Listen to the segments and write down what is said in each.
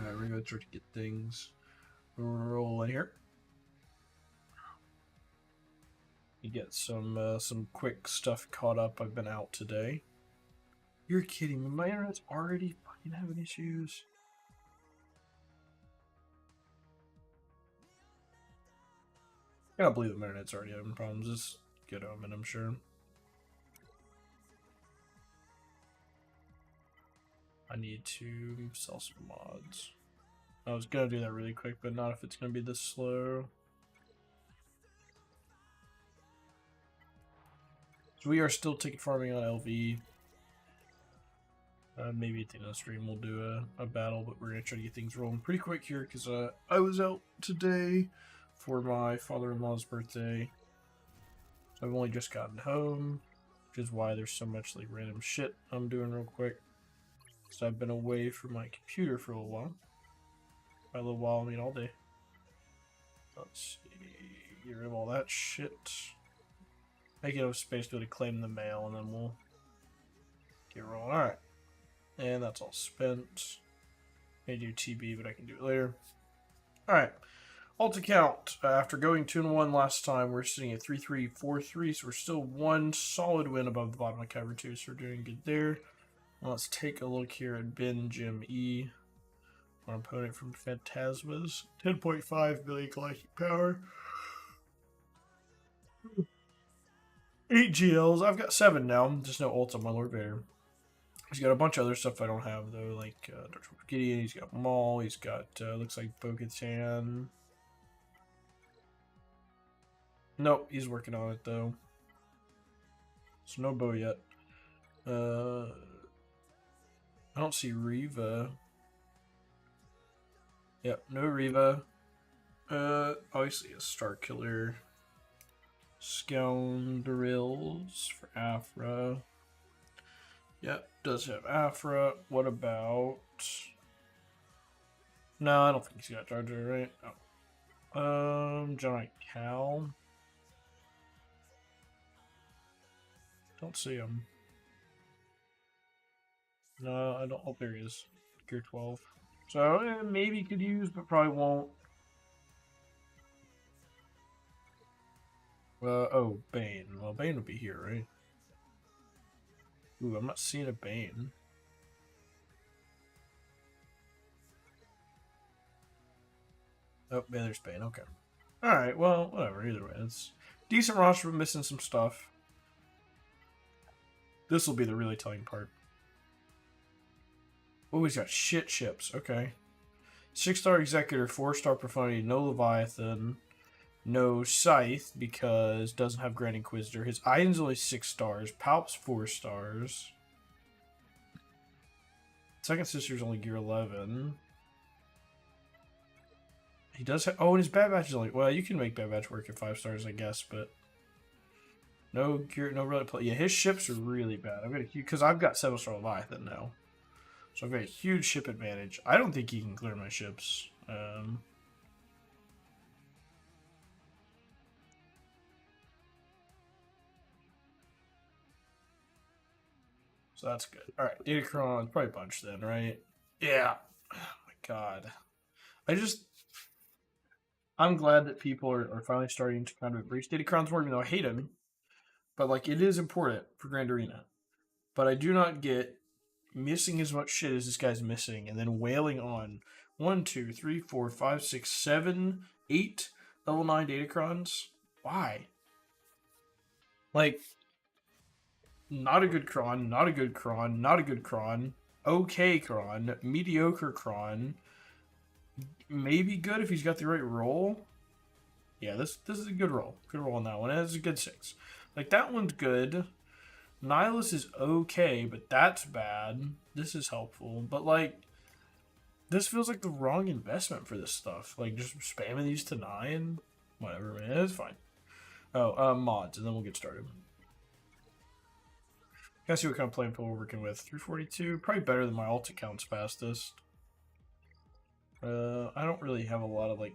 Alright, we're gonna try to get things rolling here. You get some quick stuff caught up. I've been out today. You're kidding me. My internet's already fucking having issues. I can't believe the internet's already having problems. It's good omen, I'm sure. I need to sell some mods. I was gonna do that really quick, but not if it's gonna be this slow. So we are still ticket farming on LV. Maybe at the end of the stream we'll do a battle, but we're gonna try to get things rolling pretty quick here because I was out today for my father-in-law's birthday. So I've only just gotten home, which is why there's so much like random shit I'm doing real quick. So I've been away from my computer for a little while. By a little while, I mean all day. Let's see, get rid of all that shit. Make enough space to be able to claim the mail, and then we'll get rolling. Alright. And that's all spent. I do TB, but I can do it later. Alright. Alt account. After going 2-1 last time, we're sitting at 3-3-4-3, so we're still one solid win above the bottom of cover 2, so we're doing good there. Now let's take a look here at Ben Jim E. Our opponent from Phantasmas. 10.5 million collecting power. 8 GLs. I've got 7 now. Just no ults on my Lord Vader. He's got a bunch of other stuff I don't have, though, like Gideon. He's got Maul. He's got, looks like Bo-Katan. Nope, he's working on it, though. So no Bo yet. I don't see Reva. Yep, no Reva. Obviously a Star Killer. Scoundrels for Afra. Yep, does have Afra. What about... No, I don't think he's got Jar Jar, right? Oh. Giant Cal. Don't see him. No, I don't. Oh, there he is. Gear 12. So, maybe could use, but probably won't. Oh, Bane. Well, Bane would be here, right? Ooh, I'm not seeing a Bane. Oh, yeah, there's Bane. Okay. Alright, well, whatever. Either way, it's decent roster, but missing some stuff. This will be the really telling part. Oh, he's got shit ships. Okay. 6-star Executor, 4-star Profundity, no Leviathan, no Scythe because doesn't have Grand Inquisitor. His item's only 6 stars. Palp's 4 stars. Second Sister's only gear 11. He does have... Oh, and his Bad Batch is only... Well, you can make Bad Batch work at 5 stars, I guess, but... No gear... No really play... Yeah, his ships are really bad. I've got a huge... Because I've got 7-star Leviathan now. So I've got a huge ship advantage. I don't think he can clear my ships. So that's good. Alright, Datacron, probably a bunch then, right? Yeah. Oh my god. I'm glad that people are finally starting to kind of embrace Datacron's more, even though I hate him. But, like, it is important for Grand Arena. But I do not get missing as much shit as this guy's missing and then wailing on 1, 2, 3, 4, 5, 6, 7, 8 level 9 Datacrons. Why? Like, not a good Kron, not a good Kron, not a good Kron, okay Kron, mediocre Kron, maybe good if he's got the right roll. Yeah, this is a good roll. Good roll on that one. It's a good 6. Like, that one's good. Nihilus is okay, but that's bad. This is helpful. But, like, this feels like the wrong investment for this stuff. Like, just spamming these to 9. Whatever, man. It's fine. Oh, mods, and then we'll get started. Gotta see what kind of playing pool we're working with. 342, probably better than my alt account's fastest. I don't really have a lot of, like,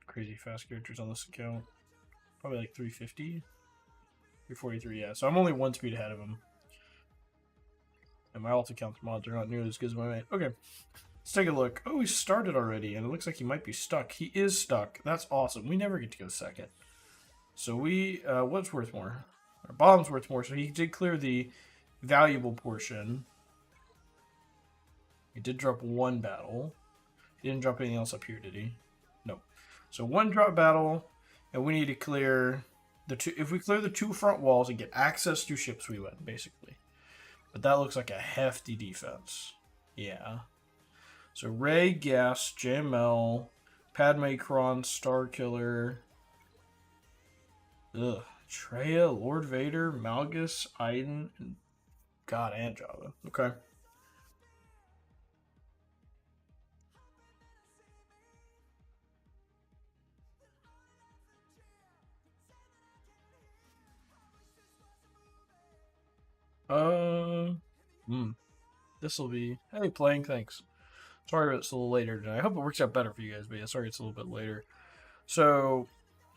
crazy fast characters on this account. Probably like 350. 343, yeah. So I'm only 1 speed ahead of him. And my alt account's mods are not nearly as good as my main. Okay. Let's take a look. Oh, he started already, and it looks like he might be stuck. He is stuck. That's awesome. We never get to go second. So we, what's worth more? Our bomb's worth more, so he did clear the valuable portion. He did drop one battle. He didn't drop anything else up here, did he? No. So one drop battle, and we need to clear the two. If we clear the two front walls and get access to ships, we win, basically. But that looks like a hefty defense. Yeah. So Ray, Gas, JML, Padme, Kron, Starkiller, Treya, Lord Vader, Malgus, Iden, and God and Java. Okay. This will be, hey, playing, thanks. Sorry it's a little later tonight. I hope it works out better for you guys, but yeah, sorry it's a little bit later. So,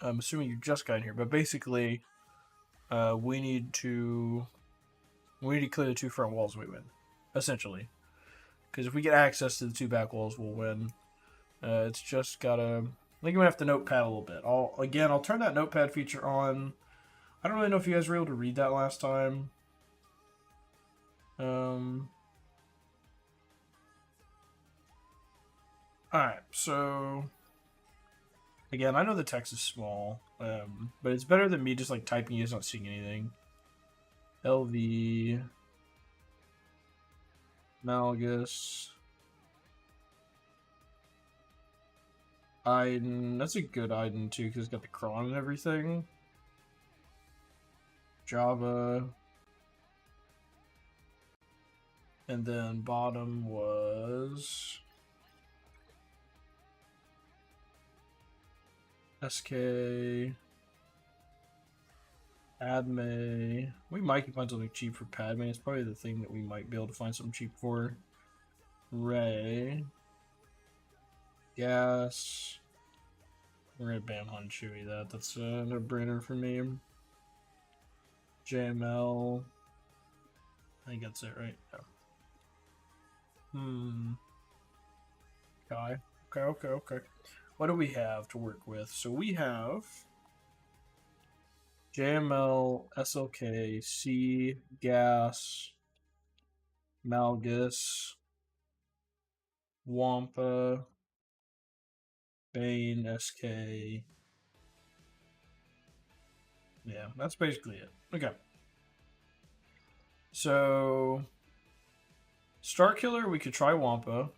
I'm assuming you just got in here, but basically, we need to clear the two front walls, we win, essentially. Because if we get access to the two back walls, we'll win. It's just gotta, I think I'm gonna have to notepad a little bit. I'll turn that notepad feature on. I don't really know if you guys were able to read that last time. Alright, so again, I know the text is small, but it's better than me just like typing you guys not seeing anything. LV Malgus Iden, that's a good Iden too, because it's got the Kron and everything. Java. And then bottom was SK, Padme. We might find something cheap for Padme. It's probably the thing that we might be able to find something cheap for. Ray. Gas. We're gonna Bam Han Chewie that. That's a no-brainer for me. JML. I think that's it, right? Yeah. Okay. What do we have to work with? So we have JML, SLK, C, Gas, Malgus, Wampa, Bane, SK. Yeah, that's basically it. Okay. So Starkiller, we could try Wampa.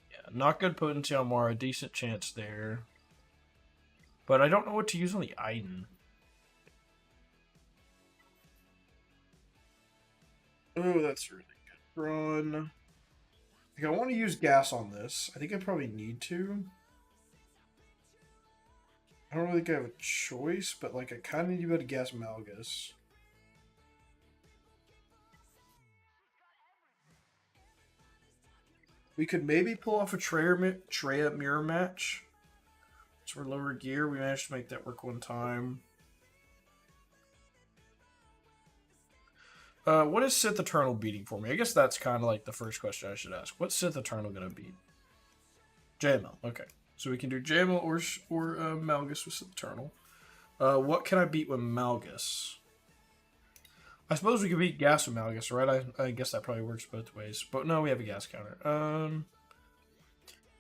Yeah, not good potency on Mara, decent chance there. But I don't know what to use on the Iden. Oh, that's really good. Run. I think I want to use gas on this. I think I probably need to. I don't really think I have a choice, but like I kind of need to be able to gas Malgus. We could maybe pull off a Treya mirror match. So we're lower gear. We managed to make that work one time. What is Sith Eternal beating for me? I guess that's kind of like the first question I should ask. What's Sith Eternal going to beat? JML. Okay. So we can do JML or Malgus with Sith Eternal. What can I beat with Malgus? I suppose we could beat gas with Malgus, right? I guess that probably works both ways. But no, we have a gas counter. I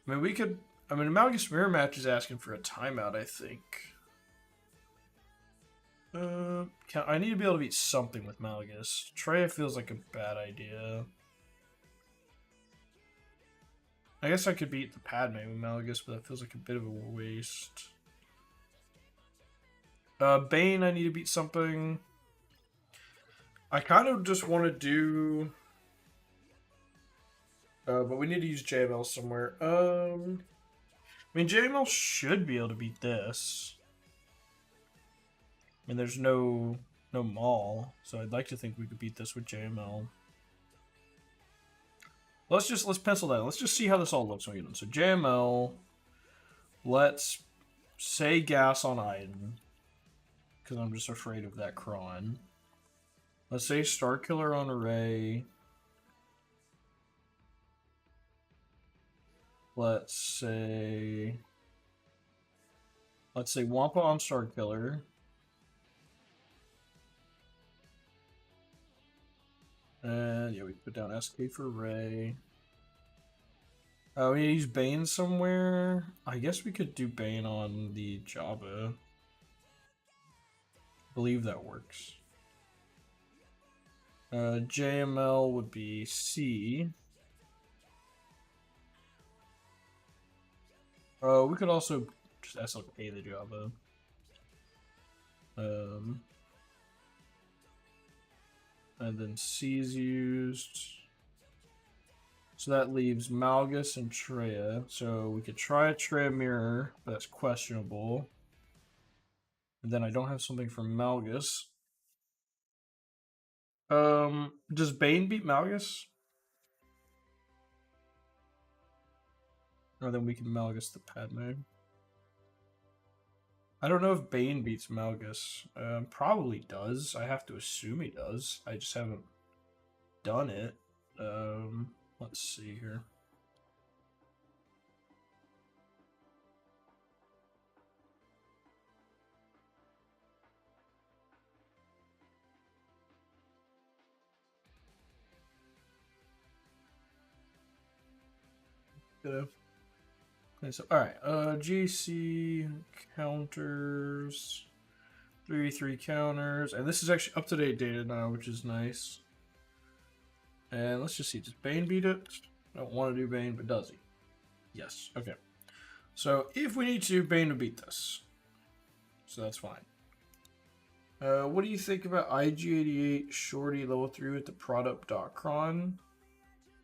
mean, we could... I mean, a Malgus mirror match is asking for a timeout, I think. I need to be able to beat something with Malgus. Treya feels like a bad idea. I guess I could beat the Padme with Malgus, but that feels like a bit of a waste. Bane, I need to beat something. I kind of just want to do... but we need to use JML somewhere. I mean, JML should be able to beat this. I mean, there's no Maul, so I'd like to think we could beat this with JML. Let's pencil that in. Let's just see how this all looks when we get in. So JML, let's say gas on Iden, because I'm just afraid of that Kron. Let's say Star Killer on Array. Let's say Wampa on Star Killer. And yeah, we put down SK for Ray. We use Bane somewhere. I guess we could do Bane on the Java. I believe that works. JML would be C. We could also just SLK the Java. And then C is used. So that leaves Malgus and Treya. So we could try a Treya Mirror, but that's questionable. And then I don't have something for Malgus. Does Bane beat Malgus? Or then we can Malgus the Padme. I don't know if Bane beats Malgus. Probably does. I have to assume he does. I just haven't done it. Let's see here. Okay, so alright, GC counters, 3v3 counters, and this is actually up-to-date data now, which is nice. And let's just see, does Bane beat it? I don't want to do Bane, but does he? Yes, okay. So if we need to, Bane would beat this. So that's fine. What do you think about IG88 Shorty level 3 with the product.cron?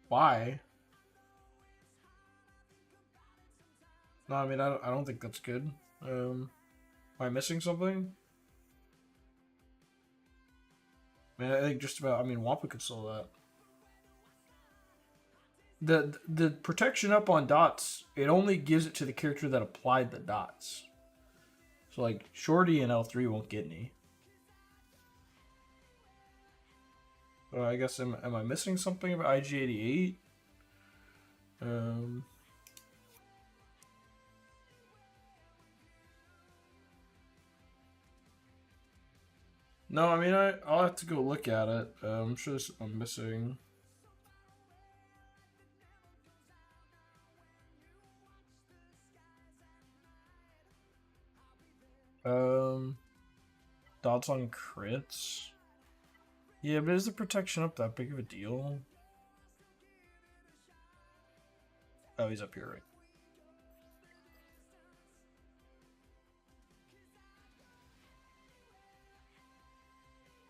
Why? No, I mean, I don't think that's good. Am I missing something? I mean, I think just about, I mean, Wampa could sell that. The protection up on dots, it only gives it to the character that applied the dots. So, like, Shorty and L3 won't get any. I guess, am I missing something about IG88? No, I mean, I'll have to go look at it. I'm sure I'm missing. Dots on crits. Yeah, but is the protection up that big of a deal? Oh, he's up here, right?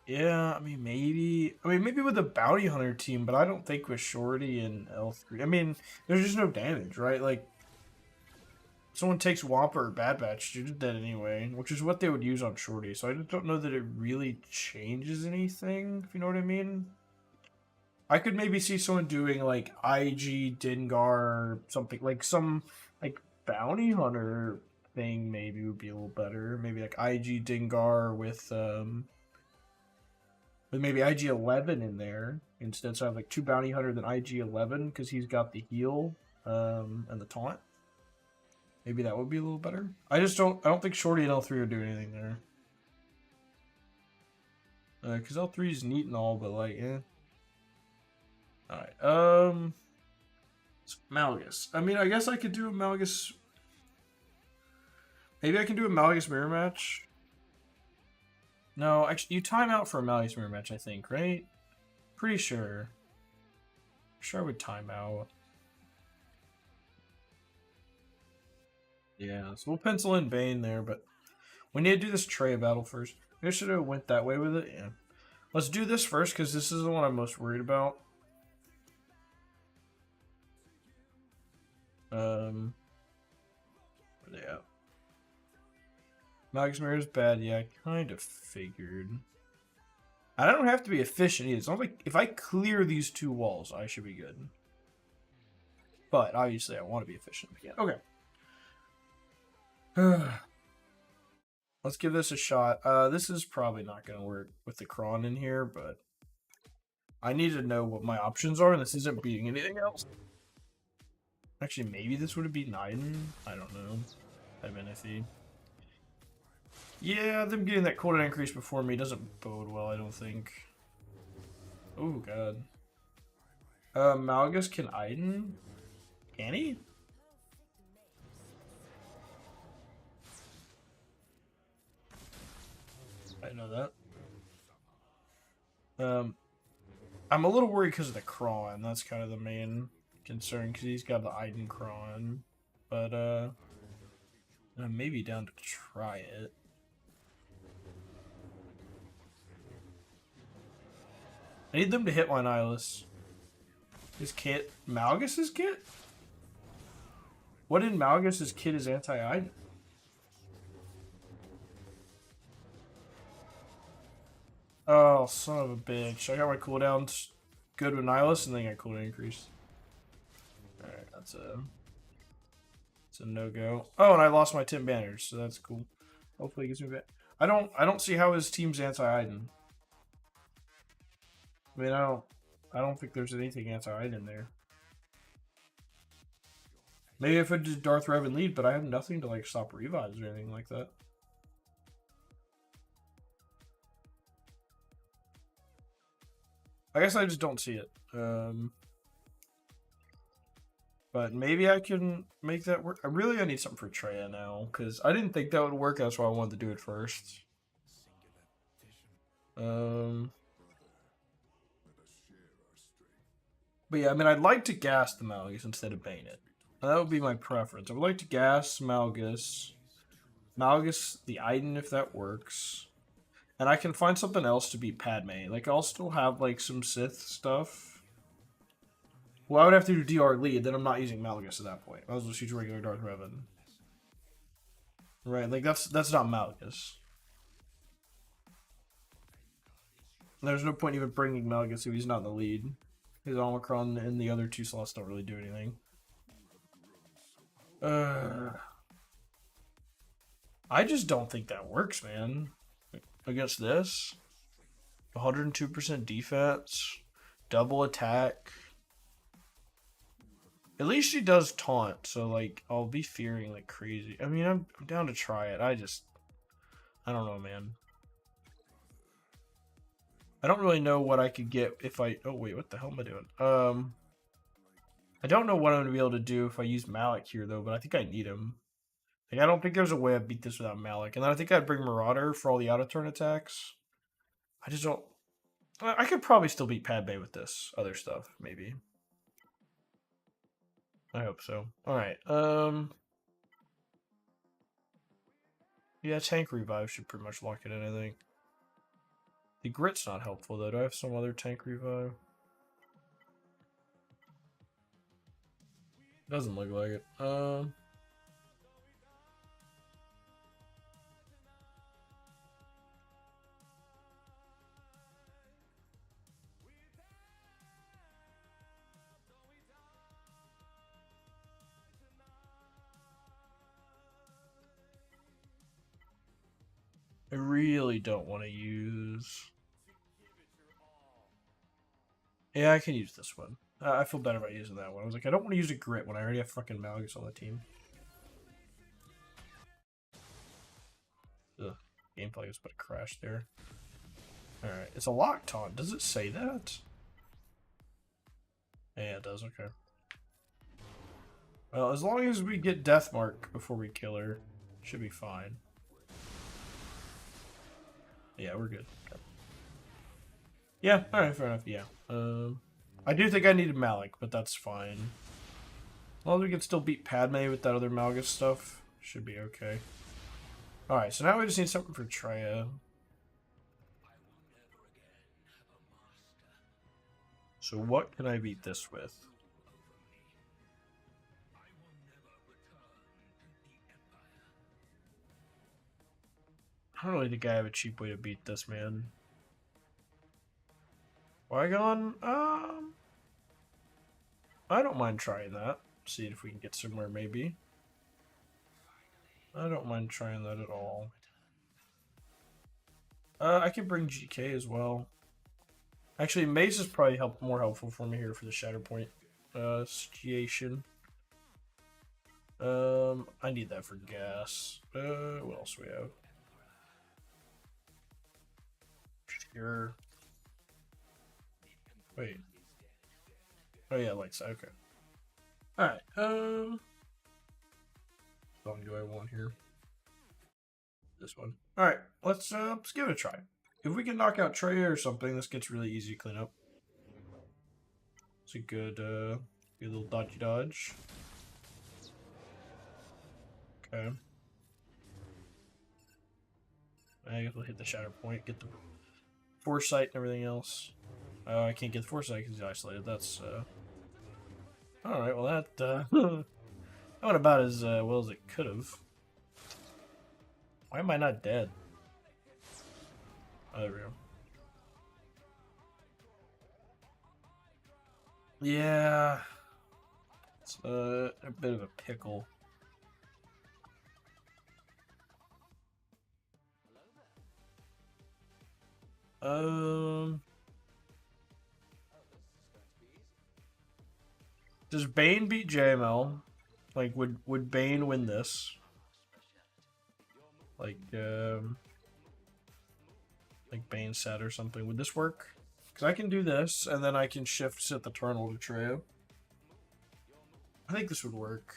Yeah, I mean, maybe with a bounty hunter team, but I don't think with Shorty and L3. I mean, there's just no damage, right? Like, someone takes Wampa or Bad Batch, you're dead anyway, which is what they would use on Shorty. So I just don't know that it really changes anything, if you know what I mean. I could maybe see someone doing like IG Dengar, something like some like bounty hunter thing. Maybe would be a little better. Maybe like IG Dengar with maybe IG-11 in there instead. So I have like 2 bounty hunter than IG-11 because he's got the heal and the taunt. Maybe that would be a little better. I don't think Shorty and L3 would do anything there. Because L3 is neat and all, but like, eh. Alright, Malgus. I mean, I guess I could do a Malgus. Maybe I can do a Malgus mirror match. No, actually, you time out for a Malgus mirror match, I think, right? Pretty sure. Sure I would time out. Yeah, so we'll pencil in Bane there, but we need to do this Treya battle first. Maybe I should have went that way with it, yeah. Let's do this first, because this is the one I'm most worried about. Where they at? Malgus mirror is bad, yeah, I kind of figured. I don't have to be efficient either. It's not like if I clear these 2 walls, I should be good. But obviously I want to be efficient. Yeah, okay. Let's give this a shot. This is probably not going to work with the Kron in here, but I need to know what my options are, and this isn't beating anything else. Actually, maybe this would have beaten Iden. I don't know. I've been iffy. Yeah, them getting that cooldown increase before me doesn't bode well, I don't think. Oh, God. Malgus can Iden? Can he? I know that. I'm a little worried because of the Kron. That's kind of the main concern, because he's got the Iden Kron. But, I'm maybe down to try it. I need them to hit my Nihilus. His kit? Malgus's kit? What in Malgus's kit is anti-Iden? Oh, son of a bitch. I got my cooldowns good with Nihilus, and then I got cooldown increase. Alright, that's a no-go. Oh, and I lost my Tim Banners, so that's cool. Hopefully he gets me back. I don't see how his team's anti-Iden. I mean, I don't think there's anything anti-Iden there. Maybe if I did Darth Revan lead, but I have nothing to like stop revives or anything like that. I guess I just don't see it. But maybe I can make that work. I need something for Treya now, because I didn't think that would work. That's why I wanted to do it first. But yeah, I mean, I'd like to gas the Malgus instead of Bane it. That would be my preference. I would like to gas Malgus. Malgus the Iden if that works. And I can find something else to beat Padme. Like, I'll still have, like, some Sith stuff. Well, I would have to do DR lead, then I'm not using Malgus at that point. I was just using regular Darth Revan. Right, like, that's not Malgus. There's no point even bringing Malgus if he's not in the lead. His Omicron and the other two slots don't really do anything. I just don't think that works, man. Against this, 102% defense, double attack. At least she does taunt, so like I'll be fearing like crazy. I mean, I'm down to try it. I don't know, man. I don't really know what I could get if I. Oh wait, what the hell am I doing? I don't know what I'm gonna be able to do if I use Malik here though, but I think I need him. Like, I don't think there's a way I beat this without Malik. And then I think I'd bring Marauder for all the out-of-turn attacks. I just don't... I could probably still beat Padme with this other stuff, maybe. I hope so. Alright, yeah, Tank Revive should pretty much lock it in, I think. The Grit's not helpful, though. Do I have some other Tank Revive? Doesn't look like it. I really don't want to use... Yeah, I can use this one. I feel better about using that one. I was like, I don't want to use a Grit when I already have fucking Malgus on the team. Ugh, gameplay was about to crash there. Alright, it's a lock taunt. Does it say that? Yeah, it does, okay. Well, as long as we get Deathmark before we kill her, should be fine. Yeah, we're good. Okay. Yeah, alright, fair enough, yeah. I do think I needed Malik, but that's fine. As long as we can still beat Padme with that other Malgus stuff, should be okay. Alright, so now we just need something for Treya. So what can I beat this with? I don't really think I have a cheap way to beat this, man. Qui-Gon? I don't mind trying that. See if we can get somewhere, maybe. I don't mind trying that at all. I can bring GK as well. Actually, Maze is probably more helpful for me here for the Shatterpoint situation. I need that for gas. What else do we have? Sure. Wait. Oh yeah, light side. Okay. All right. What song do I want here? This one. All right. Let's give it a try. If we can knock out Trey or something, this gets really easy to clean up. It's a good little dodgy dodge. Okay. I guess we'll hit the shatter point, get the foresight and everything else. I can't get the foresight because he's isolated. That's all right. Well, that went about as well as it could have. Why am I not dead? Oh, there we go. Yeah, it's a bit of a pickle. Does Bane beat JML? Like, would Bane win this? Like Bane set or something. Would this work? Because I can do this, and then I can shift set the Eternal to Treo. I think this would work.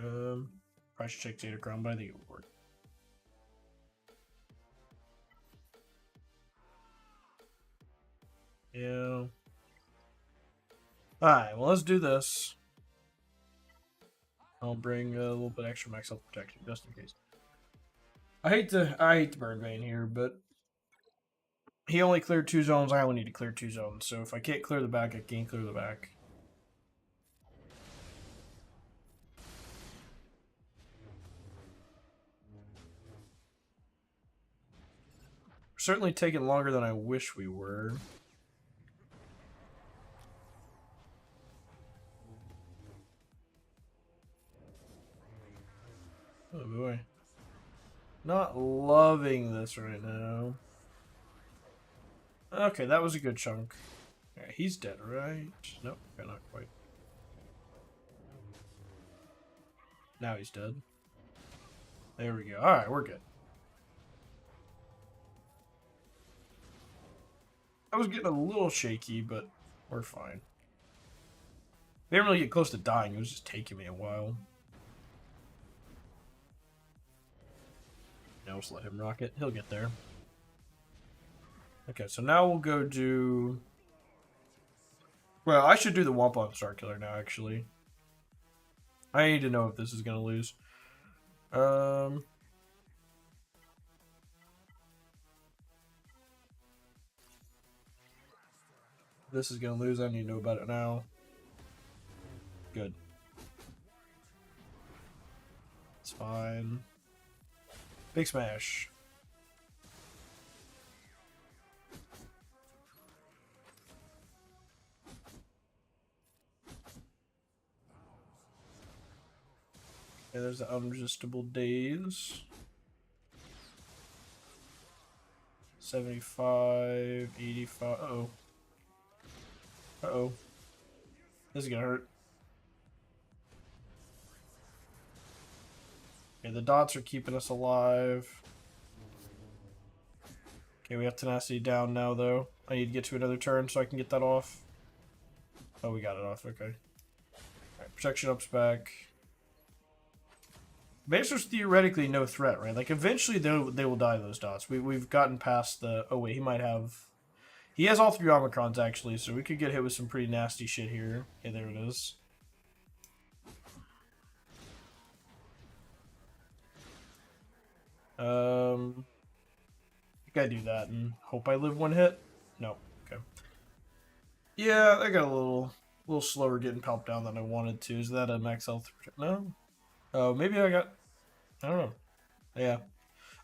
I should check Datacron, but I think it would work. Yeah. Alright, well, let's do this. I'll bring a little bit extra max health protection just in case. I hate to burn Bane here, but he only cleared 2 zones. I only need to clear 2 zones. So if I can't clear the back, I can't clear the back. We're certainly taking longer than I wish we were. Oh boy. Not loving this right now. Okay, that was a good chunk. Right, he's dead, right? Nope, okay, not quite. Now he's dead. There we go. Alright, we're good. I was getting a little shaky, but we're fine. We didn't really get close to dying. It was just taking me a while. Now let's let him rock it. He'll get there. Okay, so now we'll go do... Well, I should do the Womp on Star Killer now, actually. I need to know if this is going to lose. If this is going to lose, I need to know about it now. Good. It's fine. Big smash. Okay, there's the unresistable days. 75, 85. Uh-oh. Uh-oh. This is gonna hurt. Okay, the dots are keeping us alive. Okay, we have tenacity down now, though. I need to get to another turn so I can get that off. Oh, we got it off. Okay. Alright, protection up's back. Baser's theoretically no threat, right? Like, eventually they will die, those dots. We've gotten past the... Oh, wait, he might have... He has all 3 Omicrons, actually, so we could get hit with some pretty nasty shit here. Okay, there it is. I think I do that and hope I live 1 hit. No, okay. Yeah, I got a little slower getting palped down than I wanted to. Is that a max health? No. Oh, maybe I got... I don't know. Yeah.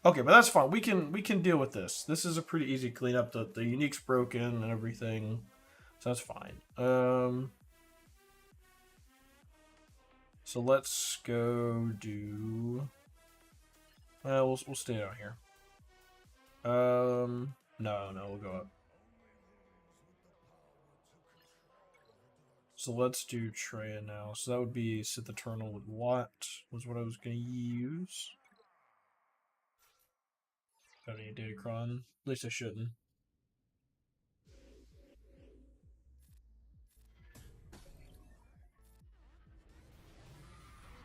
Okay, but that's fine. We can deal with this. This is a pretty easy cleanup. The unique's broken and everything, so that's fine. So let's go do. We'll stay out here. No, we'll go up. So let's do Treya now. So that would be Sith Eternal with what was what I was going to use. Got any Datacron? At least I shouldn't.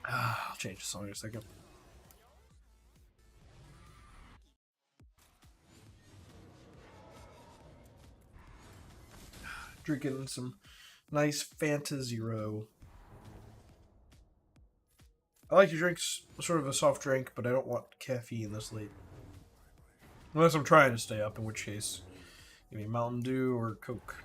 I'll change the song in a second. Drinking some nice Fanta Zero. I like to drink sort of a soft drink, but I don't want caffeine this late. Unless I'm trying to stay up, in which case, give me Mountain Dew or Coke.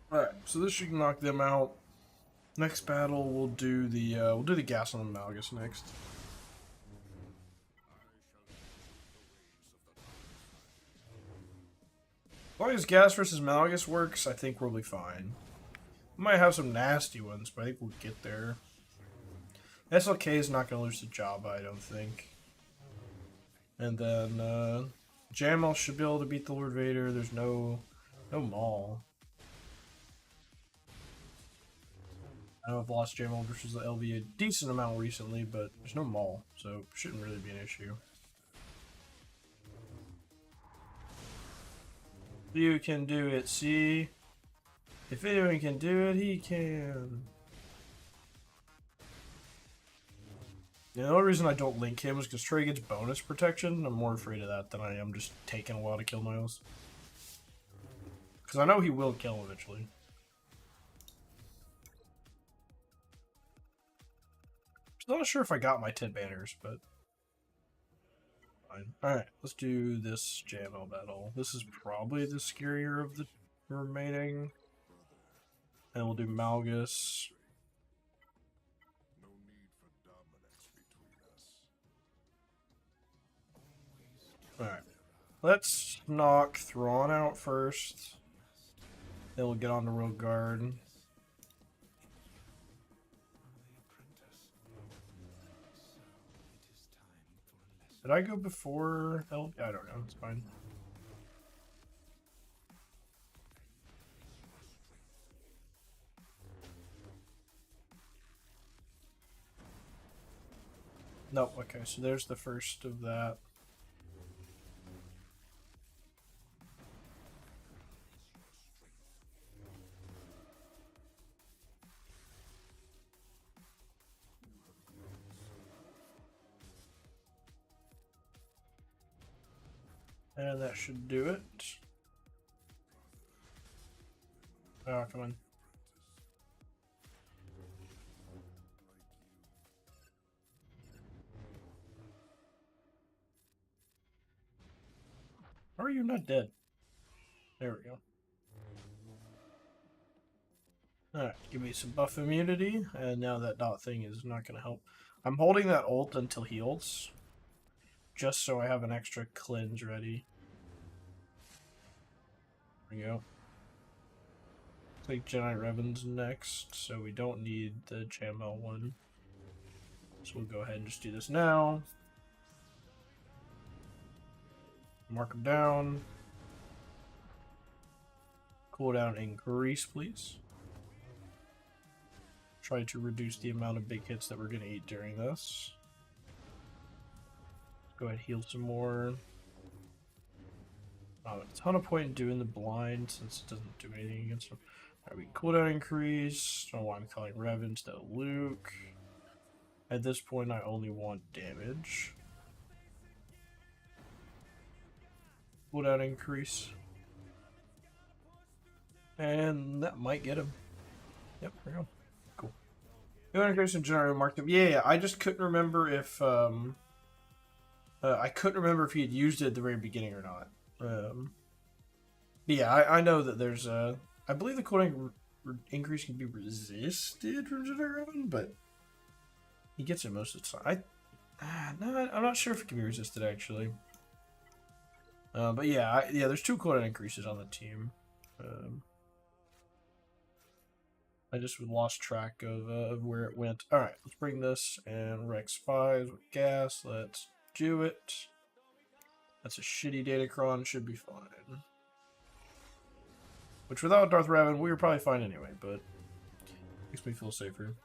Alright, so this should knock them out. Next battle, we'll do the gas on the Malgus next. As long as gas versus Malgus works, I think we'll be fine. We might have some nasty ones, but I think we'll get there. SLK is not going to lose to Jabba, I don't think. And then Jamal should be able to beat the Lord Vader. There's no Maul. I know I've lost Jamal versus the LV a decent amount recently, but there's no Maul, so it shouldn't really be an issue. You can do it, see? If anyone can do it, he can. The only reason I don't link him is because Trey gets bonus protection. I'm more afraid of that than I am just taking a while to kill Miles. Because I know he will kill eventually. I'm not sure if I got my 10 banners, but fine. Alright, let's do this Jammo battle. This is probably the scarier of the remaining. And we'll do Malgus. Alright. Let's knock Thrawn out first. Then we'll get on to Rogue Guard. Did I go before L? I don't know. It's fine. Nope. Okay, so there's the first of that. And that should do it. Oh, come on. How are you not dead? There we go. Alright, give me some buff immunity, and now that dot thing is not going to help. I'm holding that ult until he ults, just so I have an extra cleanse ready. There we go. Take Jedi Revan's next, so we don't need the Jamel one. So we'll go ahead and just do this now. Mark him down. Cooldown increase, please. Try to reduce the amount of big hits that we're going to eat during this. Go ahead and heal some more. Not a ton of point in doing the blind since it doesn't do anything against him. Alright, we cooldown increase. Don't know why I'm calling Rev instead of Luke. At this point, I only want damage. Cooldown increase. And that might get him. Yep, there we go. Cool. Cooldown increase and general marked him. Yeah, I just couldn't remember if I couldn't remember if he had used it at the very beginning or not. Yeah, I know that there's I believe the cooldown increase can be resisted from Generation, but he gets it most of the time. No, I'm not sure if it can be resisted actually. But yeah, there's 2 cooldown increases on the team. I just lost track of where it went. Alright, let's bring this and Rex 5 with gas. Let's do it. That's a shitty Datacron, should be fine. Which without Darth Revan, we were probably fine anyway, but makes me feel safer.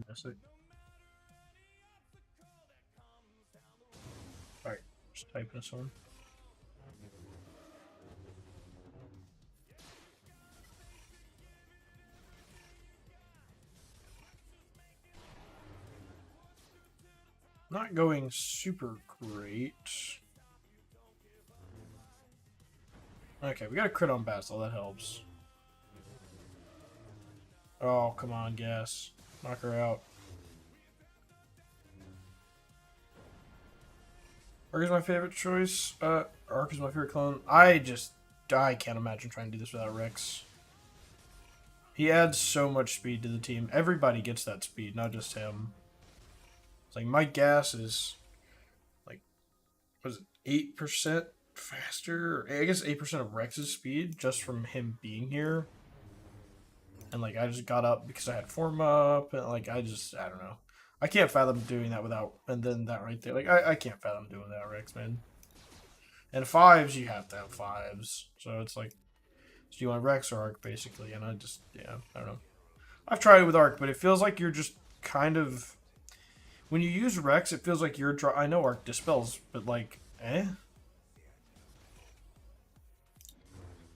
Yes, Alright, just typing this on. Not going super great. Okay, we got a crit on Basil, that helps. Oh, come on, gas. Knock her out. Ark is my favorite choice. Ark is my favorite clone. I can't imagine trying to do this without Rex. He adds so much speed to the team. Everybody gets that speed, not just him. It's like my gas is like, was it 8% faster? I guess 8% of Rex's speed just from him being here. And like I just got up because I had form up, and like I don't know. I can't fathom doing that without, and then that right there. Like I can't fathom doing that, Rex, man. And 5s, you have to have 5s. So it's like, do you want Rex or Arc, basically? And I don't know. I've tried it with Arc, but it feels like you're just kind of, when you use Rex, it feels like you're, I know Arc dispels, but like,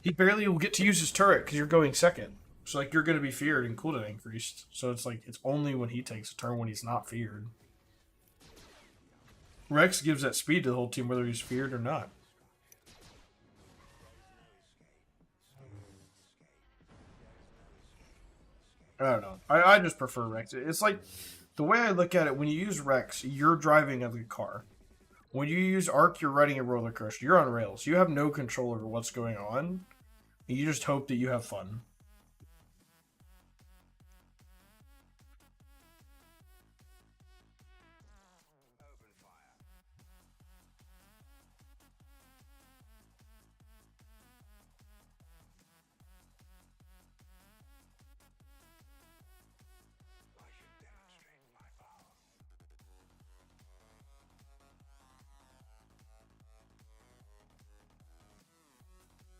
He barely will get to use his turret because you're going second. So like you're going to be feared and cooldown increased. So it's like, it's only when he takes a turn when he's not feared. Rex gives that speed to the whole team whether he's feared or not. I don't know. I just prefer Rex. It's like, the way I look at it, when you use Rex, you're driving a car. When you use Arc, you're riding a roller coaster. You're on rails. You have no control over what's going on. You just hope that you have fun.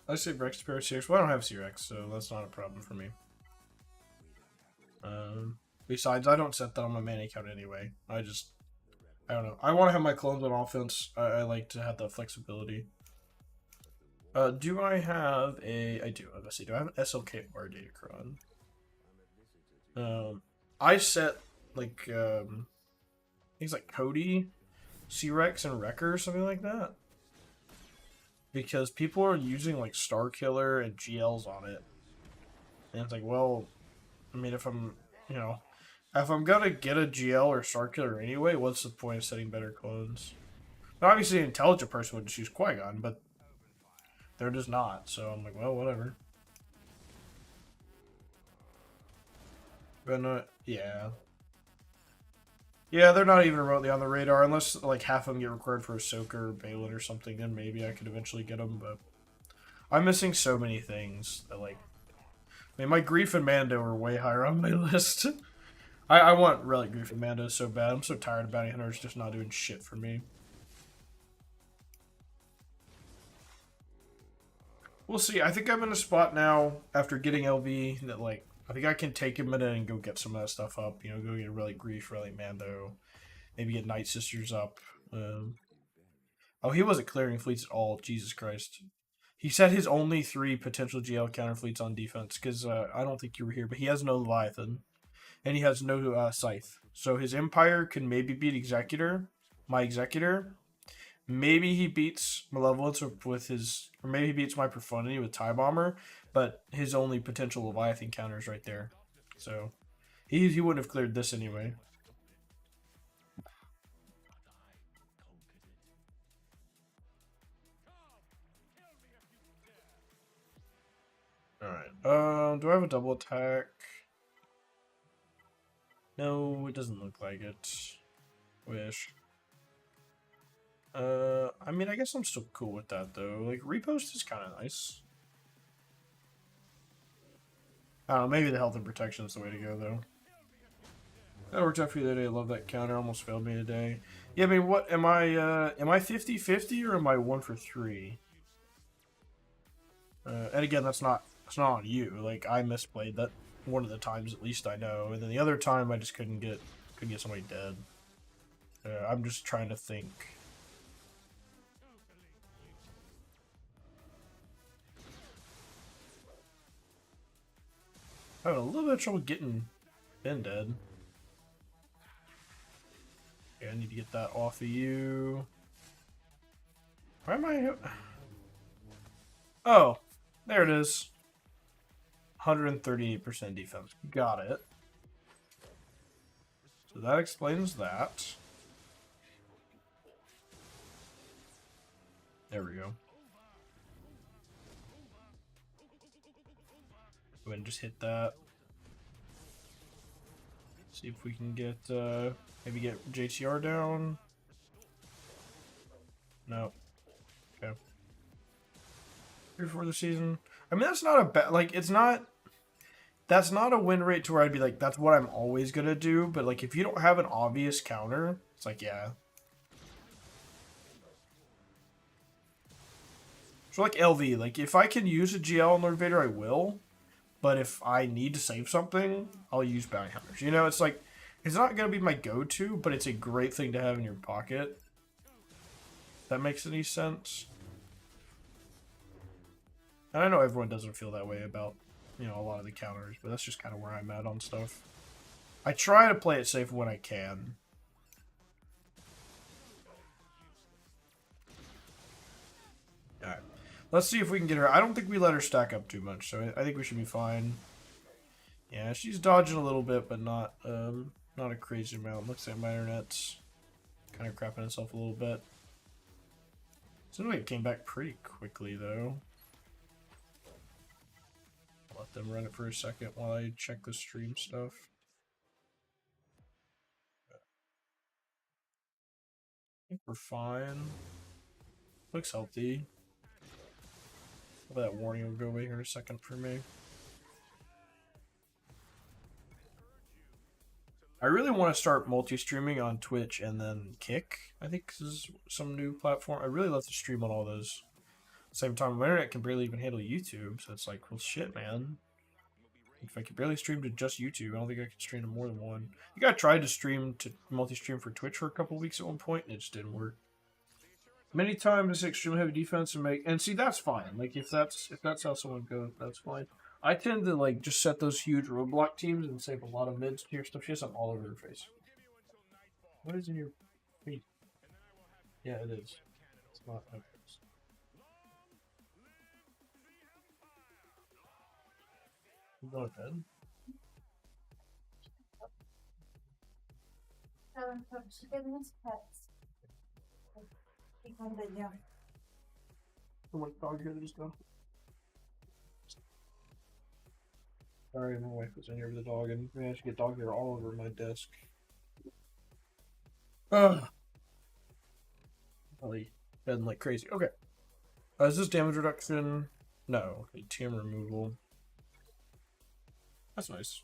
I say Rex to pair Serex. Well, I don't have Serex, so that's not a problem for me. Besides, I don't set that on my mana count anyway. I don't know. I want to have my clones on offense. I like to have that flexibility. Do I have a... I do. Let's see. Do I have an SLKR Datacron? I set, like, things like Cody, Serex, and Wrecker, or something like that. Because people are using, like, Star Killer and GLs on it. And it's like, well, I mean, if I'm, if I'm gonna get a GL or Star Killer anyway, what's the point of setting better clones? Now, obviously, an intelligent person would choose Qui-Gon, but they're just not. So I'm like, well, whatever. But yeah. Yeah, they're not even remotely on the radar, unless like half of them get required for Ahsoka or Balin or something, then maybe I could eventually get them, but I'm missing so many things that, like, I mean, my Grief and Mando are way higher on my list. I want Relic Grief and Mando so bad. I'm so tired of Bounty Hunters just not doing shit for me. We'll see. I think I'm in a spot now, after getting LV, that, like, I think I can take a minute and go get some of that stuff up. Go get Relic Grief, Relic Mando. Maybe get Night Sisters up. Oh, he wasn't clearing fleets at all. Jesus Christ. He set his only 3 potential GL counter fleets on defense, because I don't think you were here, but he has no Leviathan. And he has no Scythe. So his Empire can maybe beat Executor, my Executor. Maybe he beats Malevolence with his... Or maybe he beats my Profundity with TIE Bomber. But his only potential Leviathan counter is right there. So he wouldn't have cleared this anyway. Alright. Do I have a double attack? No, it doesn't look like it. Wish. I mean, I guess I'm still cool with that, though. Like, repost is kind of nice. I don't know, maybe the health and protection is the way to go, though. That worked out for you today. I love that counter. Almost failed me today. Yeah, I mean, what, am I 50-50 or am I 1 for 3? And again, that's not on you. Like, I misplayed that one of the times, at least I know. And then the other time, I just couldn't get somebody dead. I'm just trying to think. I had a little bit of trouble getting Ben dead. Okay, I need to get that off of you. Why am I... Oh, there it is. 138% defense. Got it. So that explains that. There we go. Go ahead and just hit that. See if we can get, maybe get JTR down. No. Okay. Before the season. I mean, that's not a bad, like, it's not, that's not a win rate to where I'd be like, that's what I'm always gonna do, but, like, if you don't have an obvious counter, it's like, yeah. So, like, LV, like, if I can use a GL on Lord Vader, I will. But if I need to save something, I'll use bounty hunters. You know, it's like, it's not going to be my go-to, but it's a great thing to have in your pocket. If that makes any sense. And I know everyone doesn't feel that way about, you know, a lot of the counters, but that's just kind of where I'm at on stuff. I try to play it safe when I can. Alright. Let's see if we can get her. I don't think we let her stack up too much, so I think we should be fine. Yeah, she's dodging a little bit, but not a crazy amount. Looks like my internet's kind of crapping itself a little bit. Seems like it came back pretty quickly, though. I'll let them run it for a second while I check the stream stuff. I think we're fine. Looks healthy. That warning will go away here in a second for me. I really want to start multi-streaming on Twitch and then Kick. I think this is some new platform. I really love to stream on all those. At the same time, my internet can barely even handle YouTube, so it's like, well, shit, man. If I could barely stream to just YouTube, I don't think I could stream to more than one. I think I tried to stream to multi-stream for Twitch for a couple weeks at one point, and it just didn't work. Many times, extremely heavy defense and see, that's fine. Like, if that's how someone goes, that's fine. I tend to, like, just set those huge roadblock teams and save a lot of mids to your stuff. She has something all over her face. What is in your feet? Yeah, it is. It's not. Okay. You going to bed? She gave us pets. Yeah. How much dog here just go? Sorry, my wife was in here with the dog, and we managed to get dog hair all over my desk. Ugh. Probably been like crazy. Okay. Is this damage reduction? No. Okay, TM removal. That's nice.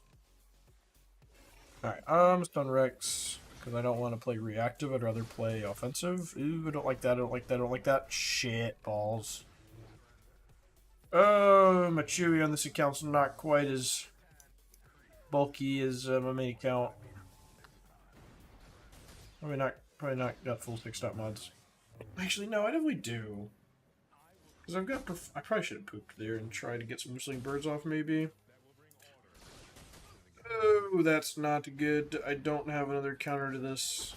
Alright, stun Rex. Because I don't want to play reactive, I'd rather play offensive. Ooh, I don't like that, I don't like that, I don't like that. Shit, balls. Oh, my Chewy on this account's not quite as bulky as my main account. Probably not got full 6-stop mods. Actually, no, I definitely do. Because I've got, I probably should have pooped there and tried to get some whistling birds off, maybe. Oh, that's not good. I don't have another counter to this.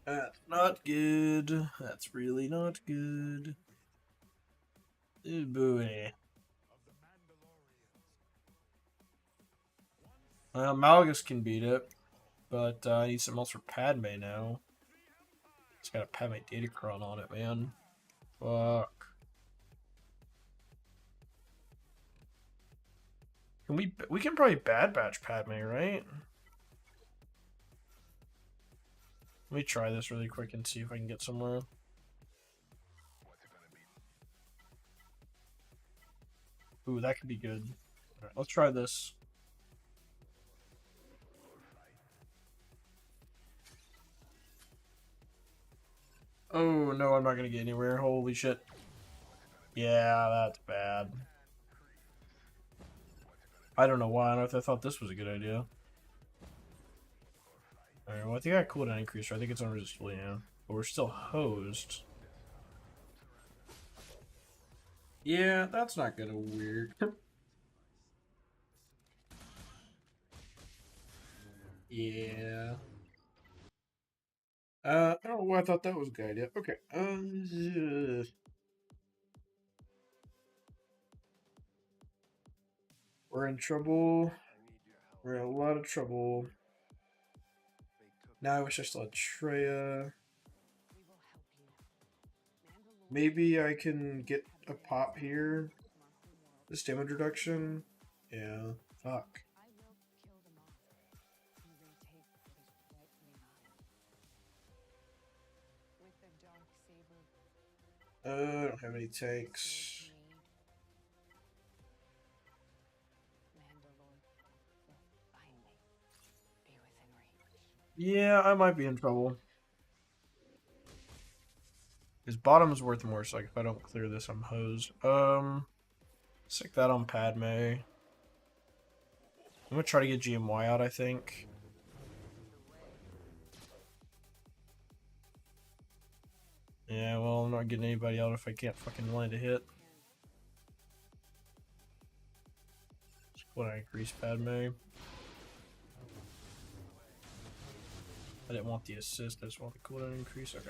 That's not good. That's really not good. Oh boy. Well, Malgus can beat it, but I need something else for Padme now. It's got a Padme Datacron on it, man. Fuck. Can we can probably bad batch Padme, right? Let me try this really quick and see if I can get somewhere. Ooh, that could be good. All right, let's try this. Oh no, I'm not gonna get anywhere. Holy shit. Yeah, that's bad. I don't know why on earth I thought this was a good idea. Alright, well I think I got cooldown increase, right? I think it's unresistable, yeah. But we're still hosed. Yeah, that's not gonna work. Yeah. Oh, I thought that was a good idea. Okay. We're in trouble. We're in a lot of trouble. Now I wish I still had Treya. Maybe I can get a pop here. This damage reduction. Yeah. Fuck. I don't have any tanks. Yeah, I might be in trouble. His bottom is worth more, so like if I don't clear this, I'm hosed. Stick that on Padme. I'm gonna try to get GMY out, I think. Yeah, well, I'm not getting anybody out if I can't fucking land a hit. When I increase Padme. I didn't want the assist, I just want the cooldown increase. Okay.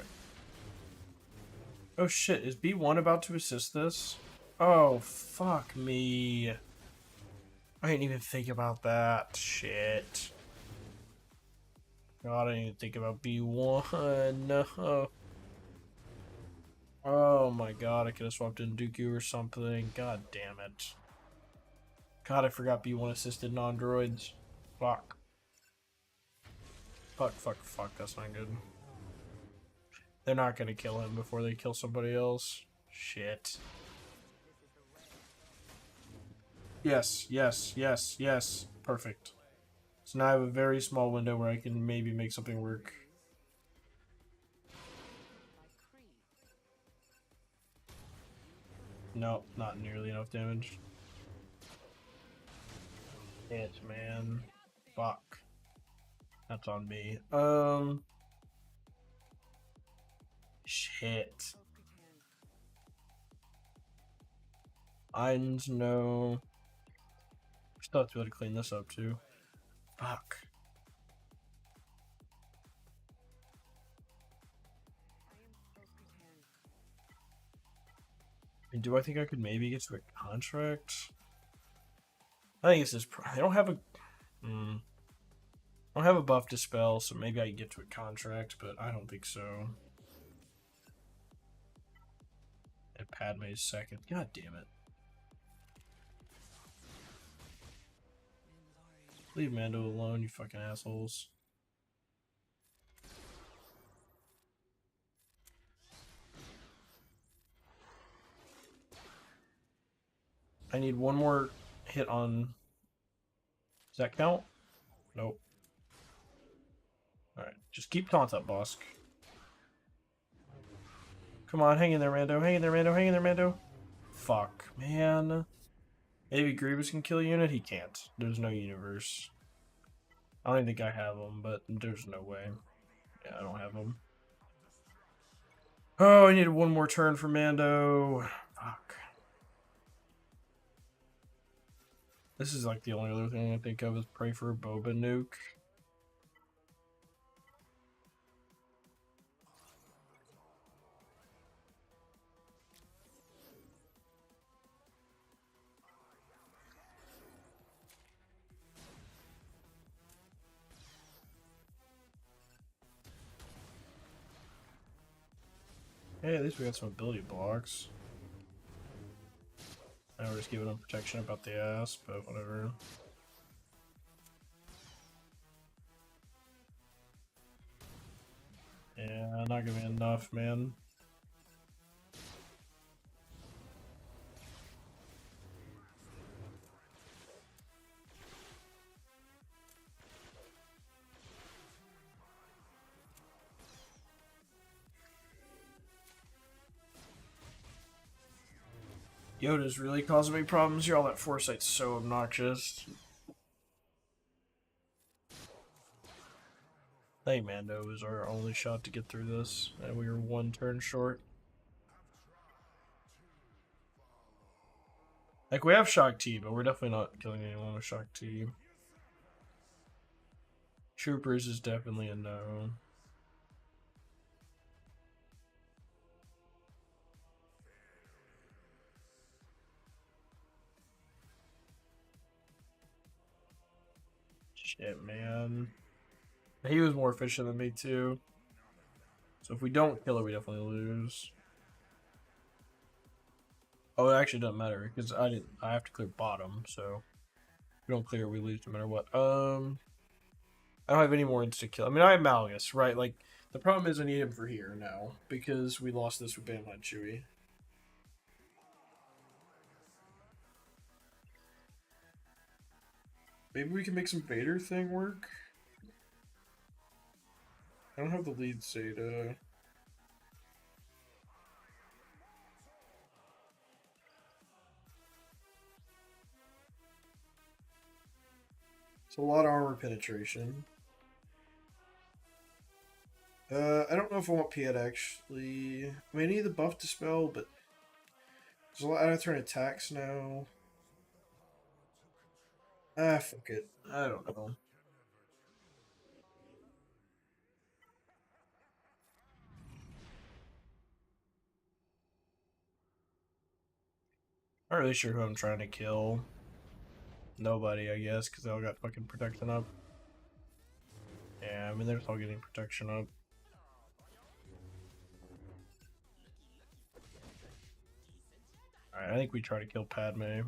Oh shit, is B1 about to assist this? Oh, fuck me. I didn't even think about that. Shit. God, I didn't even think about B1. No. Oh my god, I could have swapped in Dooku or something. God damn it. God, I forgot B1 assisted non-droids. Fuck. Fuck, fuck, fuck. That's not good. They're not gonna kill him before they kill somebody else. Shit. Yes, yes, yes, yes. Perfect. So now I have a very small window where I can maybe make something work. Nope, not nearly enough damage. Shit, man. Fuck. That's on me. Shit. Ines, no. Still have to be able to clean this up too. Fuck. And do I think I could maybe get to a contract? I think this is. I don't have a. I don't have a buff dispel, so maybe I can get to a contract, but I don't think so. And Padme's second. God damn it. Leave Mando alone, you fucking assholes. I need one more hit on. Does that count? Nope. Alright, just keep taunt up, boss. Come on, hang in there, Mando. Hang in there, Mando. Hang in there, Mando. Fuck, man. Maybe Grievous can kill a unit? He can't. There's no universe. I don't even think I have him, but there's no way. Yeah, I don't have him. Oh, I needed one more turn for Mando. Fuck. This is like the only other thing I think of is pray for a Boba nuke. Hey, at least we got some ability blocks. Now we're just giving them protection about the ass, but whatever. Yeah, not gonna be enough, man. Yoda's really causing me problems here. All that foresight's so obnoxious. I think Mando is our only shot to get through this, and we were one turn short. Like, we have Shock T, but we're definitely not killing anyone with Shock T. Troopers is definitely a no. Shit, man. He was more efficient than me, too. So if we don't kill it, we definitely lose. Oh, it actually doesn't matter, because I have to clear bottom, so if we don't clear it, we lose no matter what. I don't have any more instant kill. I mean, I have Malgus, right? Like, the problem is I need him for here now, because we lost this with Bam and Chewie. Maybe we can make some Vader thing work? I don't have the lead Zeta. It's a lot of armor penetration. I don't know if I want Piet actually. I mean, I need the buff to spell, but there's a lot of turn attacks now. Ah, fuck it. I don't know. Not really sure who I'm trying to kill. Nobody, I guess, because they all got fucking protection up. Yeah, I mean, they're all getting protection up. Alright, I think we try to kill Padme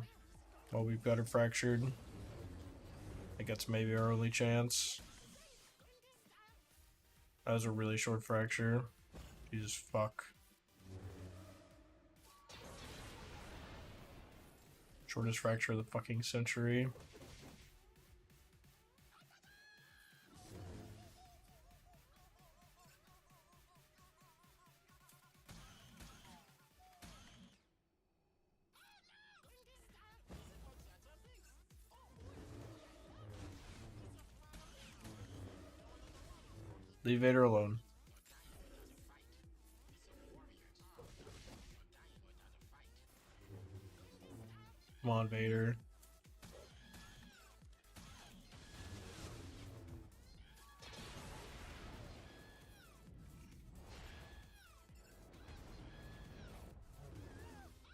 while we've got her fractured. I think that's maybe our only chance. That was a really short fracture. Jesus fuck. Shortest fracture of the fucking century. Leave Vader alone. Come on, Vader.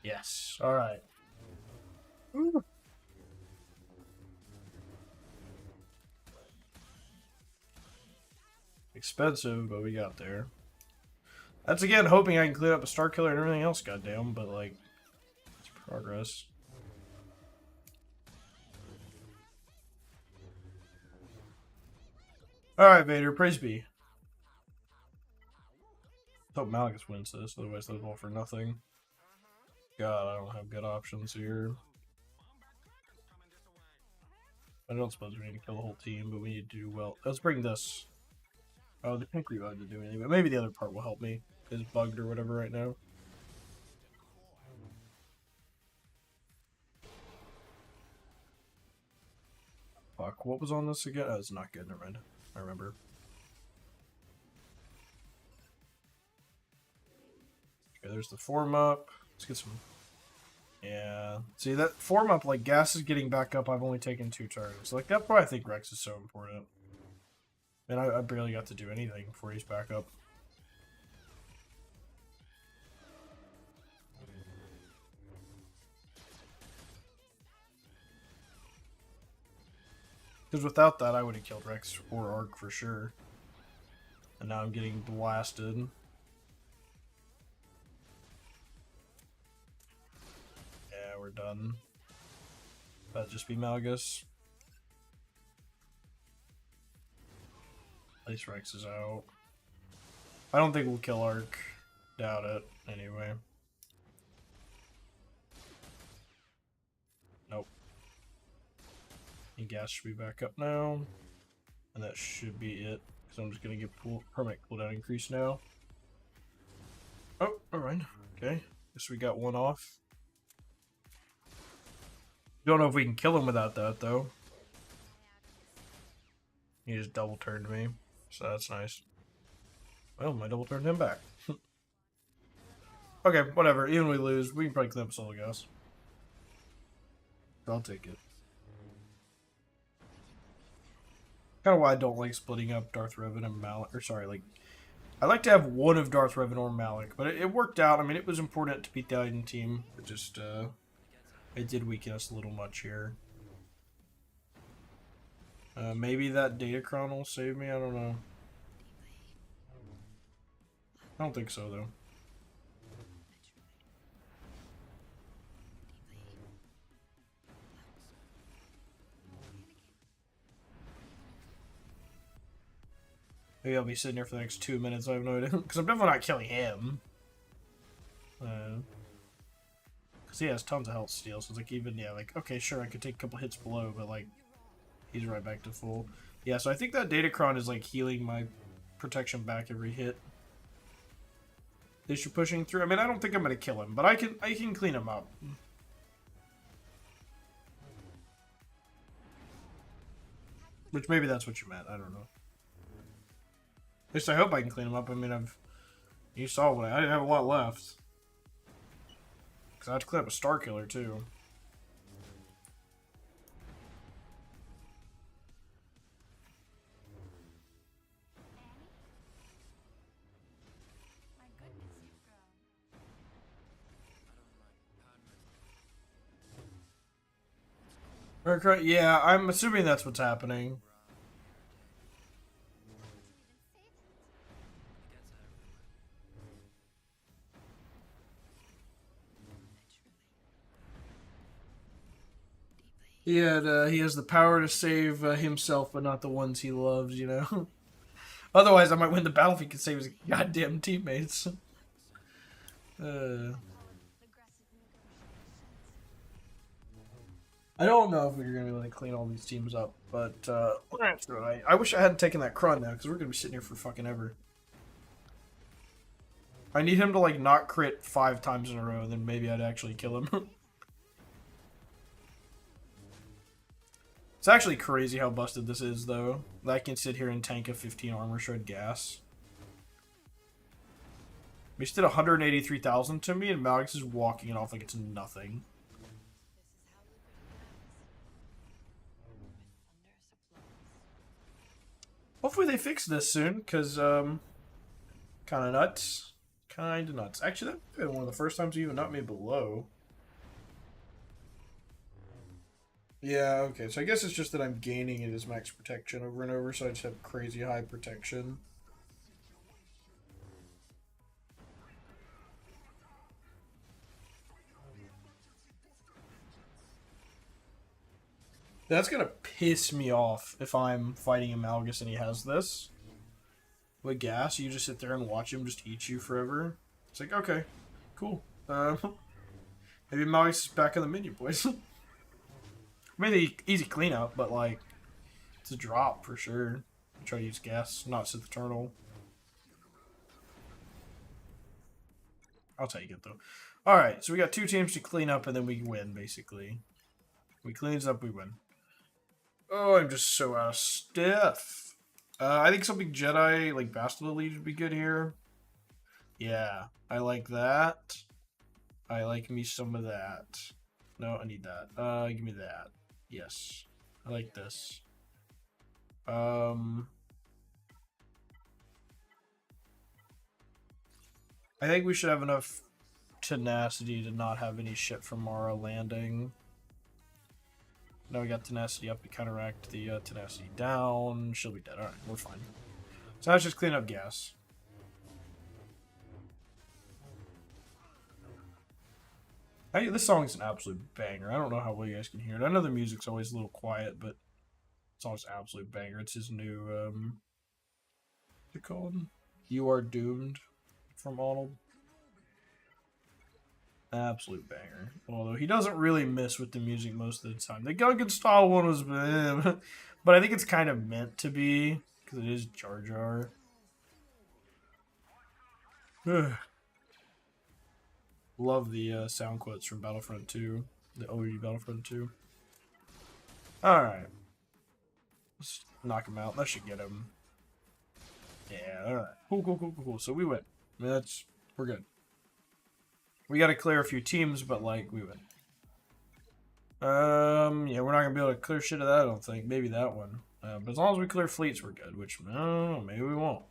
Yes. Alright. Expensive, but we got there. That's again hoping I can clean up a Star Killer and everything else, goddamn, but like, it's progress. Alright, Vader, praise be. Hope Malgus wins this, otherwise those all for nothing. God, I don't have good options here. I don't suppose we need to kill the whole team, but we need to do well. Let's bring this. Oh, the pink revive didn't do anything, but maybe the other part will help me. It's bugged or whatever right now. Fuck, what was on this again? Oh, it's not good, never mind. I remember. Okay, there's the form up. Let's get some. Yeah. See, that form up, like, gas is getting back up. I've only taken 2 turns. Like, that's why I think Rex is so important. And I barely got to do anything before he's back up. Because without that, I would have killed Rex or Arc for sure. And now I'm getting blasted. Yeah, we're done. That'd just be Malgus. At least Rex is out. I don't think we'll kill Arc. Doubt it, anyway. Nope. And gas should be back up now. And that should be it. Because I'm just going to get permanent cooldown increase now. Oh, alright. Okay. Guess we got one off. Don't know if we can kill him without that, though. He just double turned me. So that's nice. Well, I double turned him back. Okay, whatever. Even if we lose, we can probably clean up solo gas. I'll take it. Kind of why I don't like splitting up Darth Revan and Malik. Or sorry, like I like to have one of Darth Revan or Malik, but it worked out. I mean, it was important to beat the Iden team. It just it did weaken us a little much here. Maybe that Datacron will save me. I don't know. I don't think so though. Maybe I'll be sitting here for the next 2 minutes. I have no idea. Because I'm definitely not killing him. Because he has tons of health steal. So it's like even, yeah, like, okay, sure, I could take a couple hits below, but like, he's right back to full. Yeah, so I think that Datacron is like healing my protection back every hit. They should pushing through. I mean, I don't think I'm going to kill him, but I can clean him up. Which maybe that's what you meant. I don't know. At least I hope I can clean them up. I mean, you saw what I didn't have a lot left. Because I had to clean up a Star Killer, too. Yeah, I'm assuming that's what's happening. He has the power to save himself, but not the ones he loves, you know? Otherwise, I might win the battle if he could save his goddamn teammates. I don't know if we're going to be able to clean all these teams up, but I wish I hadn't taken that Krun now, because we're going to be sitting here for fucking ever. I need him to, like, not crit 5 times in a row, and then maybe I'd actually kill him. It's actually crazy how busted this is, though. That I can sit here and tank a 15 armor shred gas. We just did 183,000 to me, and Malgus is walking it off like it's nothing. Hopefully they fix this soon, because, kind of nuts. Kind of nuts. Actually, that would be one of the first times you even knocked me below. Yeah, okay, so I guess it's just that I'm gaining it as max protection over and over, so I just have crazy high protection. That's gonna piss me off if I'm fighting a Malgus and he has this. With gas, you just sit there and watch him just eat you forever. It's like, okay, cool. Maybe Malgus is back in the menu, boys. Maybe easy cleanup, but like, it's a drop for sure. Try to use gas, not Sith Eternal. I'll take it though. Alright, so we got 2 teams to clean up and then we win, basically. We clean this up, we win. Oh, I'm just so out of stuff. I think something Jedi, like Bastila Lead would be good here. Yeah, I like that. I like me some of that. No, I need that. Give me that. Yes. I like this. I think we should have enough tenacity to not have any shit from Mara landing. Now we got tenacity up to counteract the tenacity down. She'll be dead. Alright, we're fine. So now let's just clean up gas. This song's an absolute banger. I don't know how well you guys can hear it. I know the music's always a little quiet, but it's always an absolute banger. It's his new, what's it called? You Are Doomed from Arnold. Absolute banger. Although he doesn't really miss with the music most of the time. The Gungan style one was, but I think it's kind of meant to be because it is Jar Jar. Love the sound quotes from Battlefront 2, the OG Battlefront 2. All right, let's knock him out. That should get him. Yeah. All right. Cool. So we win. I mean, we're good. We got to clear a few teams, but like we win. Yeah, we're not gonna be able to clear shit of that. I don't think. Maybe that one. But as long as we clear fleets, we're good. Which I don't know, maybe we won't.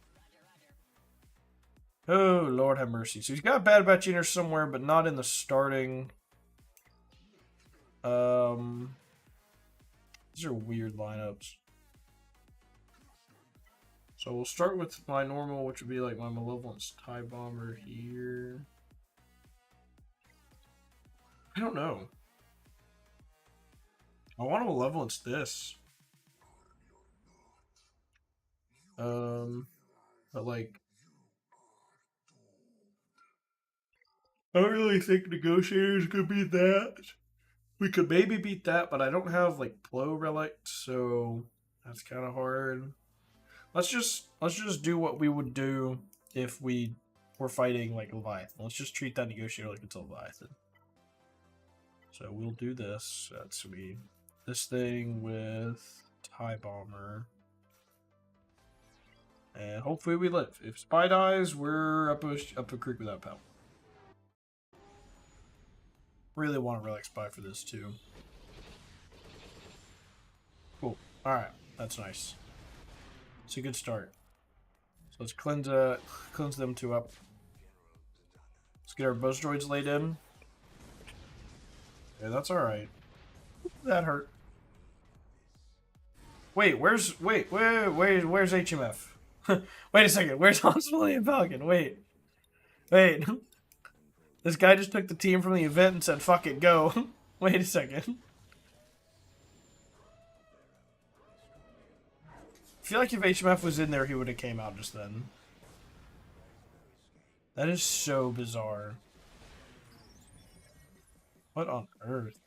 Oh Lord, have mercy. So he's got Bad Batch in there somewhere, but not in the starting. These are weird lineups. So we'll start with my normal, which would be like my Malevolence TIE Bomber here. I don't know. I want to Malevolence this. But like, I don't really think Negotiators could beat that. We could maybe beat that, but I don't have like Plo Relic, so that's kind of hard. Let's just do what we would do if we were fighting like Leviathan. Let's just treat that Negotiator like it's a Leviathan. So we'll do this. That's sweet. This thing with TIE Bomber. And hopefully we live. If Spy dies, we're up a creek without paddle. Really want a Relic Spy for this too. Cool. Alright, that's nice. It's a good start. So let's cleanse them two up. Let's get our Buzz Droids laid in. Yeah, that's alright. That hurt. Wait, where's HMF? Wait a second, where's Hospital and Falcon? Wait. This guy just took the team from the event and said, fuck it, go. Wait a second. I feel like if HMF was in there, he would have came out just then. That is so bizarre. What on earth?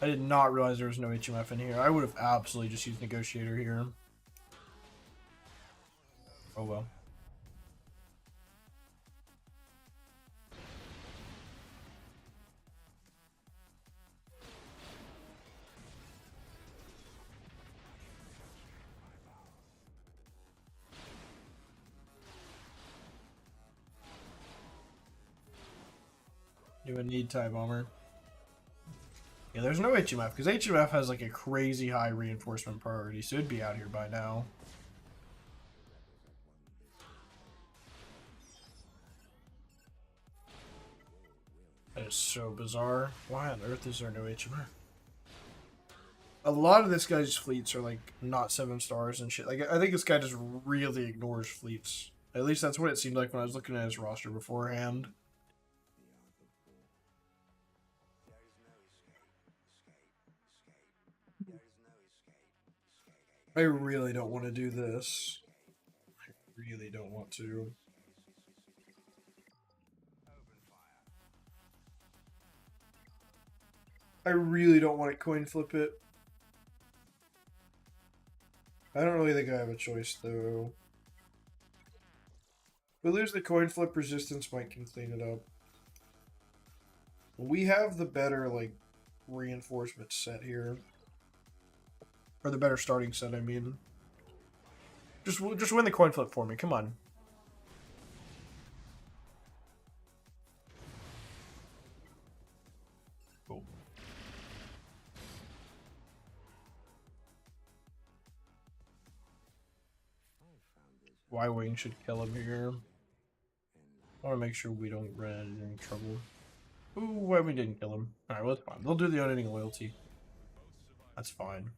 I did not realize there was no HMF in here. I would have absolutely just used Negotiator here. Oh well. You would need TIE Bomber. Yeah, there's no HMF, because HMF has like a crazy high reinforcement priority, so it'd be out here by now. That is so bizarre. Why on earth is there no HMF? A lot of this guy's fleets are like not 7 stars and shit. Like I think this guy just really ignores fleets. At least that's what it seemed like when I was looking at his roster beforehand. I really don't want to do this. I really don't want to. I really don't want to coin flip it. I don't really think I have a choice though. If we lose the coin flip, resistance Mike can clean it up. We have the better like reinforcement set here. Or the better starting set, I mean. Just win the coin flip for me, come on. Cool. Y-Wing should kill him here. I want to make sure we don't run into any trouble. Ooh, Y-Wing didn't kill him. Alright, well, that's fine. They'll do the unending loyalty. That's fine.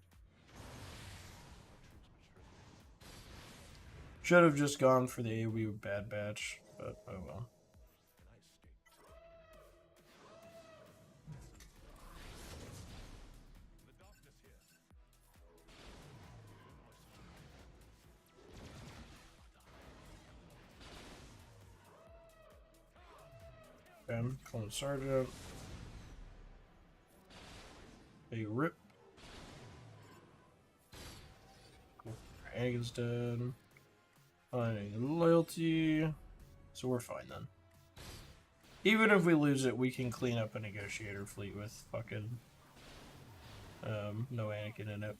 Should have just gone for the AoE with Bad Batch, but oh well. Bam, Clone Sergeant. A rip. Cool. Anakin's dead. Finding loyalty. So we're fine then. Even if we lose it, we can clean up a negotiator fleet with fucking no Anakin in it.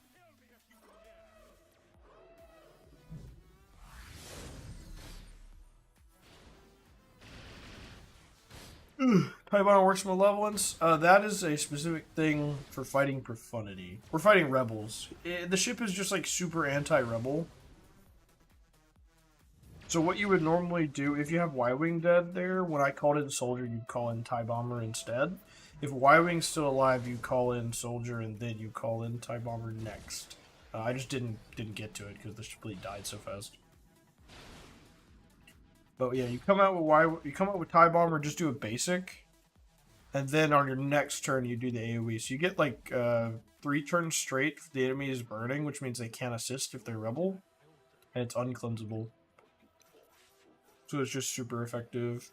TIE Bomber works malevolence. That is a specific thing for fighting profundity. We're fighting rebels. The ship is just like super anti-rebel. So what you would normally do, if you have Y-Wing dead there, when I called in Soldier, you'd call in TIE Bomber instead. If Y-Wing's still alive, you call in Soldier, and then you call in TIE Bomber next. I just didn't get to it because the fleet died so fast. But yeah, you come out with TIE Bomber, just do a basic, and then on your next turn you do the AoE. So you get like 3 turns straight if the enemy is burning, which means they can't assist if they're rebel, and it's uncleansable. So it's just super effective.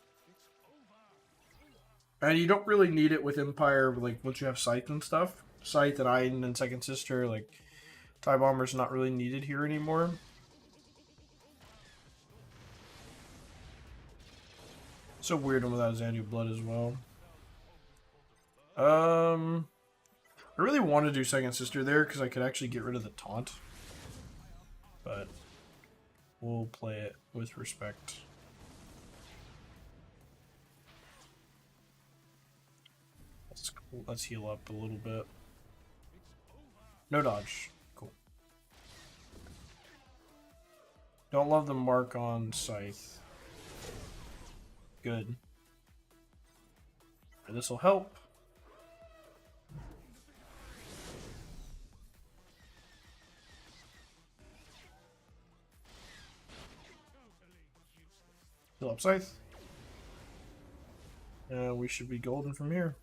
And you don't really need it with Empire, like once you have Scythe and stuff. Scythe and Iden and Second Sister, like TIE Bomber's not really needed here anymore. So weird one without Xandu Blood as well. I really want to do Second Sister there because I could actually get rid of the taunt. But we'll play it with respect. Let's heal up a little bit. No dodge. Cool. Don't love the mark on Scythe. Good. This will help. Heal up Scythe. And we should be golden from here.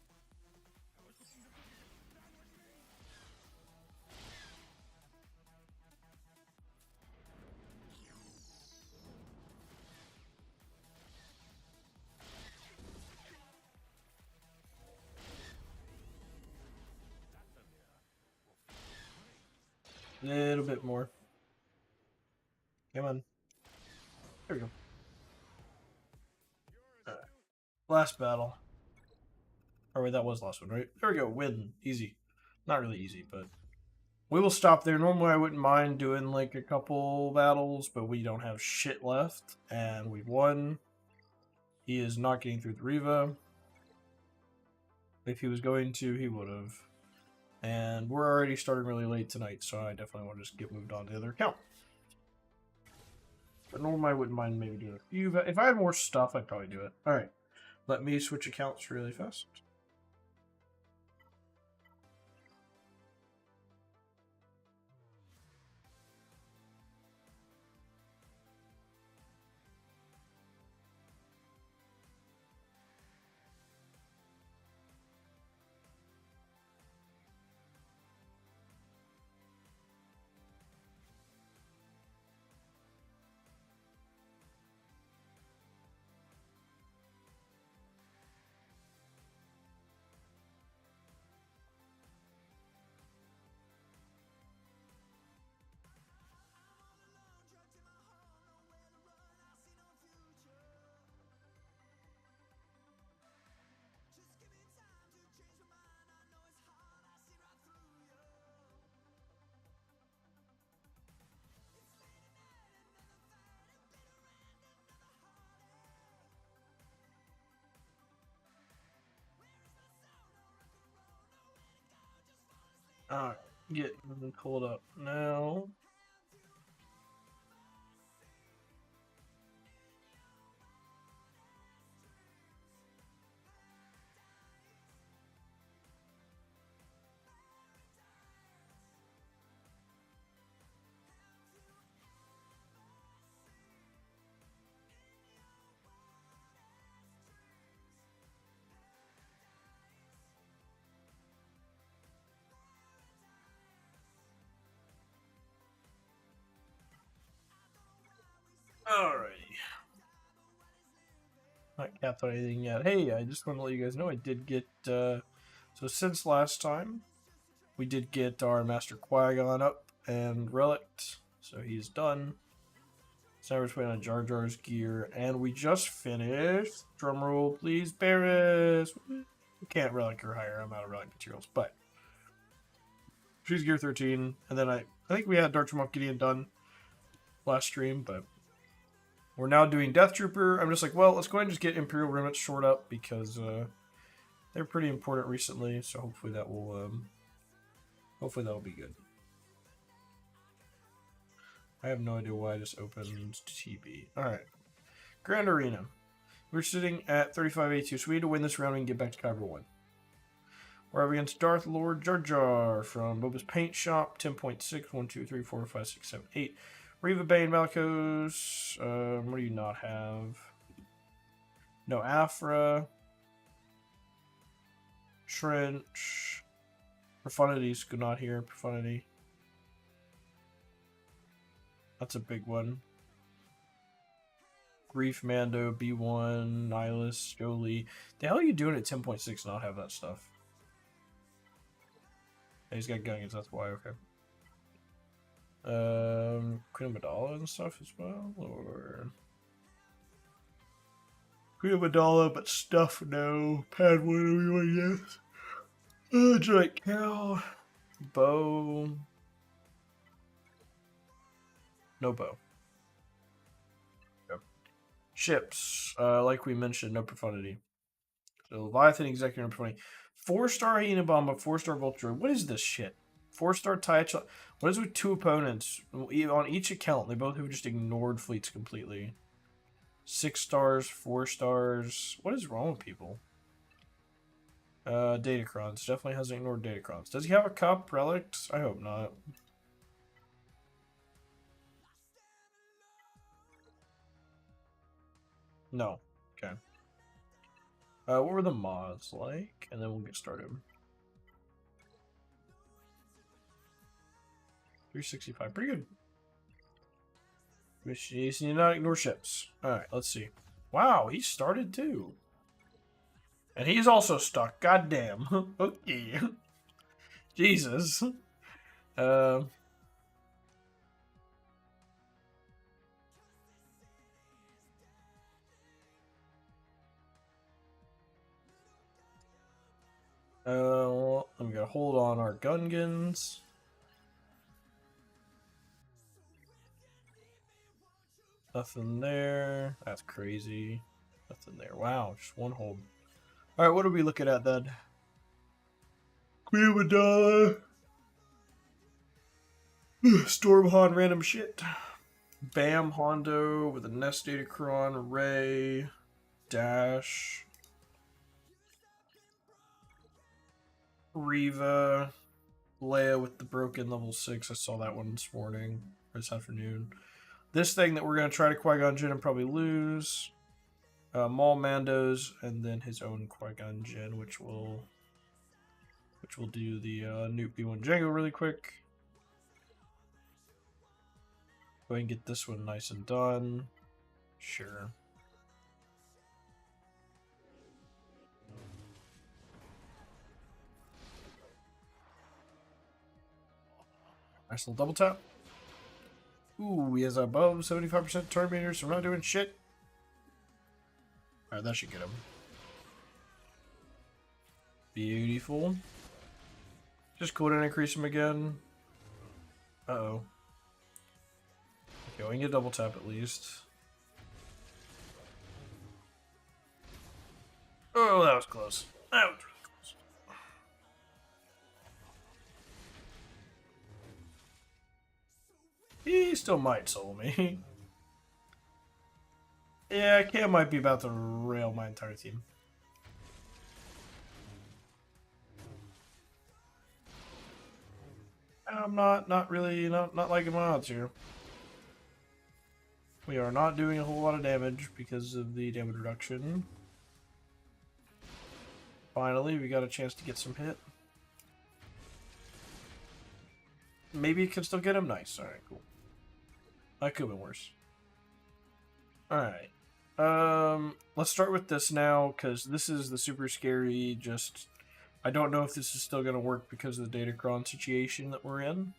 A little bit more. Come on. There we go. Alright. Last battle. Oh wait, that was the last one, right? There we go. Win. Easy. Not really easy, but we will stop there. Normally I wouldn't mind doing like a couple battles, but we don't have shit left. And we've won. He is not getting through the Riva. If he was going to, he would have. And we're already starting really late tonight, so I definitely want to just get moved on to the other account. But normally I wouldn't mind maybe doing a few. But if I had more stuff, I'd probably do it. Alright. Let me switch accounts really fast. Alright, getting pulled up now. Alrighty. Not capped on anything yet. Hey, I just want to let you guys know I did get, so since last time, we did get our Master Qui-Gon up and relicked, so he's done. So now we're just waiting on Jar Jar's gear, and we just finished, drumroll please, Barris! We can't relic her higher, I'm out of relic materials, but she's gear 13, and then I think we had Dark Monk Gideon done last stream, but we're now doing Death Trooper. I'm just like, well, let's go ahead and just get Imperial Remnants short up, because they're pretty important recently, so hopefully that will, hopefully that'll be good. I have no idea why I just opened TB. Alright. Grand Arena. We're sitting at 35-82, so we need to win this round and get back to Kyber 1. We're up against Darth Lord Jar Jar from Boba's Paint Shop, 10.6, 1, 2, 3, 4, 5, 6, 7, 8. Reva Bane Malicos. What do you not have? No Afra. Trench. Profunity's not here. Profundity. That's a big one. Grief Mando, B1, Nihilus, Jolie. The hell are you doing at 10.6 not have that stuff? Yeah, he's got Gungans, that's why, okay. Queen Amidala and stuff as well, or Queen Amidala, but stuff no. Pad 1, yes. Giant Cow, Bow, no Bow. Yep. Ships, like we mentioned, no Profundity. So Leviathan, Executor, no Profundity. 4-star Hyena Bomba, 4-star Vulture. What is this shit? 4-star Taicha. What is with 2 opponents on each account? They both have just ignored fleets completely. 6 stars, 4 stars. What is wrong with people? Datacrons. Definitely hasn't ignored Datacrons. Does he have a cup? Relics? I hope not. No. Okay. What were the mods like? And then we'll get started. 365. Pretty good. Jeez, you not ignore ships. Alright, let's see. Wow, he started too. And he's also stuck. Goddamn. Okay. Jesus. Well, I'm gonna hold on our Gungans. Nothing there. That's crazy. Nothing there. Wow, just one hold. Alright, what are we looking at then? Queen Amidala. Stormhawk random shit. Bam Hondo with a Nest Datacron, Ray, Dash, Reva, Leia with the broken level 6. I saw that one this morning, or this afternoon. This thing that we're going to try to Qui-Gon Jinn and probably lose. Maul Mandos, and then his own Qui-Gon Jinn, which will do the Nuke B1 Jango really quick. Go ahead and get this one nice and done. Sure. Nice little double tap. Ooh, he has above 75% turn meter, so we're not doing shit. Alright, that should get him. Beautiful. Just cool to increase him again. Uh-oh. Okay, we can get double tap at least. Oh, that was close. That was really close. He still might soul me. Yeah, Cam might be about to rail my entire team. I'm not really liking my odds here. We are not doing a whole lot of damage because of the damage reduction. Finally, we got a chance to get some hit. Maybe you can still get him. Nice. Alright, cool. That could have been worse. Alright. Let's start with this now, because this is the super scary, just... I don't know if this is still going to work because of the Datacron situation that we're in.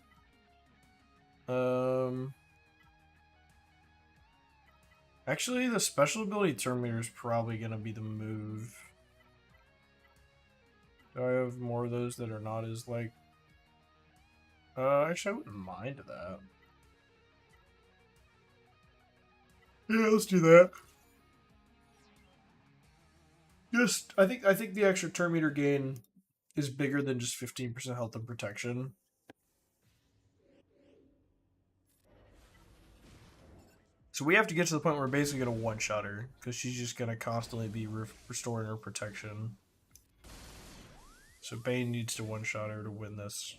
Actually, the special ability Terminator is probably going to be the move. Do I have more of those that are not as, like... actually, I wouldn't mind that. Yeah, let's do that. Just, I think the extra turn meter gain is bigger than just 15% health and protection. So we have to get to the point where we're basically going to one-shot her, because she's just going to constantly be restoring her protection. So Bane needs to one-shot her to win this.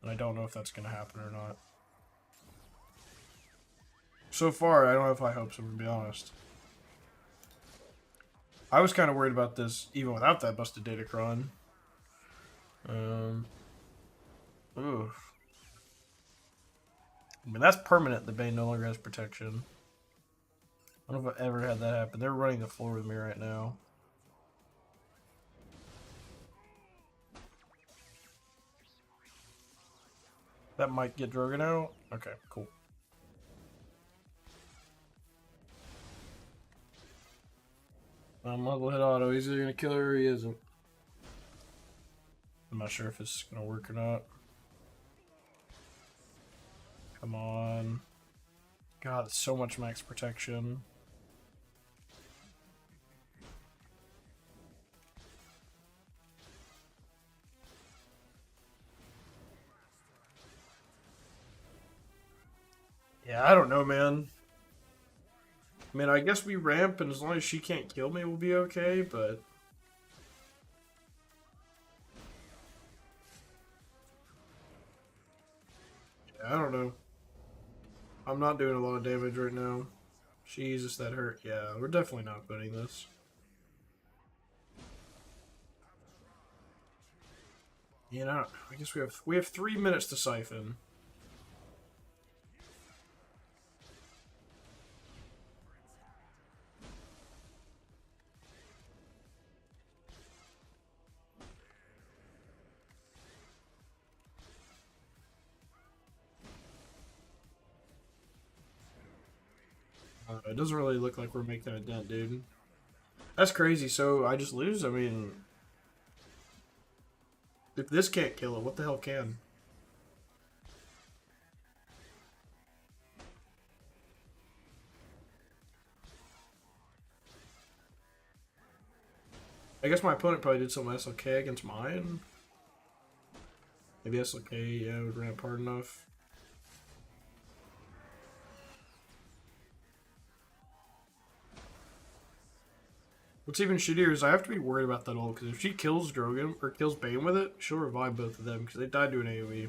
And I don't know if that's going to happen or not. So far, I don't have high hopes, I'm going to be honest. I was kind of worried about this even without that busted Datacron. Ooh. I mean, that's permanent, the Bane no longer has protection. I don't know if I've ever had that happen. They're running the floor with me right now. That might get Drogon out. Okay, cool. Muzzle hit auto. He's either going to kill her or he isn't. I'm not sure if it's going to work or not. Come on. God, so much max protection. Yeah, I don't know, man. I mean, I guess we ramp, and as long as she can't kill me, we'll be okay, but... Yeah, I don't know. I'm not doing a lot of damage right now. Jesus, that hurt. Yeah, we're definitely not winning this. You know, I guess we have 3 minutes to siphon. It doesn't really look like we're making a dent, dude. That's crazy. So I just lose? I mean, if this can't kill it, what the hell can? I guess my opponent probably did some SLK against mine. Maybe SLK, yeah, would ramp hard enough. What's even shittier is I have to be worried about that ult, because if she kills Drogon, or kills Bane with it, she'll revive both of them, because they died to an AoE.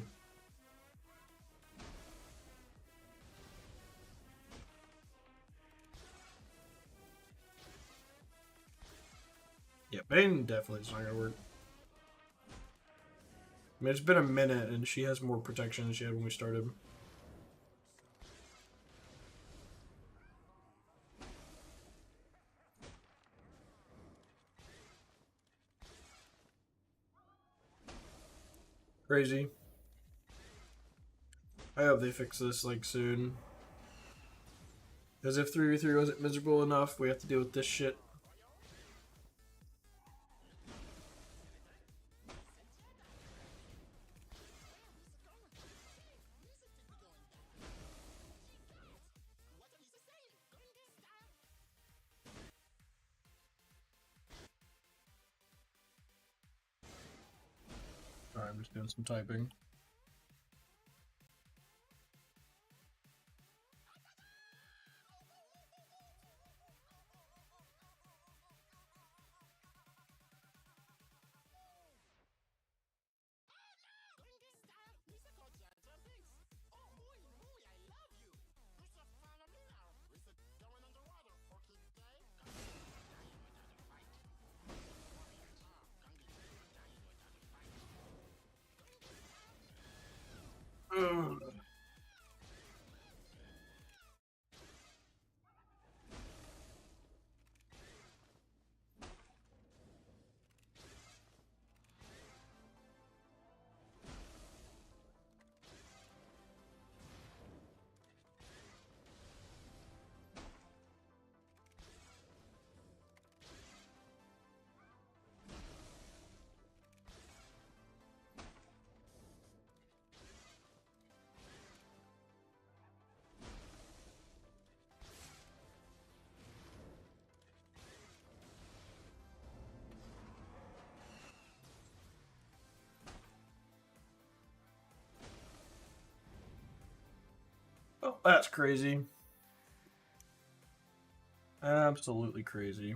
Yeah, Bane definitely is not going to work. I mean, it's been a minute, and she has more protection than she had when we started. Crazy. I hope they fix this, like, soon. Because if 3v3 wasn't miserable enough, we have to deal with this shit. Alright, I'm just doing some typing. Oh, that's crazy. Absolutely crazy.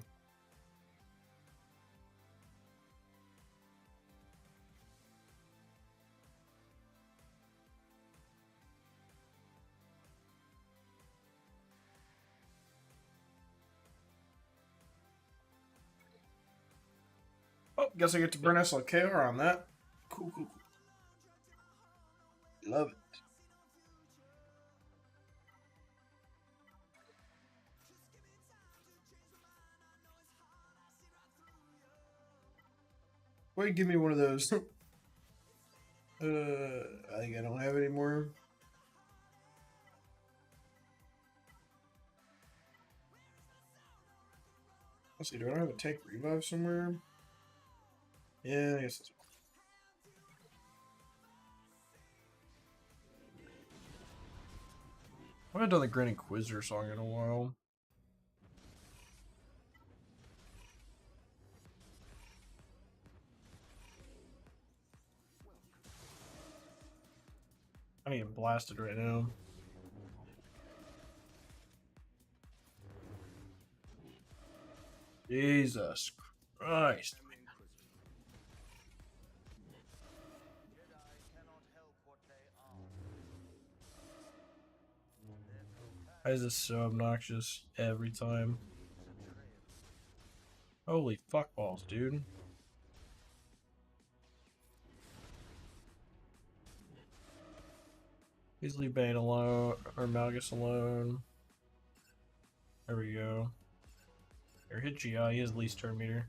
Oh, guess I get to burn SLKR on that. Cool, cool, cool. Love it. Wait, give me one of those. I think I don't have any more. Let's see, do I have a tank revive somewhere? Yeah, I guess that's... I haven't done the Granny Quizzer song in a while. I need him blasted right now. Jesus Christ, man. Why is this so obnoxious every time? Holy fuckballs, dude. Please leave Bane alone, or Malgus alone. There we go. Or hit GI, he has least turn meter.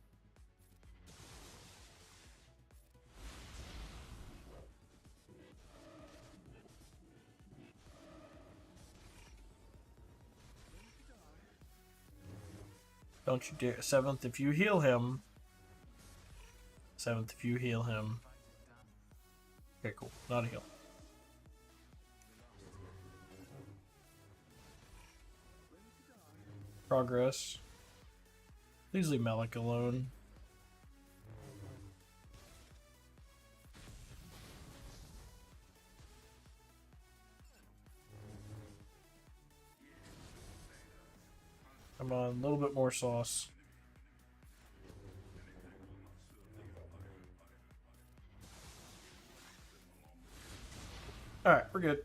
Don't you dare. 7th if you heal him. 7th if you heal him. Okay, cool. Not a heal. Progress. Please leave Malik alone. Come on, a little bit more sauce. Alright, we're good.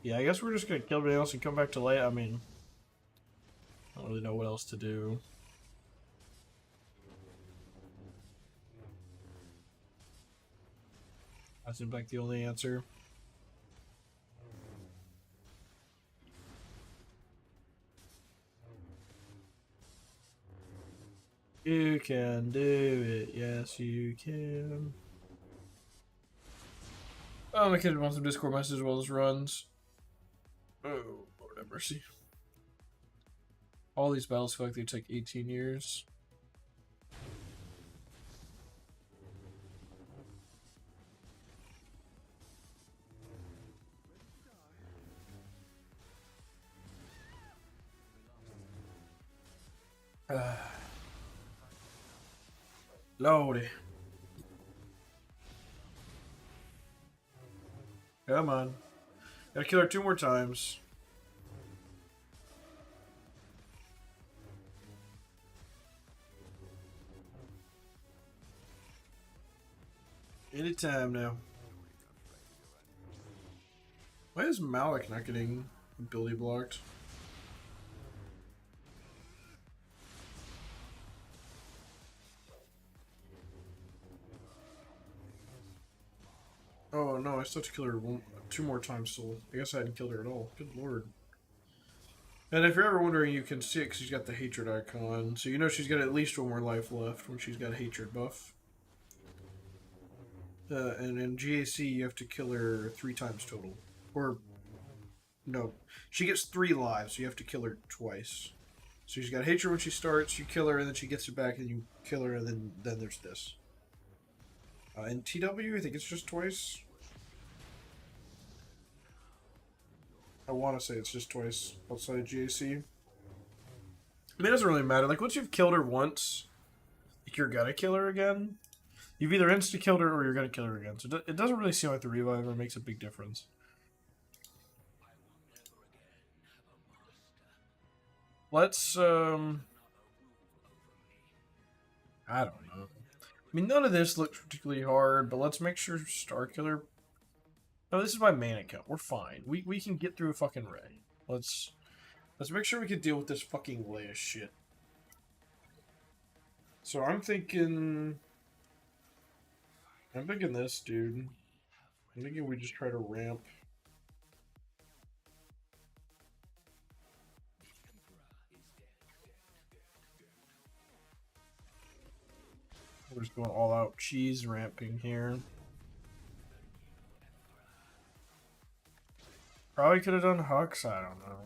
Yeah, I guess we're just gonna kill everybody else and come back to late. I mean, I don't really know what else to do. That seems like the only answer. You can do it, yes you can. Oh, my kid wants some Discord messages as well as runs. Oh, Lord have mercy. All these battles feel like they take 18 years. Lordy. Come on. Gotta kill her 2 more times. Anytime now. Why is Malik not getting ability blocked? Oh no, I still have to kill her 2 more times still. I guess I hadn't killed her at all. Good lord. And if you're ever wondering, you can see it because she's got the hatred icon. So you know she's got at least 1 more life left when she's got a hatred buff. And in GAC, you have to kill her 3 times total. Or, no. She gets 3 lives, so you have to kill her twice. So she's got hatred when she starts, you kill her, and then she gets it back, and you kill her, and then there's this. In TW, I think it's just twice. I want to say it's just twice outside of GAC. I mean, it doesn't really matter. Like, once you've killed her once, like, you're gonna kill her again. You've either insta-killed her or you're going to kill her again. So it doesn't really seem like the reviver makes a big difference. Let's, I don't know. I mean, none of this looks particularly hard, but let's make sure Starkiller... No, this is my main account. We're fine. We can get through a fucking Ray. Let's make sure we can deal with this fucking Leia shit. So I'm thinking this, dude. I'm thinking we just try to ramp. We're just going all out cheese ramping here. Probably could have done Hux, I don't know.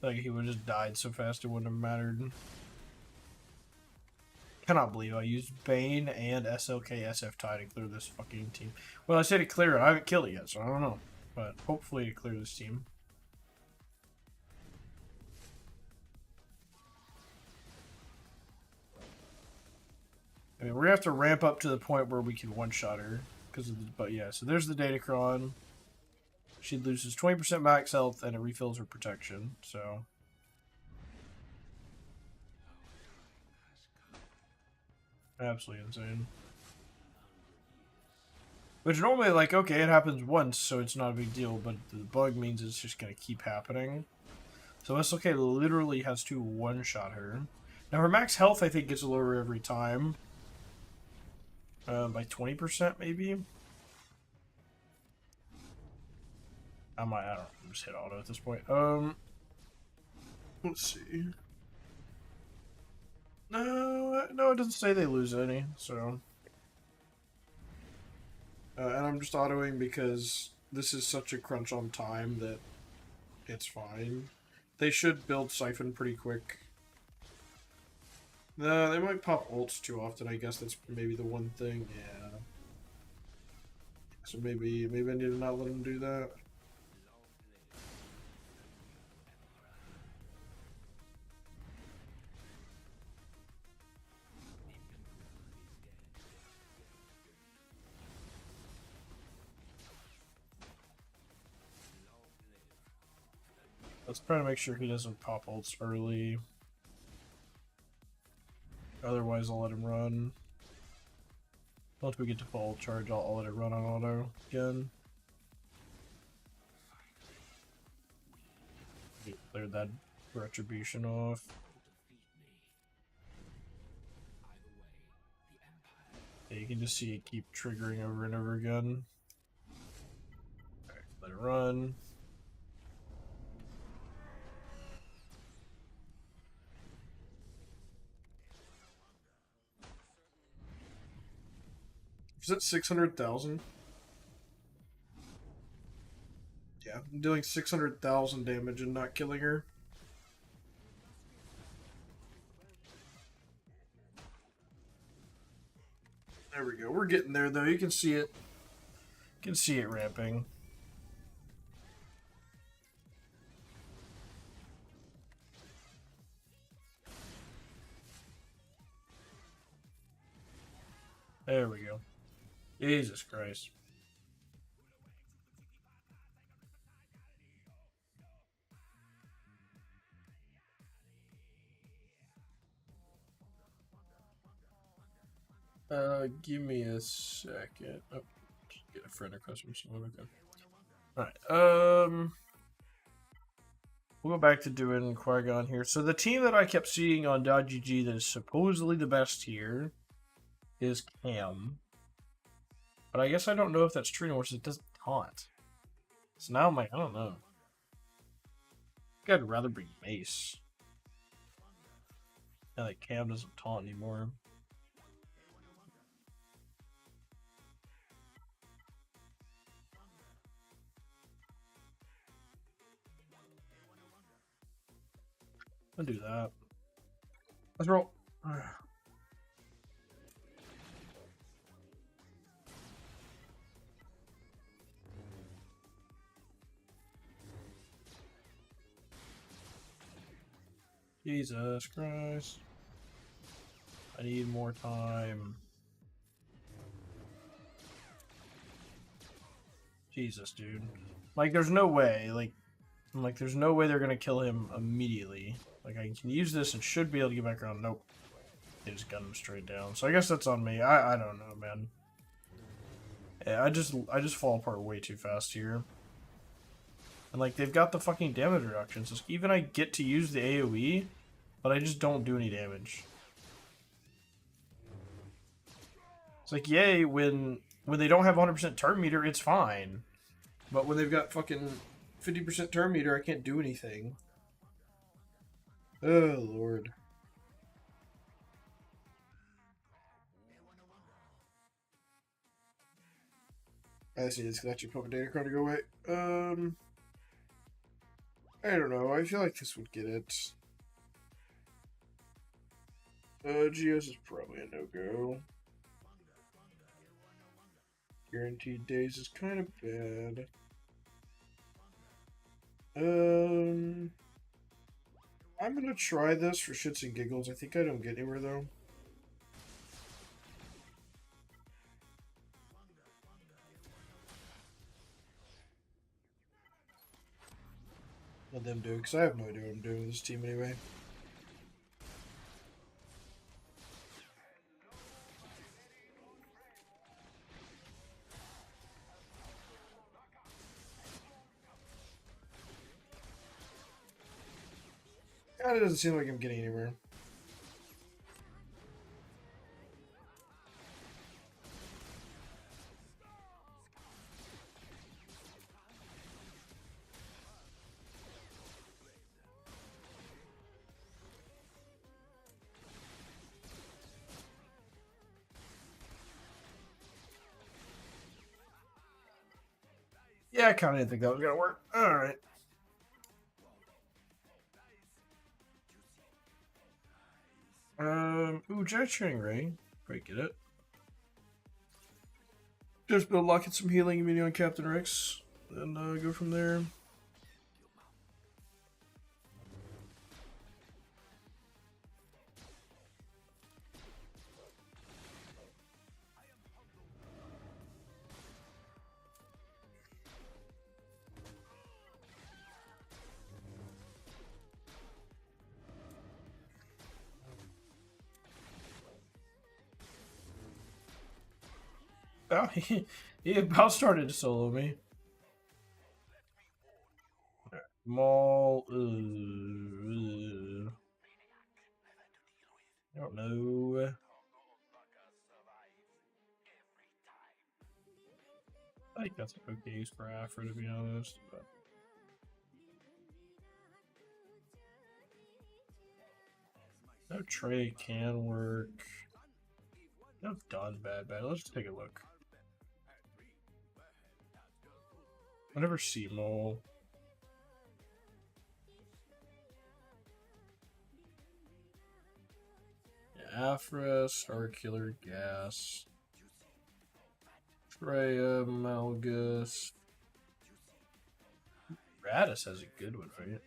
Like he would have just died so fast it wouldn't have mattered. Cannot believe I used Bane and SLK SF tie to clear this fucking team. Well, I said to clear it. I haven't killed it yet, so I don't know. But hopefully to clear this team. I mean, we're gonna have to ramp up to the point where we can one-shot her. But yeah, so there's the Datacron. She loses 20% max health and it refills her protection, so... Absolutely insane. Which normally, like, okay, it happens once, so it's not a big deal, but the bug means it's just gonna keep happening. So SLK literally has to one-shot her. Now, her max health, I think, gets lower every time. By 20%, maybe? I don't know, just hit auto at this point. Let's see. No, it doesn't say they lose any, so... and I'm just autoing because this is such a crunch on time that it's fine. They should build Siphon pretty quick. No, they might pop ults too often, I guess that's maybe the one thing, yeah. So maybe I need to not let them do that. Let's try to make sure he doesn't pop ults early. Otherwise, I'll let him run. Once we get to full charge, I'll let it run on auto again. Clear that retribution off. Yeah, you can just see it keep triggering over and over again. Alright, let it run. Is it 600,000? Yeah, I'm doing 600,000 damage and not killing her. There we go. We're getting there, though. You can see it. You can see it ramping. There we go. Jesus Christ. Give me a second. Oh, get a friend request from someone. Okay. Alright, we'll go back to doing Qui-Gon here. So the team that I kept seeing on .gg that is supposedly the best here is Cam. But I guess I don't know if that's true anymore, so it doesn't taunt. So now I'm like, I don't know. I think I'd rather bring Mace. Now that Cam doesn't taunt anymore. I'll do that. Let's roll. Jesus Christ. I I need more time. Jesus, dude. Like, there's no way. Like, I'm like, there's no way they're gonna kill him immediately. Like, I can use this and should be able to get back around. Nope. They just got him straight down. So I guess that's on me. I don't know, man. Yeah, I just fall apart way too fast here. And like, they've got the fucking damage reductions. So even I get to use the AoE, but I just don't do any damage. It's like, yay, when they don't have 100% turn meter, it's fine. But when they've got fucking 50% turn meter, I can't do anything. Oh, Lord. I see this got your puppet data card to go away. I don't know. I feel like this would get it. Geos is probably a no-go. Guaranteed days is kind of bad. I'm gonna try this for shits and giggles. I think I don't get anywhere though. Let them do it, because I have no idea what I'm doing with this team anyway. God, it doesn't seem like I'm getting anywhere. Yeah, I kind of didn't think that was gonna work. All right. Ooh, Giant Training Ray. Great, get it. Just build lock in some healing immediately on Captain Rex, and go from there. Oh, he about started to solo me. Maul. I don't know. I think that's an okay use for Afro, to be honest. But no Trey can work. No Don's bad. Let's take a look. I never see Mole. Yeah, Afra, Star Killer, Gas. Freya, Malgus. Radis has a good one, right?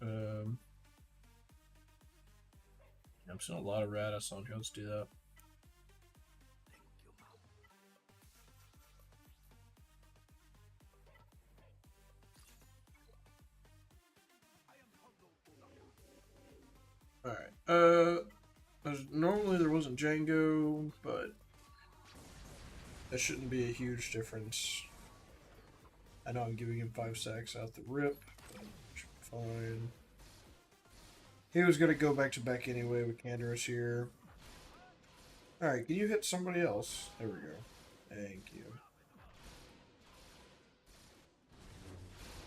I'm seeing a lot of Radis on here. Let's do that. Alright. Normally there wasn't Django, but that shouldn't be a huge difference. I know I'm giving him 5 sacks out the rip, but should be fine. He was going to go back to back anyway with Canderous here. Alright, can you hit somebody else? There we go. Thank you.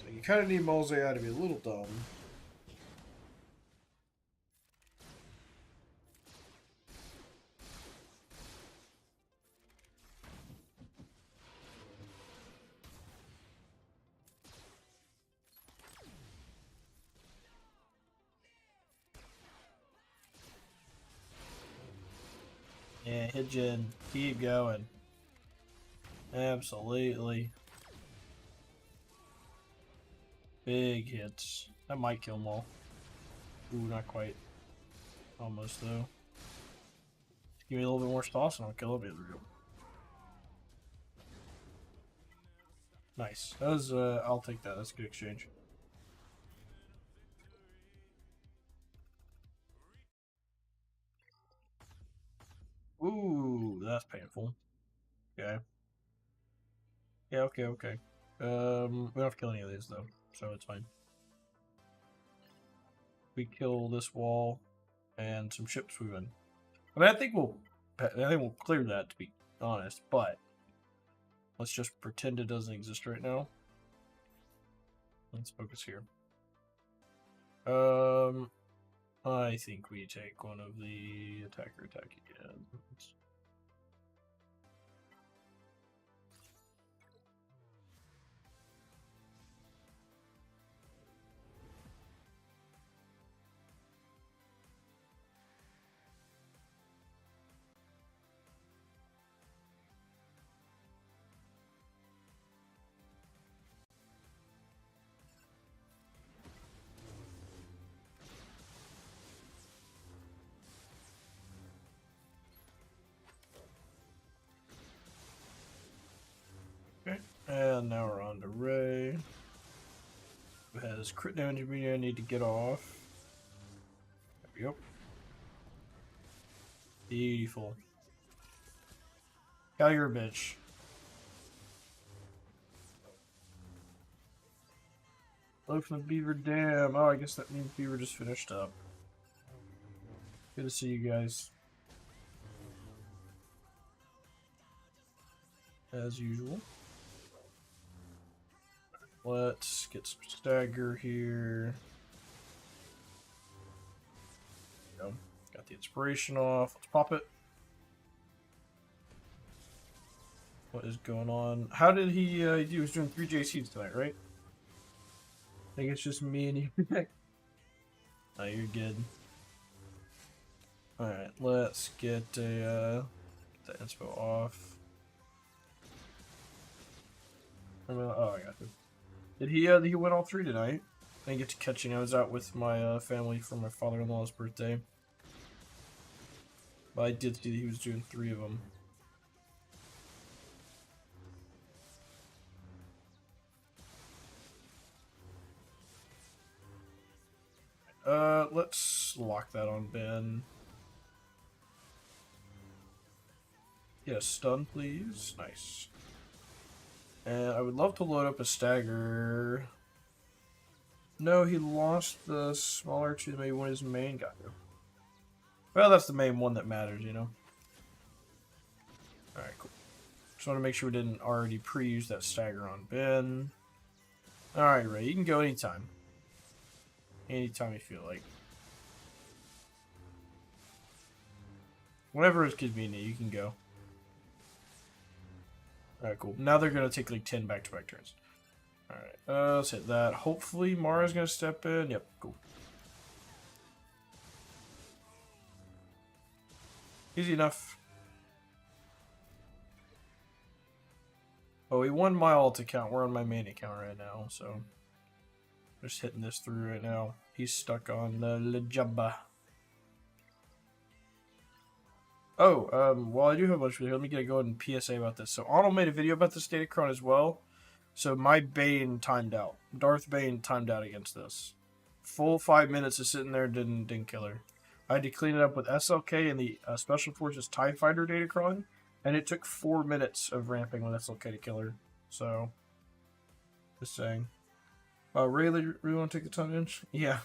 So you kind of need Malzai to be a little dumb. Yeah, Hijin, keep going. Absolutely. Big hits. That might kill them all. Ooh, not quite. Almost, though. Give me a little bit more sauce and I'll kill a bit of you. Nice. That was, I'll take that. That's a good exchange. Ooh, that's painful. Okay. Yeah, okay. We don't have to kill any of these, though, so it's fine. We kill this wall and some ships we win. I mean, I think we'll clear that, to be honest, but let's just pretend it doesn't exist right now. Let's focus here. I think we take one of the attacker attack again. Okay, and now we're on to Ray. Who has crit damage I need to get off. There we go. Beautiful. Cal, you're a bitch. Look from the Beaver Dam. Oh, I guess that means Beaver just finished up. Good to see you guys. As usual. Let's get some stagger here. There we go. Got the inspiration off. Let's pop it. What is going on? How did he was doing 3 JCs tonight, right? I think it's just me and you. Oh, you're good. Alright, let's get the inspo off. Oh, I got it. Did he win all 3 tonight? I didn't get to catching. I was out with my family for my father-in-law's birthday. But I did see that he was doing 3 of them. Let's lock that on Ben. Yeah, stun, please. Nice. And I would love to load up a stagger. No, he lost the smaller 2 that maybe one of his main got to. Well, that's the main one that matters, you know? Alright, cool. Just want to make sure we didn't already pre-use that stagger on Ben. Alright, Ray, you can go anytime. Anytime you feel like. Whenever it's convenient, you can go. Alright, cool. Now they're going to take like 10 back-to-back turns. Alright, let's hit that. Hopefully Mara's going to step in. Yep, cool. Easy enough. Oh, we won my alt account. We're on my main account right now, so... Just hitting this through right now. He's stuck on Lejabba. Oh, well, I do have a bunch of videos. Let me go ahead and PSA about this. So, Arnold made a video about this Datacron as well. So, my Bane timed out. Darth Bane timed out against this. Full 5 minutes of sitting there, didn't kill her. I had to clean it up with SLK and the Special Forces TIE Fighter Datacron. And it took 4 minutes of ramping with SLK to kill her. So, just saying. Really want to take the tongue inch? Yeah.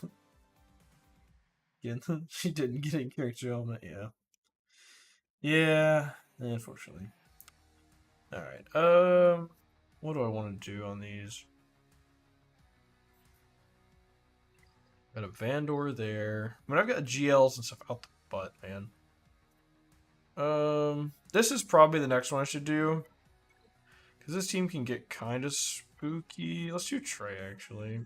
Again, she didn't get a character element, yeah. Yeah, unfortunately. Alright, what do I want to do on these? Got a Vandor there. I mean, I've got GLs and stuff out the butt, man. This is probably the next one I should do. Because this team can get kind of spooky. Let's do Trey, actually.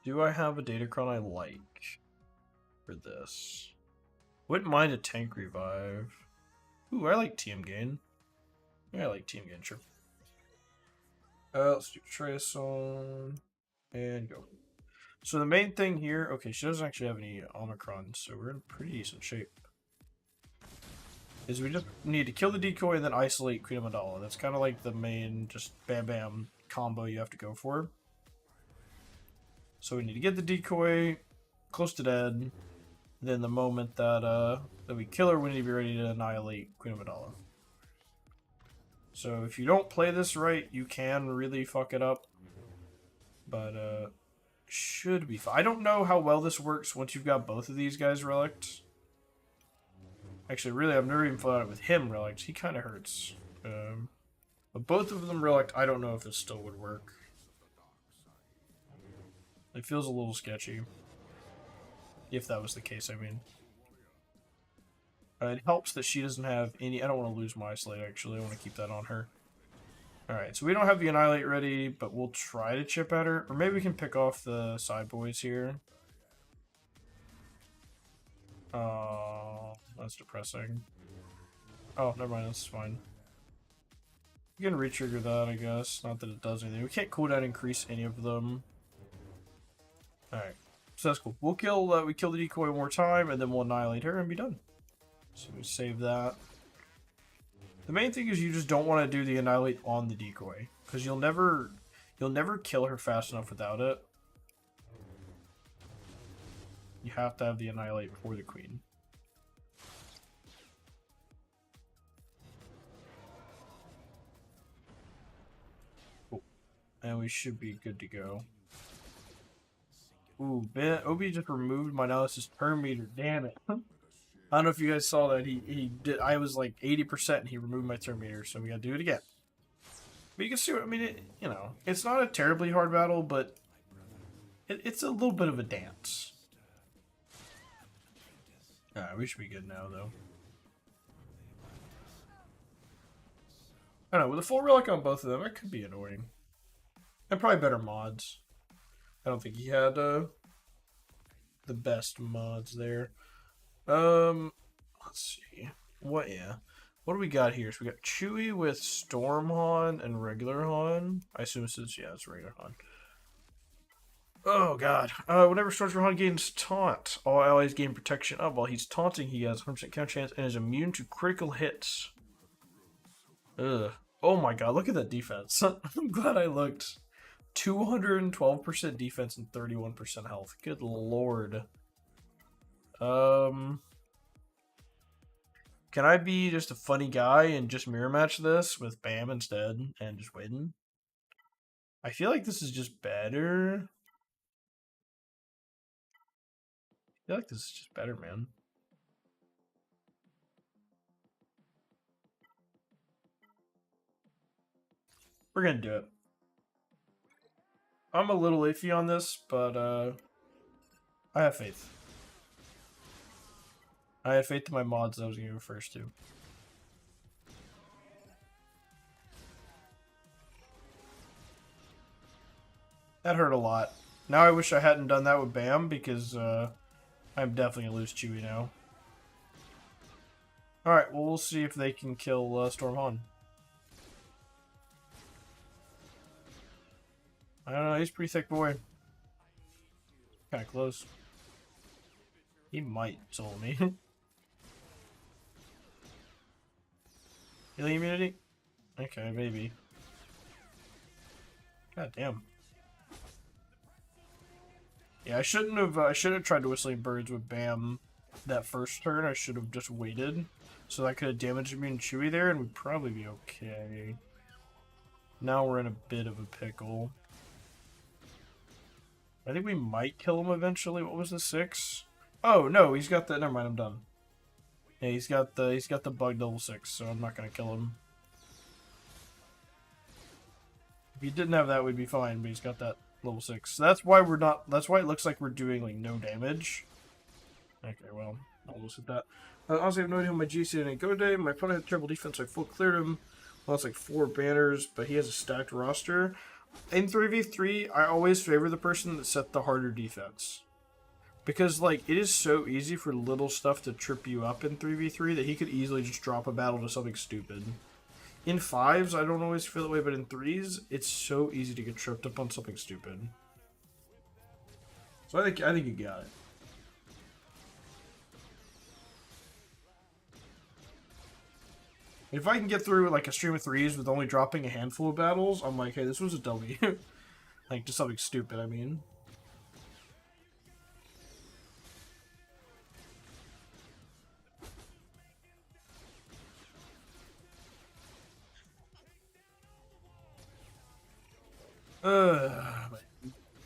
Do I have a Datacron I like for this? Wouldn't mind a tank revive. Ooh, I like TM gain. Yeah, I like TM gain, sure. Let's do Trace on and go. So the main thing here, okay, she doesn't actually have any Omicron, so we're in pretty decent shape. Is we just need to kill the decoy and then isolate Queen Amidala. That's kind of like the main just bam bam combo you have to go for. So we need to get the decoy close to dead. Then the moment that that we kill her, we need to be ready to annihilate Queen Amidala. So if you don't play this right, you can really fuck it up. But should be fine. I don't know how well this works once you've got both of these guys relicked. Actually, really, I've never even fought it with him relicked. He kind of hurts. But both of them relicked, I don't know if this still would work. It feels a little sketchy. If that was the case, I mean. It helps that she doesn't have any... I don't want to lose my isolate, actually. I want to keep that on her. Alright, so we don't have the annihilate ready, but we'll try to chip at her. Or maybe we can pick off the side boys here. Oh, that's depressing. Oh, never mind, that's fine. We can retrigger that, I guess. Not that it does anything. We can't cooldown increase any of them. Alright, so that's cool. We'll kill, we kill the decoy one more time, and then we'll annihilate her and be done. So we save that. The main thing is you just don't want to do the annihilate on the decoy, because you'll never kill her fast enough without it. You have to have the annihilate for the queen. Cool. And we should be good to go. Ooh, Obi just removed my analysis turn meter. Damn it. I don't know if you guys saw that. He did. I was like 80% and he removed my turn meter, so we gotta do it again. But you can see what I mean. You know, it's not a terribly hard battle, but it's a little bit of a dance. Alright, we should be good now, though. I don't know, with a full relic on both of them, it could be annoying. And probably better mods. I don't think he had the best mods there. Let's see. What do we got here? So we got Chewie with Storm Han and regular Han. I assume it's regular Han. Oh god. Whenever Storm Han gains taunt, all allies gain protection up. While he's taunting, he has 100% counter chance and is immune to critical hits. Ugh. Oh my god, look at that defense. I'm glad I looked. 212% defense and 31% health. Good lord. Can I be just a funny guy and just mirror match this with Bam instead and just win? I feel like this is just better. I feel like this is just better, man. We're gonna do it. I'm a little iffy on this, but I have faith. I had faith in my mods that I was gonna go first too. That hurt a lot. Now I wish I hadn't done that with Bam, because I'm definitely gonna lose Chewie now. Alright, well we'll see if they can kill Storm Han. I don't know, he's a pretty thick boy. Kinda close. He might soul me. Healing immunity? Okay, maybe. God damn. Yeah, I shouldn't have tried to Whistling Birds with Bam that first turn. I should have just waited. So that could have damaged me and Chewie there, and we'd probably be okay. Now we're in a bit of a pickle. I think we might kill him eventually. What was the 6? Oh no, he's got the. Never mind, I'm done. Yeah, he's got the bug level 6, so I'm not gonna kill him. If he didn't have that, we'd be fine. But he's got that level 6. So that's why we're not. That's why it looks like we're doing like no damage. Okay, well, I'll lose with that. Honestly, I have no idea how my GC didn't go today. My opponent had terrible defense, so I full cleared him. Lost like 4 banners, but he has a stacked roster. In 3v3, I always favor the person that set the harder defense. Because, like, it is so easy for little stuff to trip you up in 3v3 that he could easily just drop a battle to something stupid. In 5s, I don't always feel that way, but in 3s, it's so easy to get tripped up on something stupid. So I think you got it. If I can get through like a stream of threes with only dropping a handful of battles, I'm like, hey, this was a W. Like, just something stupid, I mean.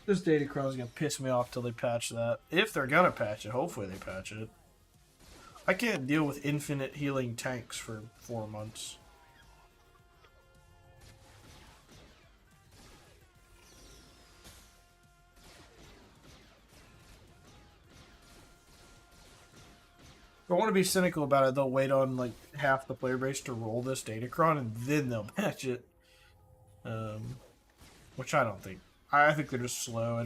This Datacron is gonna piss me off till they patch that. If they're gonna patch it, hopefully they patch it. I can't deal with infinite healing tanks for 4 months. If I want to be cynical about it, they'll wait on like half the player base to roll this Datacron and then they'll patch it. Which I don't think. I think they're just slow. I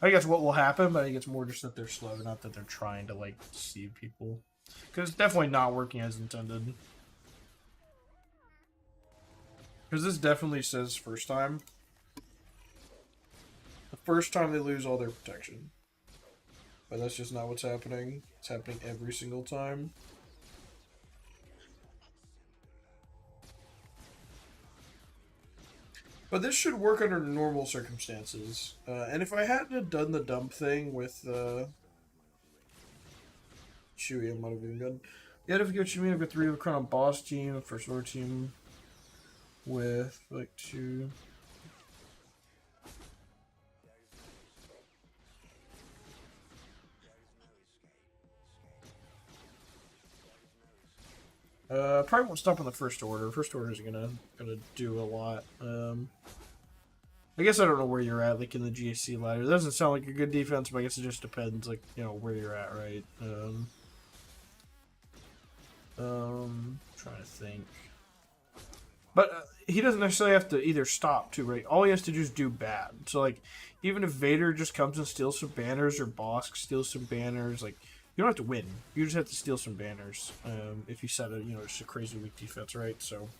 think that's what will happen, but I think it's more just that they're slow, not that they're trying to like deceive people. Because it's definitely not working as intended. Because this definitely says first time. The first time they lose all their protection. But that's just not what's happening. It's happening every single time. But this should work under normal circumstances. And if I hadn't done the dump thing with Chewie, I might have been good. Yeah, if you go Chewie, I've got 3 of the Crown boss team, first order team with like 2. Probably won't stop on the first order. First order is gonna do a lot. I guess I don't know where you're at, like in the GAC ladder. It doesn't sound like a good defense, but I guess it just depends, like, you know, where you're at, right? Trying to think. But he doesn't necessarily have to either stop too, right? All he has to do is do bad. So like, even if Vader just comes and steals some banners, or Bosk steals some banners, like, you don't have to win. You just have to steal some banners. If you set a, you know, just a crazy weak defense, right? So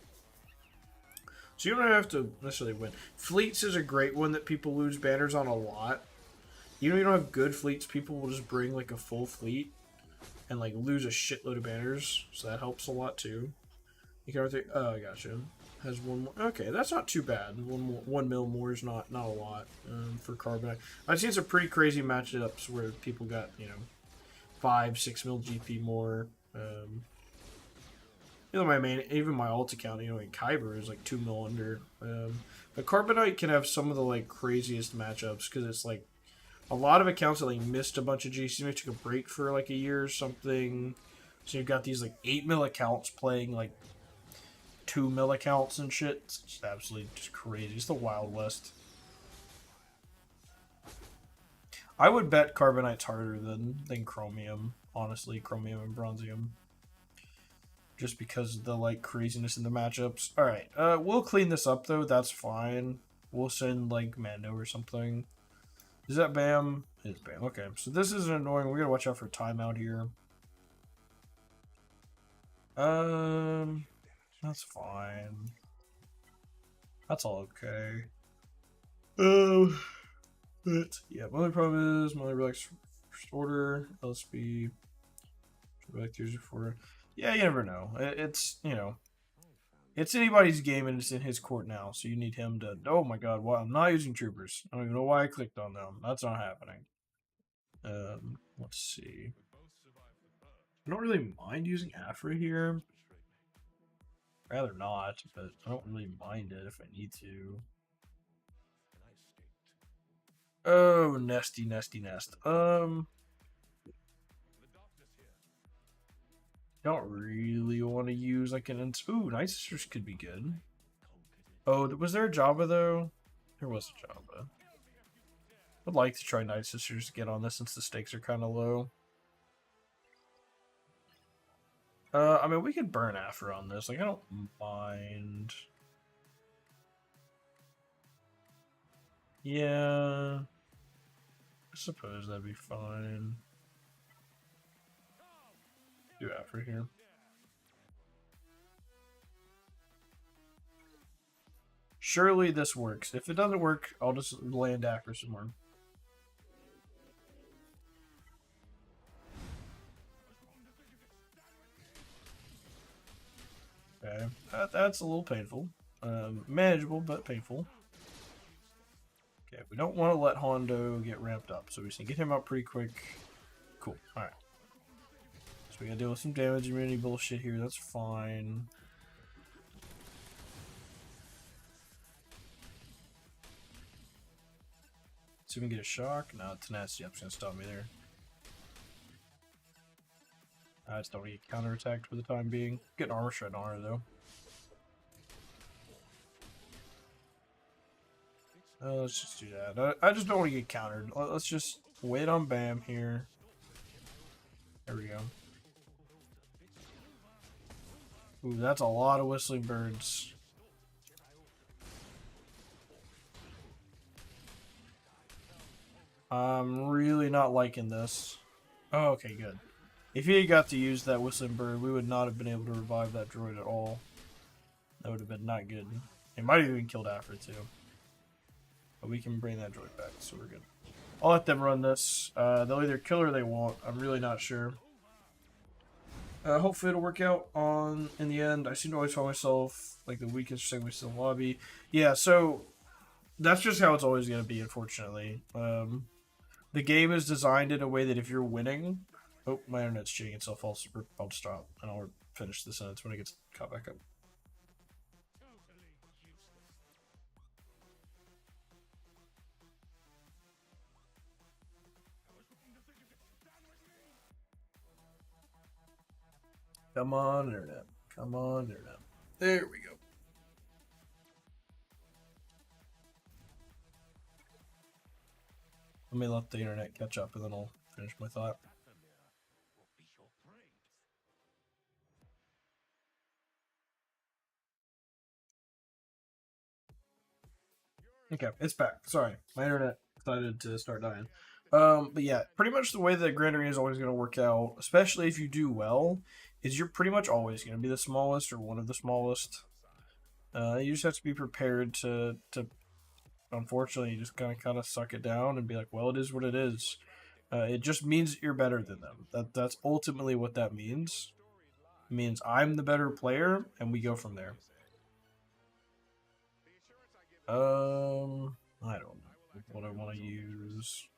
you don't have to necessarily win. Fleets is a great one that people lose banners on a lot. Even if you don't have good fleets, people will just bring like a full fleet and like lose a shitload of banners. So that helps a lot too. You can think, oh, I gotcha. Has one more. Okay, that's not too bad. 1 mil more is not a lot for Carbonite. I've seen some pretty crazy matchups where people got, you know, 5-6 mil GP more. You know, even my alt account, you know, in Kyber is like 2 mil under. But Carbonite can have some of the like craziest matchups because it's like a lot of accounts that like missed a bunch of GC, maybe took a break for like a year or something. So you've got these like 8 mil accounts playing like 2 mil accounts and shit. It's just absolutely just crazy. It's the Wild West. I would bet Carbonite's harder than Chromium, honestly, Chromium and Bronzium. Just because of the like craziness in the matchups. Alright, we'll clean this up though, that's fine. We'll send like Mando or something. Is that Bam? It's Bam. Okay, so this is annoying. We gotta watch out for timeout here. That's fine. That's all okay. But yeah, my only problem is my relax first order, LSB, relax before. Yeah, you never know. It's, you know, it's anybody's game and it's in his court now, so you need him to. Oh my god, why I'm not using troopers. I don't even know why I clicked on them. That's not happening. Let's see. I don't really mind using Afra here. Rather not, but I don't really mind it if I need to. Oh, nesty nest. Don't really want to use like an ooh, Night Sisters could be good. Oh, was there a Jabba though? There was a Jabba. I'd like to try Night Sisters to get on this since the stakes are kind of low. I mean, we could burn Afra on this. Like, I don't mind. Yeah. I suppose that'd be fine. Do Afra here. Surely this works. If it doesn't work, I'll just land Afra somewhere. Okay, that's a little painful. Manageable, but painful. Okay, we don't want to let Hondo get ramped up, so we just need to get him up pretty quick. Cool, alright. So we gotta deal with some damage immunity bullshit here, that's fine. See if we can get a shock. No, tenacity up's gonna stop me there. I just don't want to get counterattacked for the time being. Get an armor shred on her though. Let's just do that. I just don't want to get countered. Let's just wait on Bam here. There we go. Ooh, that's a lot of whistling birds. I'm really not liking this. Oh, okay, good. If he had got to use that whistling bird, we would not have been able to revive that droid at all. That would have been not good. It might have even killed Afra too. But we can bring that droid back, so we're good. I'll let them run this. They'll either kill her or they won't. I'm really not sure. Hopefully it'll work out in the end. I seem to always find myself like the weakest segment in the lobby. Yeah, so that's just how it's always going to be, unfortunately. The game is designed in a way that if you're winning... Oh, my internet's cheating itself. I'll stop and I'll finish the sentence when it gets caught back up. Come on, internet. Come on, internet. There we go. Let me let the internet catch up and then I'll finish my thought. Okay, it's back. Sorry, my internet decided to start dying. But yeah, pretty much the way that Grand Arena is always going to work out, especially if you do well, is you're pretty much always going to be the smallest or one of the smallest. You just have to be prepared to unfortunately, you just kind of suck it down and be like, well, it is what it is. It just means that you're better than them. That's ultimately what that means. It means I'm the better player, and we go from there. I don't know what I want to use.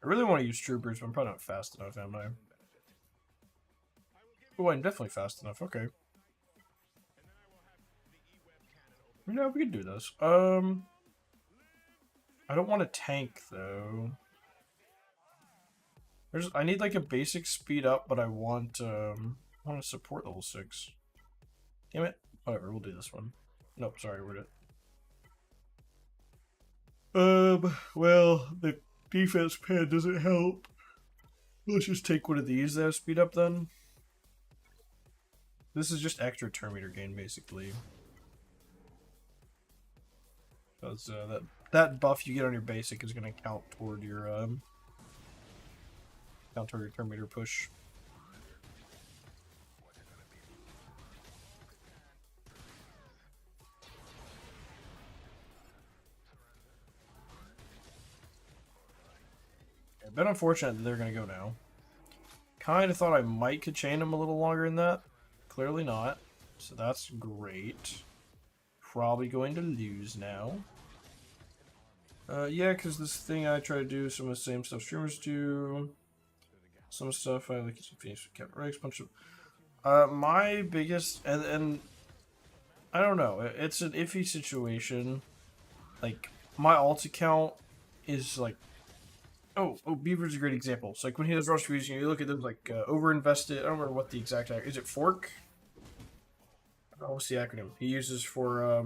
I really want to use troopers, but I'm probably not fast enough, am I? Oh, I'm definitely fast enough. Okay. Yeah, we can do this. I don't want to tank though. I need like a basic speed up, but I want to support level 6. Damn it. Whatever, we'll do this one. Nope, sorry, we're it. Well, the defense pad doesn't help. Let's just take one of these that have speed up then. This is just extra turn meter gain, basically. Because that buff you get on your basic is going to count toward your turn meter push. A bit unfortunate that they're going to go now. Kind of thought I might could chain them a little longer than that. Clearly not. So that's great. Probably going to lose now. Yeah, because this thing I try to do some of the same stuff streamers do. Some stuff I like to finish with Captain Rex, bunch of... my biggest... And I don't know. It's an iffy situation. Like, my alt account is like... Oh, Beaver's a great example. So, like, when he does rush views, you look at them like over-invested. I don't remember what the exact... Is it fork? What's the acronym? He uses for,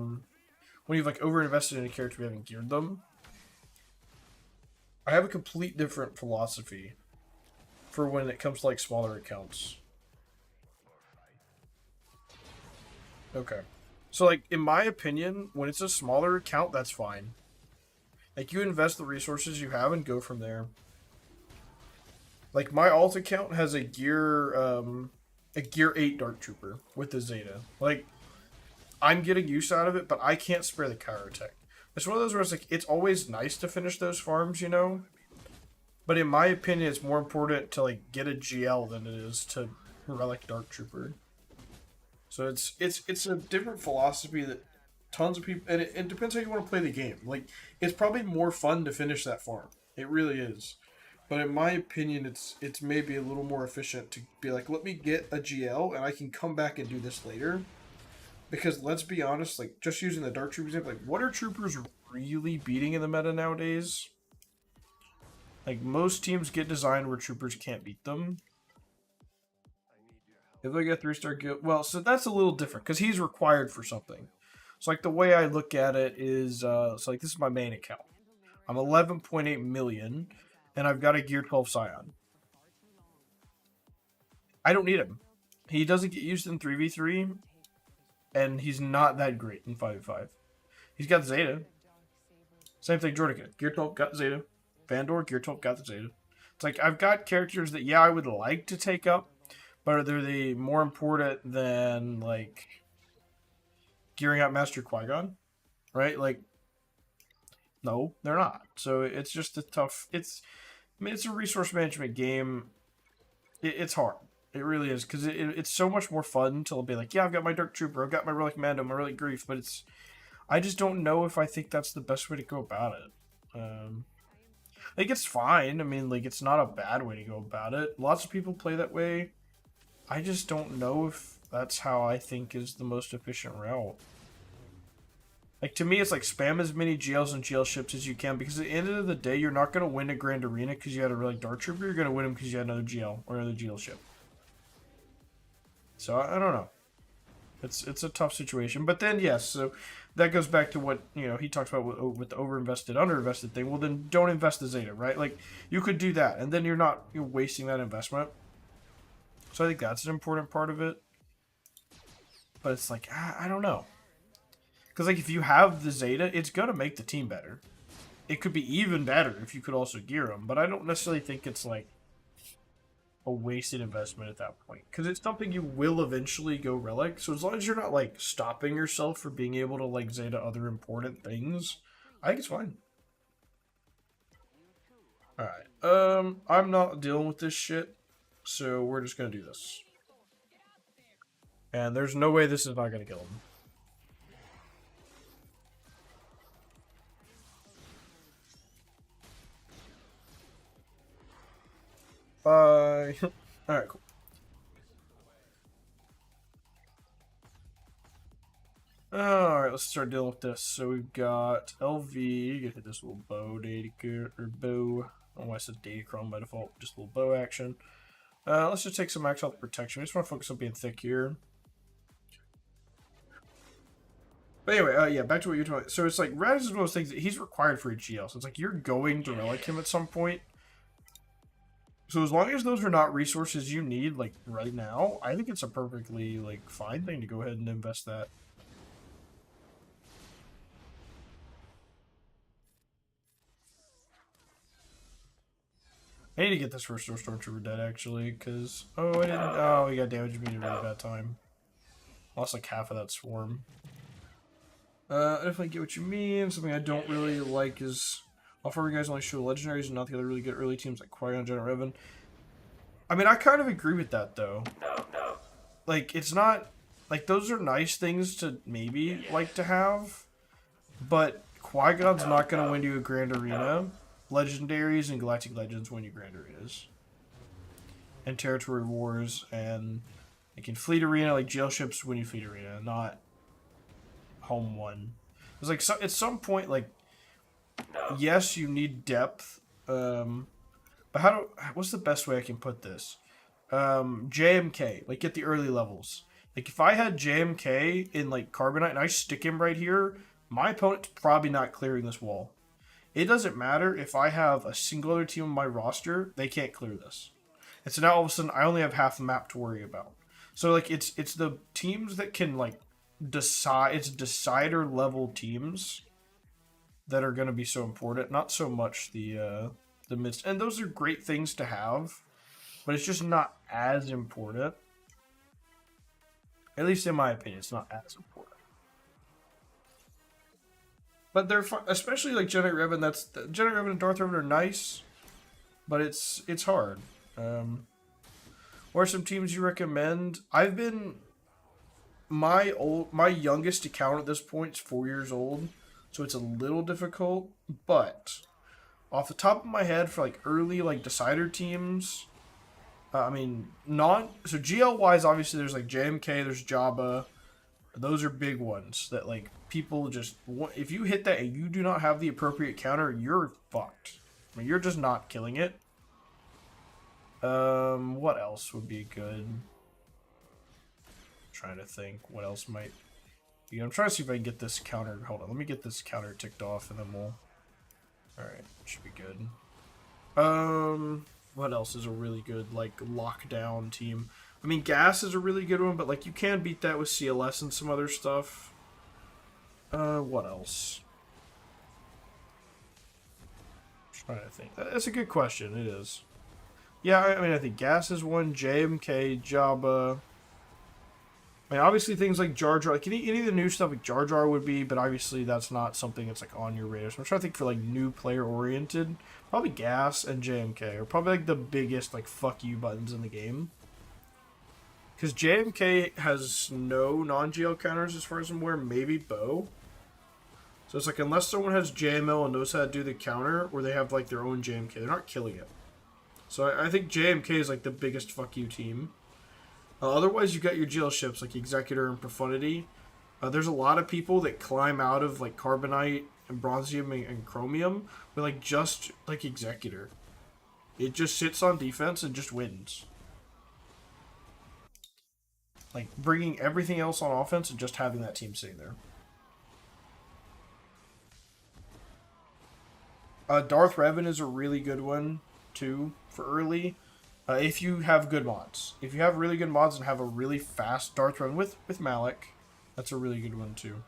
when you've, like, over-invested in a character, we haven't geared them. I have a complete different philosophy for when it comes to, like, smaller accounts. Okay. So, like, in my opinion, when it's a smaller account, that's fine. Like, you invest the resources you have and go from there. Like, my alt account has a gear 8 Dark Trooper with the Zeta. Like, I'm getting use out of it, but I can't spare the Kyrotech. It's one of those where it's like, it's always nice to finish those farms, you know? But in my opinion, it's more important to, like, get a GL than it is to relic Dark Trooper. So it's a different philosophy that tons of people, and it depends how you want to play the game. Like, it's probably more fun to finish that farm. It really is. But in my opinion, it's maybe a little more efficient to be like, let me get a GL and I can come back and do this later. Because let's be honest, like just using the Dark Troopers example, like what are troopers really beating in the meta nowadays? Like most teams get designed where troopers can't beat them. If I get 3-star guild, well, so that's a little different because he's required for something. So like the way I look at it is, so like this is my main account. I'm 11.8 million, and I've got a Gear 12 Scion. I don't need him. He doesn't get used in 3v3, and he's not that great in 5v5. He's got Zeta. Same thing, Jordan. Gear 12 got Zeta. Vandor, Gear 12 got the Zeta. It's like I've got characters that, yeah, I would like to take up, but are they more important than, like, gearing out Master Qui-Gon? Right? Like, no, they're not. So it's just a tough... It's a resource management game. It's hard. It really is. Because it's so much more fun to be like, yeah, I've got my Dark Trooper, I've got my Relic Mando, my Relic Grief, but it's... I just don't know if I think that's the best way to go about it. Like, it's fine. I mean, like, it's not a bad way to go about it. Lots of people play that way. I just don't know if that's how I think is the most efficient route. Like, to me, it's like spam as many GLs and GL ships as you can, because at the end of the day, you're not going to win a Grand Arena because you had a really Dark Trooper. You're going to win them because you had another GL or another GL ship. So, I don't know. It's a tough situation. But then, yes, so that goes back to what, you know, he talks about with the overinvested, underinvested thing. Well, then don't invest the Zeta, right? Like, you could do that, and then you're wasting that investment. So I think that's an important part of it. But it's like, I don't know. Because, like, if you have the Zeta, it's going to make the team better. It could be even better if you could also gear them. But I don't necessarily think it's, like, a wasted investment at that point. Because it's something you will eventually go Relic. So as long as you're not, like, stopping yourself from being able to, like, Zeta other important things, I think it's fine. Alright. I'm not dealing with this shit. So we're just going to do this. And there's no way this is not going to kill him. Bye. Alright, cool. Alright, let's start dealing with this. So we've got LV. You can hit this little bow data or bow. I don't know why I said Datachrome by default. Just a little bow action. Let's just take some max health protection. We just want to focus on being thick here. But anyway, yeah, back to what you're talking about. So it's like, Raz is one of those things that he's required for a GL. So it's like, you're going to relic him at some point. So as long as those are not resources you need, like, right now, I think it's a perfectly, like, fine thing to go ahead and invest that. I need to get this first Stormtrooper dead, actually, because... Oh, I didn't... Oh, he got damaged me at a really bad time. Lost, like, half of that swarm. I definitely get what you mean. Something I don't really like is... Offer you guys only show legendaries and not the other really good early teams like Qui-Gon, Jyn, or Revan. I mean, I kind of agree with that, though. Like, it's not... Like, those are nice things to maybe like to have. But Qui-Gon's not going to win you a Grand Arena. Legendaries and Galactic Legends win you Grand Arenas. And Territory Wars and... Like, in Fleet Arena, like, jail ships win you Fleet Arena, not Home 1. It's like, so, at some point, like... Yes, you need depth, but what's the best way I can put this? JMK, like, get the early levels. Like, if I had JMK in, like, Carbonite and I stick him right here, my opponent's probably not clearing this wall. It doesn't matter if I have a single other team on my roster, they can't clear this. And so now all of a sudden I only have half the map to worry about. So, like, it's the teams that can, like, it's decider level teams that are going to be so important, not so much the mid. And those are great things to have, but it's just not as important. At least in my opinion, it's not as important. But they're fun, especially like Jedi Revan. Jedi Revan and Darth Revan are nice, but it's hard. What are some teams you recommend? I've been my youngest account at this point is 4 years old, so it's a little difficult. But off the top of my head, for like early like decider teams, I mean not so GL wise. Obviously, there's like JMK, there's Jabba. Those are big ones that like people just if you hit that and you do not have the appropriate counter, you're fucked. I mean, you're just not killing it. What else would be good? I'm trying to think what else might be. I'm trying to see if I can get this counter. Hold on, let me get this counter ticked off and then we'll. All right, should be good. What else is a really good like lockdown team? I mean, Gas is a really good one, but like you can beat that with CLS and some other stuff. What else? I'm trying to think. That's a good question. It is. Yeah, I mean, I think Gas is one. JMK, Jabba. I mean, obviously things like Jar Jar, like any of the new stuff like Jar Jar would be, but obviously that's not something that's like on your radar. So I'm trying to think for like new player oriented, probably Gas and JMK are probably like the biggest like fuck you buttons in the game. Because JMK has no non-GL counters as far as I'm aware, maybe Bow. So it's like unless someone has JML and knows how to do the counter, or they have like their own JMK, they're not killing it. So I think JMK is like the biggest fuck you team. Otherwise, you got your GL ships like Executor and Profundity. There's a lot of people that climb out of like Carbonite and Bronzium and Chromium with like just like Executor. It just sits on defense and just wins. Like bringing everything else on offense and just having that team sitting there. Darth Revan is a really good one too for early. If you have good mods. If you have really good mods and have a really fast Darth Revan with Malik, that's a really good one too.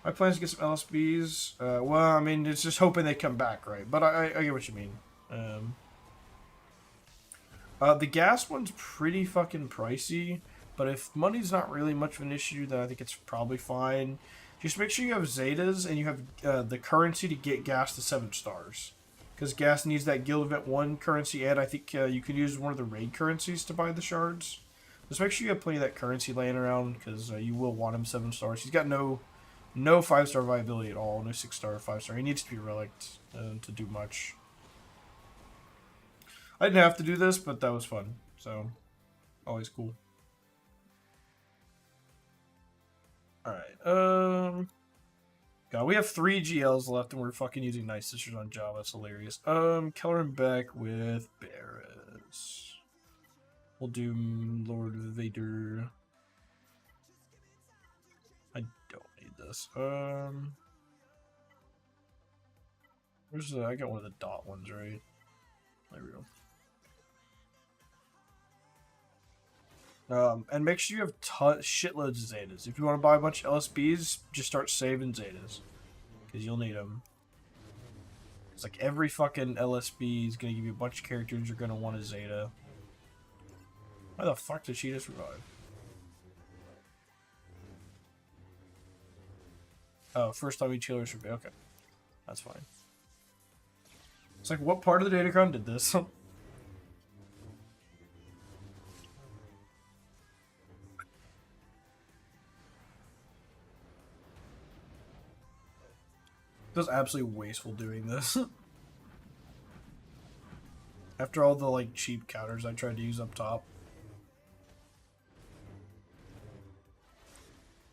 My plan is to get some LSBs. Well, I mean, it's just hoping they come back, right? But I get what you mean. The gas one's pretty fucking pricey, but if money's not really much of an issue, then I think it's probably fine. Just make sure you have Zetas and you have the currency to get gas to 7 stars. Because gas needs that Guild Event 1 currency, and I think you can use one of the raid currencies to buy the shards. Just make sure you have plenty of that currency laying around, because you will want him 7 stars. He's got no 5-star viability at all, no 6-star or 5-star. He needs to be relicked to do much. I didn't have to do this, but that was fun. So, always cool. Alright, God, we have 3 GLs left and we're fucking using Night Sisters on Java. That's hilarious. Keller and Beck with Barris. We'll do Lord Vader. I don't need this. Where's the... I got one of the dot ones, right? There we go. And make sure you have shitloads of Zetas. If you want to buy a bunch of LSBs, just start saving Zetas. Because you'll need them. It's like every fucking LSB is going to give you a bunch of characters you're going to want a Zeta. Why the fuck did she just revive? Oh, first time each healer should be... Okay. That's fine. It's like, what part of the Datacron did this? Feels absolutely wasteful doing this. After all the like cheap counters I tried to use up top.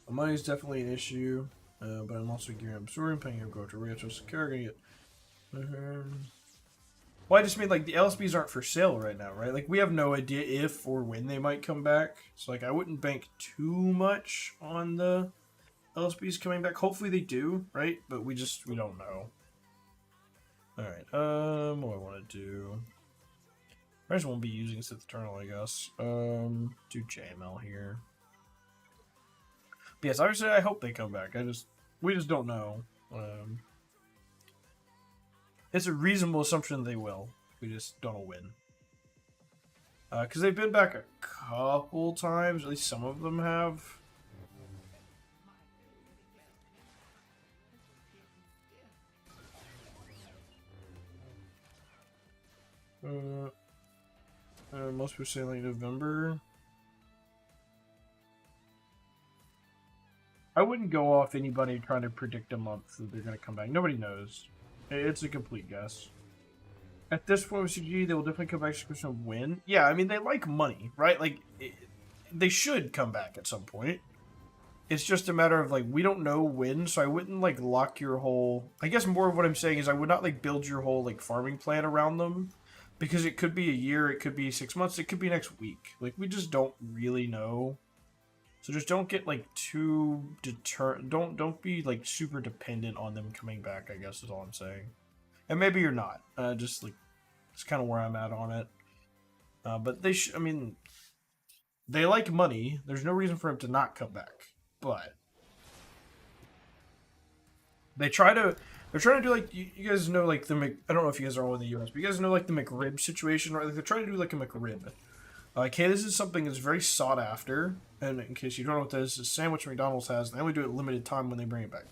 The money's definitely an issue, but I'm also gearing up Absorbing, paying him go to Retro Secure, gonna get. Well, I just mean like the LSBs aren't for sale right now, right? Like we have no idea if or when they might come back. So like I wouldn't bank too much on the LSB's coming back. Hopefully they do, right? But we don't know. Alright, what do I want to do? I just won't be using Sith Eternal, I guess. Do JML here. But yes, obviously I hope they come back. We just don't know. It's a reasonable assumption they will. We just don't know when. Because they've been back a couple times, at least some of them have. Most people say like November. wouldn't go off anybody trying to predict a month that they're going to come back. Nobody knows. It's a complete guess. At this point with CG, they will definitely come back to the question of when. Yeah, I mean, they like money, right? Like, they should come back at some point. It's just a matter of, like, we don't know when, so I wouldn't, like, lock your whole... I guess more of what I'm saying is I would not, like, build your whole, like, farming plan around them. Because it could be a year, it could be 6 months, it could be next week. Like, we just don't really know. So just don't get, like, too don't be, like, super dependent on them coming back, I guess is all I'm saying. And maybe you're not. Just, like, it's kind of where I'm at on it. But they I mean, they like money. There's no reason for them to not come back. But they're trying to do, like, you guys know, like, I don't know if you guys are all in the US, but you guys know, like, the McRib situation, right? Like, they're trying to do, like, a McRib. Like, hey, this is something that's very sought after, and in case you don't know what that is, it's a sandwich McDonald's has, and they only do it limited time when they bring it back.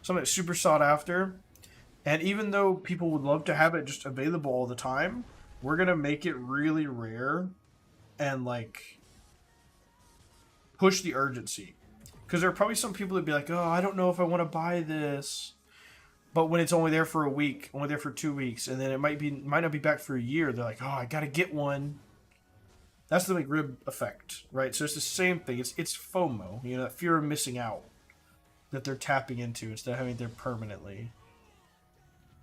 Something that's super sought after, and even though people would love to have it just available all the time, we're gonna make it really rare, and, like, push the urgency. Because there are probably some people that be like, oh, I don't know if I want to buy this. But when it's only there for a week, only there for 2 weeks, and then it might not be back for a year, they're like, oh, I gotta get one. That's the McRib effect, right? So it's the same thing. It's FOMO, you know, that fear of missing out that they're tapping into instead of having it there permanently.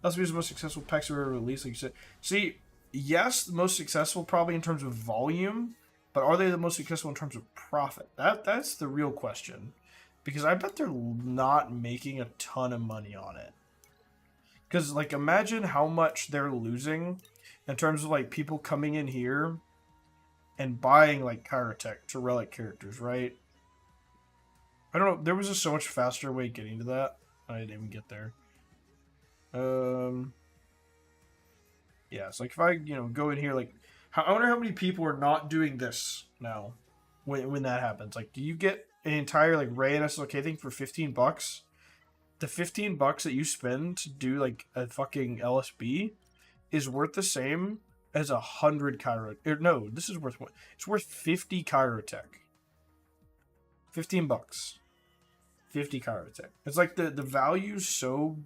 That's the most successful packs we've ever released, like you said. See, yes, the most successful probably in terms of volume, but are they the most successful in terms of profit? That's the real question. Because I bet they're not making a ton of money on it. Because, like, imagine how much they're losing in terms of, like, people coming in here and buying, like, Kyrotech to relic characters, right? I don't know. There was just so much faster way getting to that. I didn't even get there. Yeah, so, like, if I, you know, go in here, like, I wonder how many people are not doing this now when that happens. Like, do you get an entire, like, Ray and SLK thing for $15? The $15 that you spend to do, like, a fucking LSB is worth the same as 100 Cairo. No, this is worth what? It's worth 50 Kyrotech. $15. 50 Kyrotech. It's like the value's so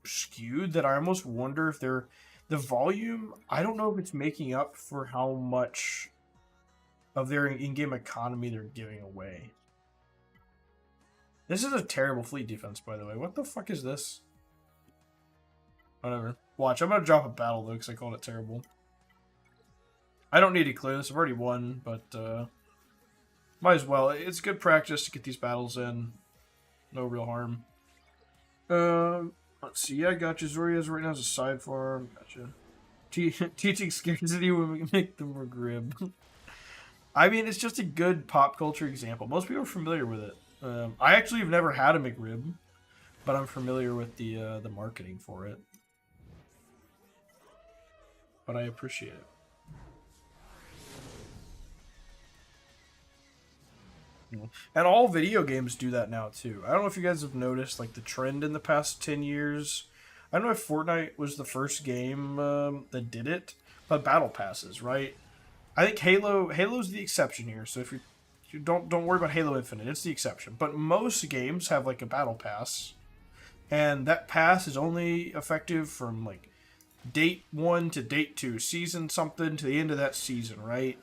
skewed that I almost wonder if they're... The volume, I don't know if it's making up for how much of their in-game economy they're giving away. This is a terrible fleet defense, by the way. What the fuck is this? Whatever. Watch, I'm going to drop a battle, though, because I called it terrible. I don't need to clear this. I've already won, but might as well. It's good practice to get these battles in. No real harm. Let's see. Yeah, I got you. Zoria's right now as a side farm. Gotcha. Teaching scarcity when we make them more grib. I mean, it's just a good pop culture example. Most people are familiar with it. I actually have never had a McRib, but I'm familiar with the marketing for it. But I appreciate it. And all video games do that now too. I don't know if you guys have noticed, like, the trend in the past 10 years. I don't know if Fortnite was the first game that did it, but battle passes, right? I think Halo's the exception here. So if you don't worry about Halo Infinite, it's the exception. But most games have, like, a battle pass, and that pass is only effective from, like, date 1 to date 2, season something to the end of that season, right?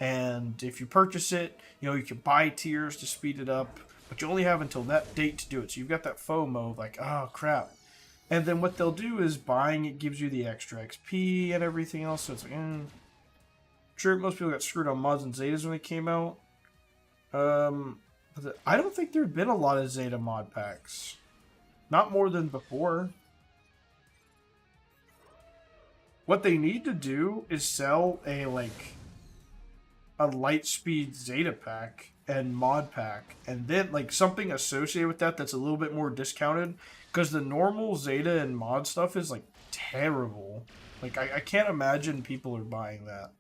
And if you purchase it, you know, you can buy tiers to speed it up, but you only have until that date to do it. So you've got that FOMO of, like, oh crap. And then what they'll do is buying it gives you the extra XP and everything else. So it's like, sure, most people got screwed on mods and Zetas when they came out. I don't think there have been a lot of Zeta mod packs. Not more than before. What they need to do is sell a, like, a Lightspeed Zeta pack and mod pack, and then, like, something associated with that that's a little bit more discounted, because the normal Zeta and mod stuff is, like, terrible. Like, I can't imagine people are buying that.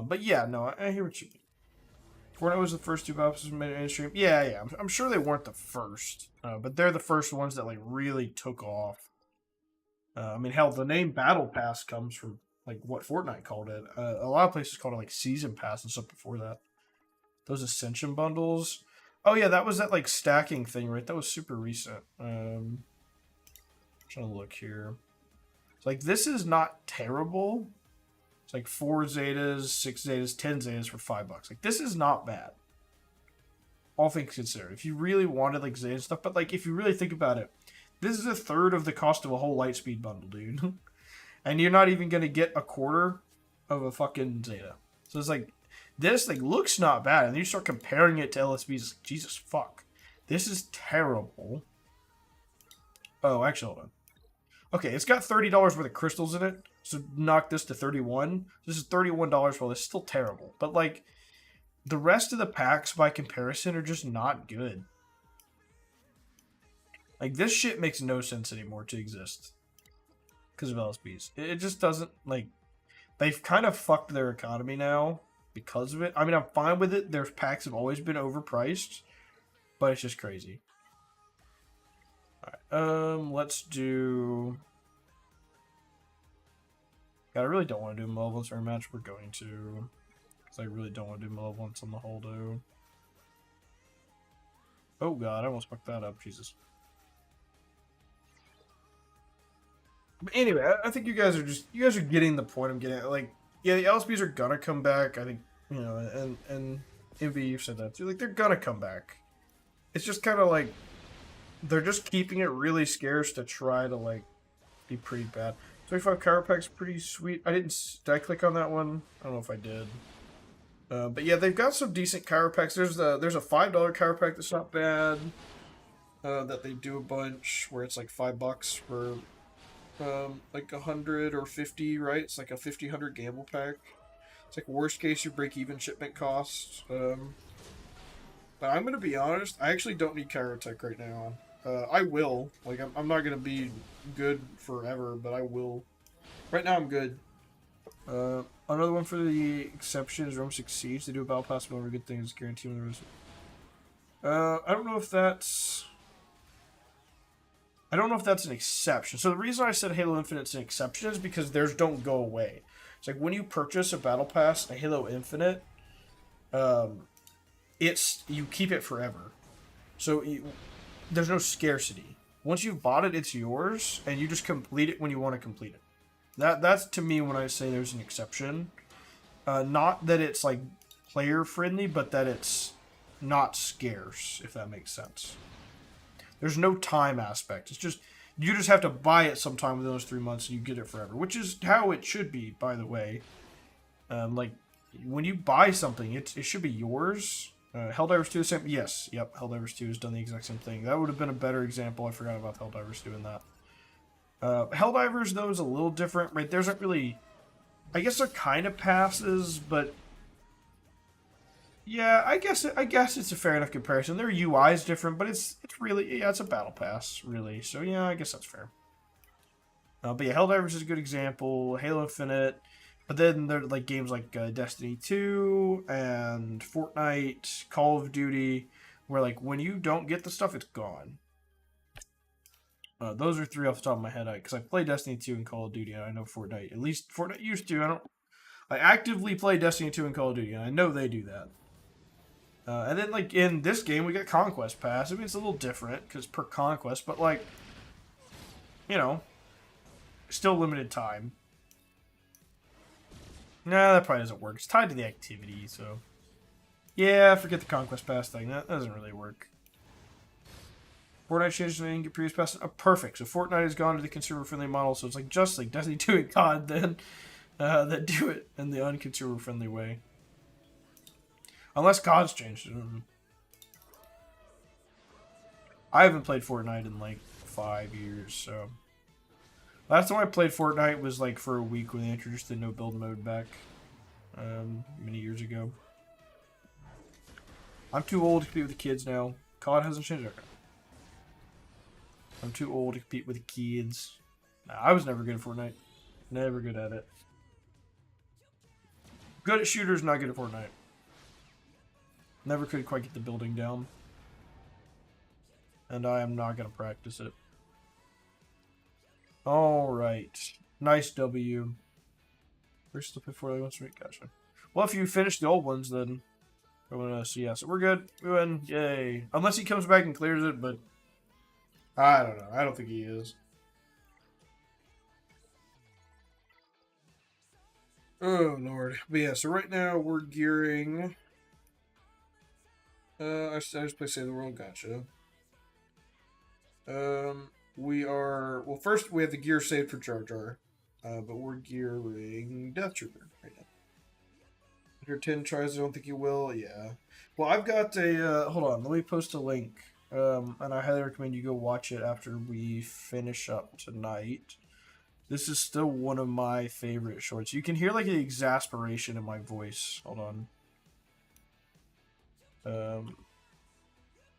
But yeah, no, I hear what you mean. Fortnite was the first two battles made mainstream. Yeah, I'm sure they weren't the first, but they're the first ones that, like, really took off. I mean, hell, the name Battle Pass comes from, like, what Fortnite called it. A lot of places called it, like, Season Pass and stuff before that. Those Ascension bundles. Oh yeah, that was that like stacking thing, right? That was super recent. Trying to look here. It's like this is not terrible. It's like 4 zetas, 6 zetas, 10 zetas for $5. Like this is not bad. All things considered. If you really wanted like zeta stuff, but like if you really think about it, this is a third of the cost of a whole Lightspeed bundle, dude. And you're not even gonna get a quarter of a fucking zeta. So it's like this like looks not bad, and then you start comparing it to LSB's. Like, Jesus fuck, this is terrible. Oh, actually, hold on. Okay, it's got $30 worth of crystals in it, so knock this to 31. This is $31. Well, it's still terrible, but like the rest of the packs by comparison are just not good. Like this shit makes no sense anymore to exist because of LSBs. It just doesn't like. They've kind of fucked their economy now because of it. I mean, I'm fine with it. Their packs have always been overpriced, but it's just crazy. Alright, let's do... God, I really don't want to do Malevolence rematch. We're going to. Because I really don't want to do Malevolence on the Holdo. Oh god, I almost fucked that up. Jesus. But anyway, I think you guys are getting the point I'm getting at. Like, yeah, the LSBs are gonna come back. I think, you know, and Envy, you've said that too. Like, they're gonna come back. It's just kind of like they're just keeping it really scarce to try to like be pretty bad. 25 Chiroprac's pretty sweet. Did I click on that one? I don't know if I did. But yeah, they've got some decent chiropracts. There's a $5 chiroprac that's not bad. That they do a bunch where it's like $5 for like 100 or 50, right? It's like a 50-100 gamble pack. It's like worst case you break even shipment costs. But I'm gonna be honest, I actually don't need Chirotech right now. I will. Like I'm not gonna be good forever, but I will. Right now I'm good. Another one for the exception is Rome succeeds. They do a battle pass whenever good things guarantee when there is. I don't know if that's an exception. So the reason I said Halo Infinite's an exception is because theirs don't go away. It's like when you purchase a battle pass, a Halo Infinite, you keep it forever. So there's no scarcity. Once you've bought it, it's yours, and you just complete it when you want to complete it. That's to me when I say there's an exception. Not that it's like player friendly, but that it's not scarce, if that makes sense. There's no time aspect. It's just you just have to buy it sometime within those 3 months and you get it forever, which is how it should be, by the way. Like when you buy something, it should be yours. Helldivers 2 the same. Yes, yep. Helldivers 2 has done the exact same thing. That would have been a better example. I forgot about Helldivers doing that. Helldivers though is a little different, right? There's not really. I guess they're kind of passes, but yeah, I guess it's a fair enough comparison. Their UI is different, but it's really it's a battle pass, really. So yeah, I guess that's fair. But yeah, Helldivers is a good example. Halo Infinite, but then there are like games like Destiny 2 and Fortnite, Call of Duty, where like when you don't get the stuff, it's gone. Those are 3 off the top of my head, because I play Destiny 2 and Call of Duty, and I know Fortnite. At least Fortnite used to. I actively play Destiny 2 and Call of Duty, and I know they do that. And then, like, in this game, we got Conquest Pass. I mean, it's a little different, because per Conquest, but, like, you know, still limited time. Nah, that probably doesn't work. It's tied to the activity, so. Yeah, forget the Conquest Pass thing. That doesn't really work. Fortnite changed the name, get previous pass. Oh, perfect. So Fortnite has gone to the consumer-friendly model, so it's like just like Destiny 2 and COD then that do it in the unconsumer-friendly way. Unless COD's changed. I haven't played Fortnite in like 5 years, so. Last time I played Fortnite was like for a week when they introduced the no-build mode back many years ago. I'm too old to compete with the kids now. COD hasn't changed it. I'm too old to compete with the kids. Nah, I was never good at Fortnite. Never good at it. Good at shooters, not good at Fortnite. Never could quite get the building down. And I am not going to practice it. Alright. Nice W. We're still before they want to make. Gotcha. Well, if you finish the old ones, then So yeah, so we're good. We win. Yay. Unless he comes back and clears it, but I don't know. I don't think he is. Oh, Lord. But yeah, so right now we're gearing... I just play Save the World, gotcha. We are... Well, first we have the gear saved for Jar Jar. But we're gearing Death Trooper right now. Your 10 tries, I don't think you will. Yeah. Well, I've got a... hold on, let me post a link. And I highly recommend you go watch it after we finish up tonight. This is still one of my favorite shorts. You can hear like the exasperation in my voice. Hold on.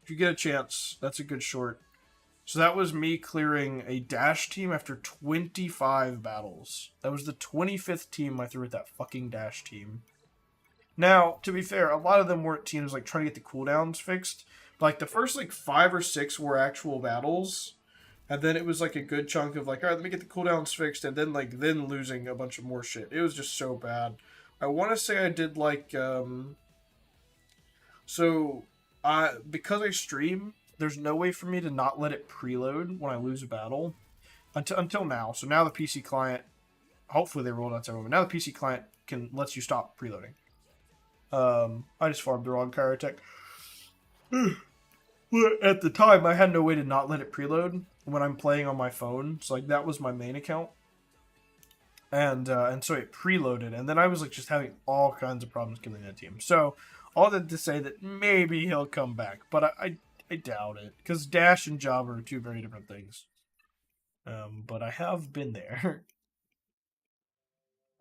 If you get a chance, that's a good short. So that was me clearing a dash team after 25 battles. That was the 25th team I threw at that fucking dash team. Now, to be fair, a lot of them weren't teams like trying to get the cooldowns fixed. But, like the first like 5 or 6 were actual battles. And then it was like a good chunk of like, all right, let me get the cooldowns fixed, and then then losing a bunch of more shit. It was just so bad. I want to say I did like because I stream, there's no way for me to not let it preload when I lose a battle until now. So now the PC client, hopefully they rolled out to everyone. Now the PC client lets you stop preloading. I just farmed the wrong Kyrotech. At the time, I had no way to not let it preload when I'm playing on my phone. So like that was my main account, and so it preloaded, and then I was like just having all kinds of problems killing that team. So all that to say that maybe he'll come back, but I doubt it, because Dash and Java are two very different things. But I have been there,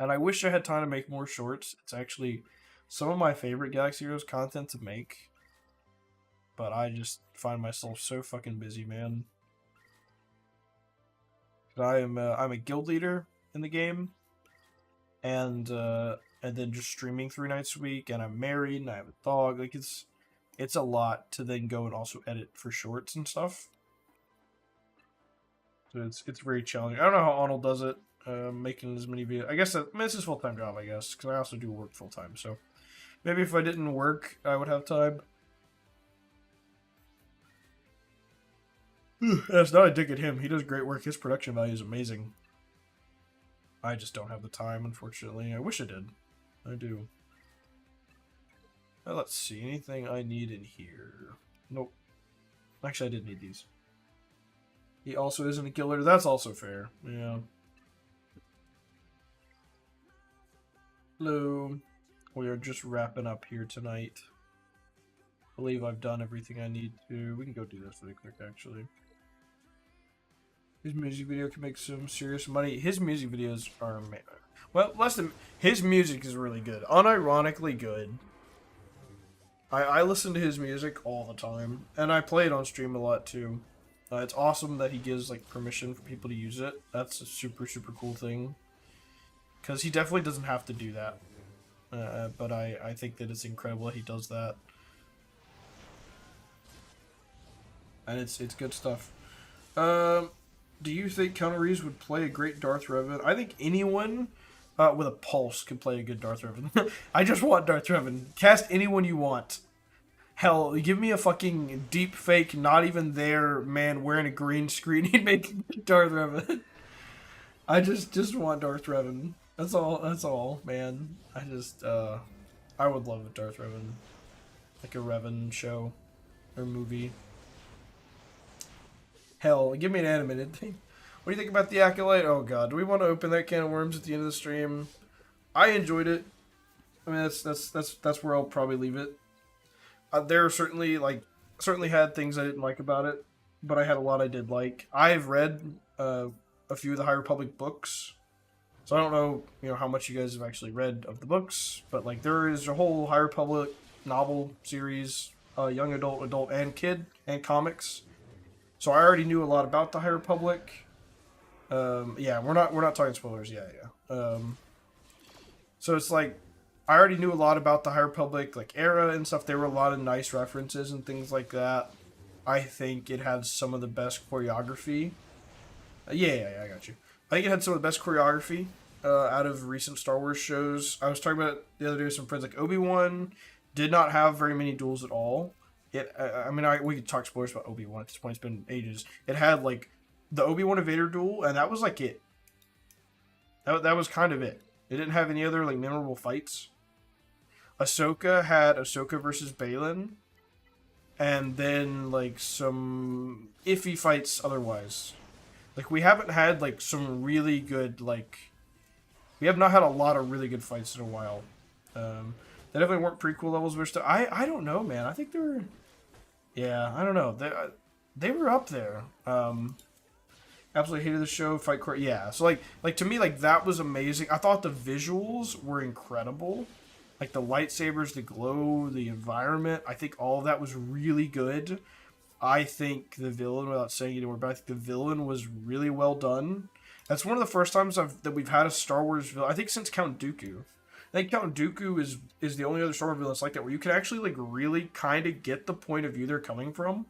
and I wish I had time to make more shorts. It's actually some of my favorite Galaxy Heroes content to make. But I just find myself so fucking busy, man. I'm a guild leader in the game, and then just streaming 3 nights a week, and I'm married, and I have a dog. Like it's a lot to then go and also edit for shorts and stuff. So it's very challenging. I don't know how Arnold does it, making as many videos. I guess it's his full-time job, I guess, because I also do work full-time. So maybe if I didn't work, I would have time. That's not a dig at him. He does great work. His production value is amazing. I just don't have the time, unfortunately. I wish I did. I do. Let's see. Anything I need in here? Nope. Actually, I did need these. He also isn't a killer. That's also fair. Yeah. Hello. We are just wrapping up here tonight. I believe I've done everything I need to. We can go do this really quick, actually. His music video can make some serious money. His music videos are, well, less than, his music is really good. Unironically good. I listen to his music all the time, and I play it on stream a lot too. It's awesome that he gives like permission for people to use it. That's a super, super cool thing. Because he definitely doesn't have to do that. But I think that it's incredible that he does that. And it's good stuff. Do you think Keanu Reeves would play a great Darth Revan? I think anyone with a pulse could play a good Darth Revan. I just want Darth Revan. Cast anyone you want. Hell, give me a fucking deep fake, not even there man wearing a green screen. He'd make Darth Revan. I just want Darth Revan. That's all, man. I would love a Darth Revan. Like a Revan show or movie. Hell, give me an animated thing. What do you think about the Acolyte? Oh god, do we want to open that can of worms at the end of the stream? I enjoyed it. I mean, that's where I'll probably leave it. There are certainly had things I didn't like about it, but I had a lot I did like. I've read a few of the High Republic books, so I don't know how much you guys have actually read of the books, but like there is a whole High Republic novel series, young adult, and kid, and comics. So I already knew a lot about the High Republic. Yeah, we're not talking spoilers. Yeah. So it's like I already knew a lot about the High Republic, like era and stuff. There were a lot of nice references and things like that. I think it had some of the best choreography. Yeah, I got you. I think it had some of the best choreography out of recent Star Wars shows. I was talking about it the other day with some friends, like Obi-Wan did not have very many duels at all. I mean, we could talk spoilers about Obi-Wan at this point. It's been ages. It had like the Obi-Wan and Vader duel, and that was like it. That was kind of it. It didn't have any other like memorable fights. Ahsoka had Ahsoka versus Balin, and then like some iffy fights otherwise. Like we haven't had like some really good like. We have not had a lot of really good fights in a while. They definitely weren't prequel levels, but still, I don't know, man. I think they were. Yeah, I don't know. They were up there. Absolutely hated the show. Fight court. Yeah. So like to me, like that was amazing. I thought the visuals were incredible. Like the lightsabers, the glow, the environment. I think all of that was really good. I think the villain, without saying it more, but I think the villain was really well done. That's one of the first times that we've had a Star Wars villain. I think since Count Dooku. I think Count Dooku is the only other Star Wars villain that's like that, where you can actually like really kind of get the point of view they're coming from,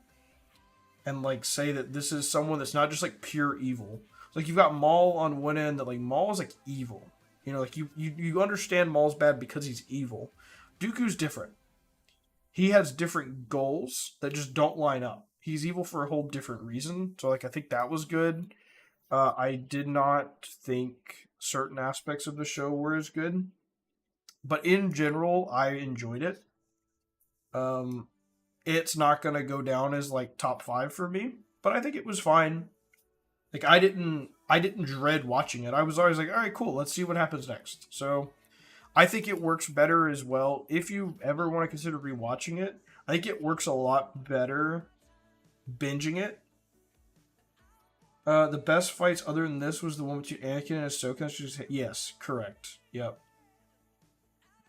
and like say that this is someone that's not just like pure evil. Like you've got Maul on one end, that like Maul is like evil. You know, like you understand Maul's bad because he's evil. Dooku's different. He has different goals that just don't line up. He's evil for a whole different reason. So like I think that was good. I did not think certain aspects of the show were as good, but in general, I enjoyed it. It's not gonna go down as like top 5 for me, but I think it was fine. Like I didn't dread watching it. I was always like, all right, cool, let's see what happens next. So I think it works better as well. If you ever want to consider rewatching it, I think it works a lot better binging it. The best fights other than this was the one between Anakin and Ahsoka. Yes, correct. Yep.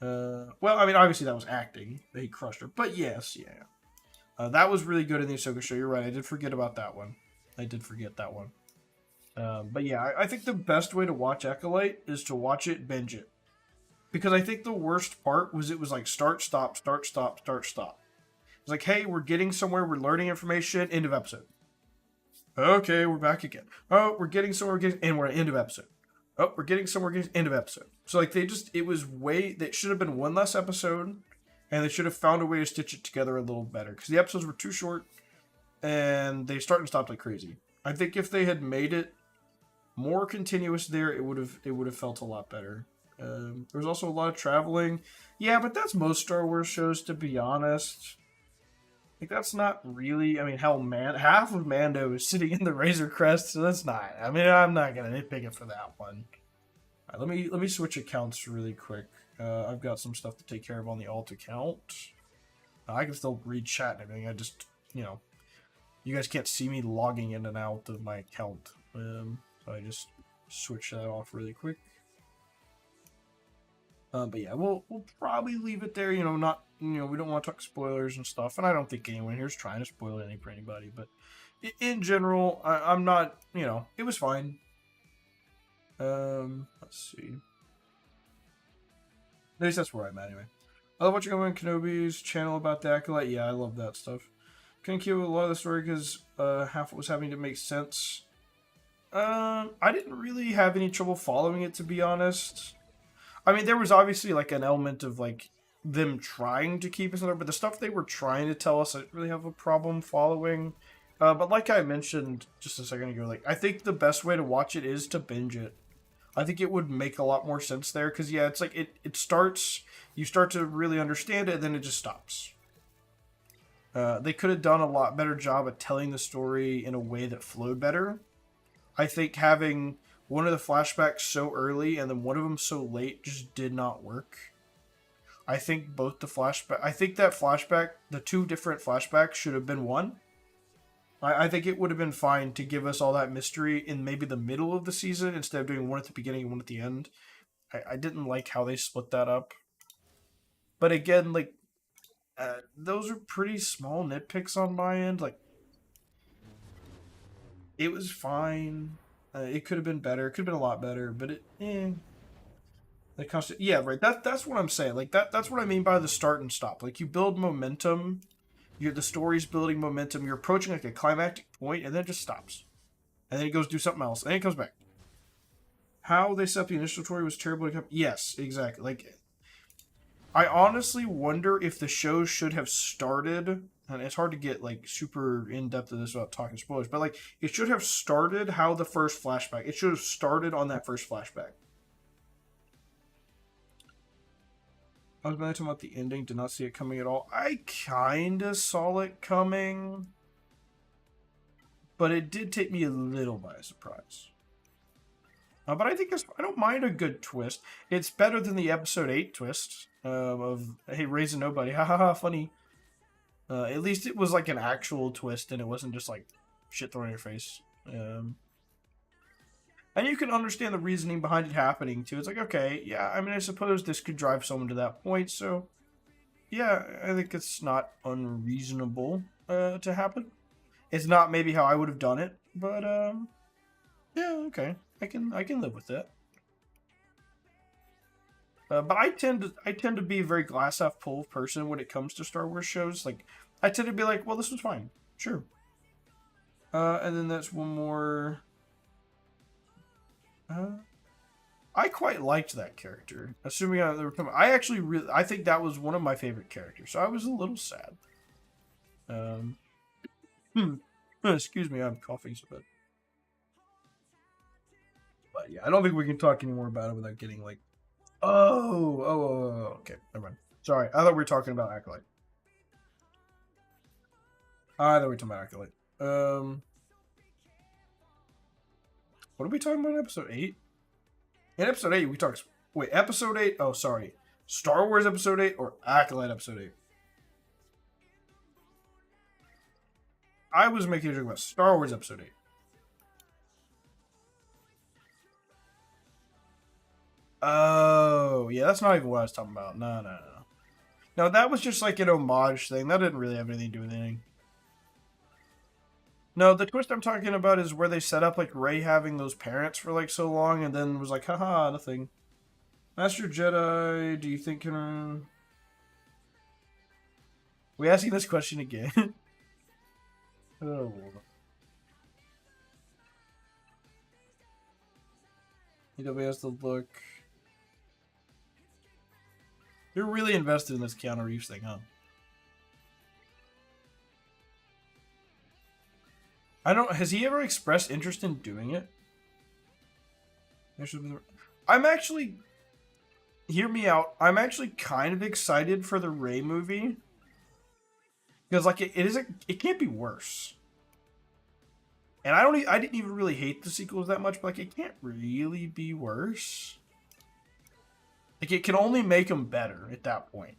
Well, I mean, obviously that was acting. He crushed her. But yes, yeah. That was really good in the Ahsoka show. You're right. I did forget about that one. But yeah, I think the best way to watch Acolyte is to watch it, binge it. Because I think the worst part was it was like start, stop, start, stop, start, stop. It's like, hey, we're getting somewhere, we're learning information, end of episode. Okay, we're back again. Oh, we're getting somewhere, and we're at end of episode. Oh, we're getting somewhere, end of episode. So like it was that should have been one less episode, and they should have found a way to stitch it together a little better. Because the episodes were too short, and they start and stopped like crazy. I think if they had made it more continuous there, it would have felt a lot better. There was also a lot of traveling. Yeah, but that's most Star Wars shows, to be honest. Like, that's not really... I mean, hell, half of Mando is sitting in the Razor Crest, so that's not... I mean, I'm not going to nitpick it for that one. All right, let me switch accounts really quick. I've got some stuff to take care of on the alt account. I can still read chat and everything. I just, you guys can't see me logging in and out of my account. So I just switch that off really quick. But yeah, we'll probably leave it there. We don't want to talk spoilers and stuff, and I don't think anyone here is trying to spoil anything for anybody. But in general, I'm not. It was fine. Let's see. At least that's where I'm at anyway. I love watching Obi-Wan Kenobi's channel about the Acolyte. Yeah, I love that stuff. Couldn't keep a lot of the story because half what was happening didn't make sense. I didn't really have any trouble following it, to be honest. I mean, there was obviously like an element of like them trying to keep us in there, but the stuff they were trying to tell us, I didn't really have a problem following. But like I mentioned just a second ago, like I think the best way to watch it is to binge it. I think it would make a lot more sense there, because yeah, it's like it starts, you start to really understand it, and then it just stops. They could have done a lot better job at telling the story in a way that flowed better. I think having one of the flashbacks so early and then one of them so late just did not work. I think both the two different flashbacks should have been one. I think it would have been fine to give us all that mystery in maybe the middle of the season instead of doing one at the beginning and one at the end. I didn't like how they split that up. But again, like, those are pretty small nitpicks on my end. Like, it was fine. It could have been better. It could have been a lot better, but yeah, right. That's what I'm saying. Like that's what I mean by the start and stop. Like you build momentum. The story's building momentum. You're approaching like a climactic point, and then it just stops, and then it goes do something else, and then it comes back. How they set up the initial story was terrible. Yes, exactly. Like I honestly wonder if the show should have started, and it's hard to get like super in depth of this without talking spoilers, but like it should have started how the first flashback. It should have started on that first flashback. I was mentioning about the ending, did not see it coming at all. I kinda saw it coming, but it did take me a little by surprise. But I think I don't mind a good twist. It's better than the episode 8 twist of, hey, raising nobody. Ha ha ha, funny. At least it was like an actual twist and it wasn't just like shit thrown in your face. And you can understand the reasoning behind it happening too. It's like, okay, yeah, I mean, I suppose this could drive someone to that point. So, yeah, I think it's not unreasonable to happen. It's not maybe how I would have done it, but yeah, okay. I can live with that. But I tend to be a very glass half full person when it comes to Star Wars shows. Like I tend to be like, well, this was fine, sure. And then that's one more. I quite liked that character. Assuming I actually I think that was one of my favorite characters. So I was a little sad. Excuse me, I'm coughing so bad. But yeah, I don't think we can talk anymore about it without getting like, oh, okay, never mind. Sorry, I thought we were talking about Acolyte. I thought we were talking about Acolyte. What are we talking about in episode 8? In episode 8, we talked. Wait, episode 8? Oh, sorry. Star Wars episode 8 or Acolyte episode 8? I was making a joke about Star Wars episode 8. Oh, yeah, that's not even what I was talking about. No. No, that was just like an homage thing. That didn't really have anything to do with anything. No, the twist I'm talking about is where they set up like Rey having those parents for like so long and then was like, haha, nothing. Master Jedi, do you think can... We asking this question again? Oh. Nobody has to look. You're really invested in this Keanu Reeves thing, huh? I don't... Has he ever expressed interest in doing it? I'm actually... Hear me out. I'm actually kind of excited for the Rey movie. Because, like, it can't be worse. And I didn't even really hate the sequels that much, but, like, it can't really be worse. Like, it can only make them better at that point.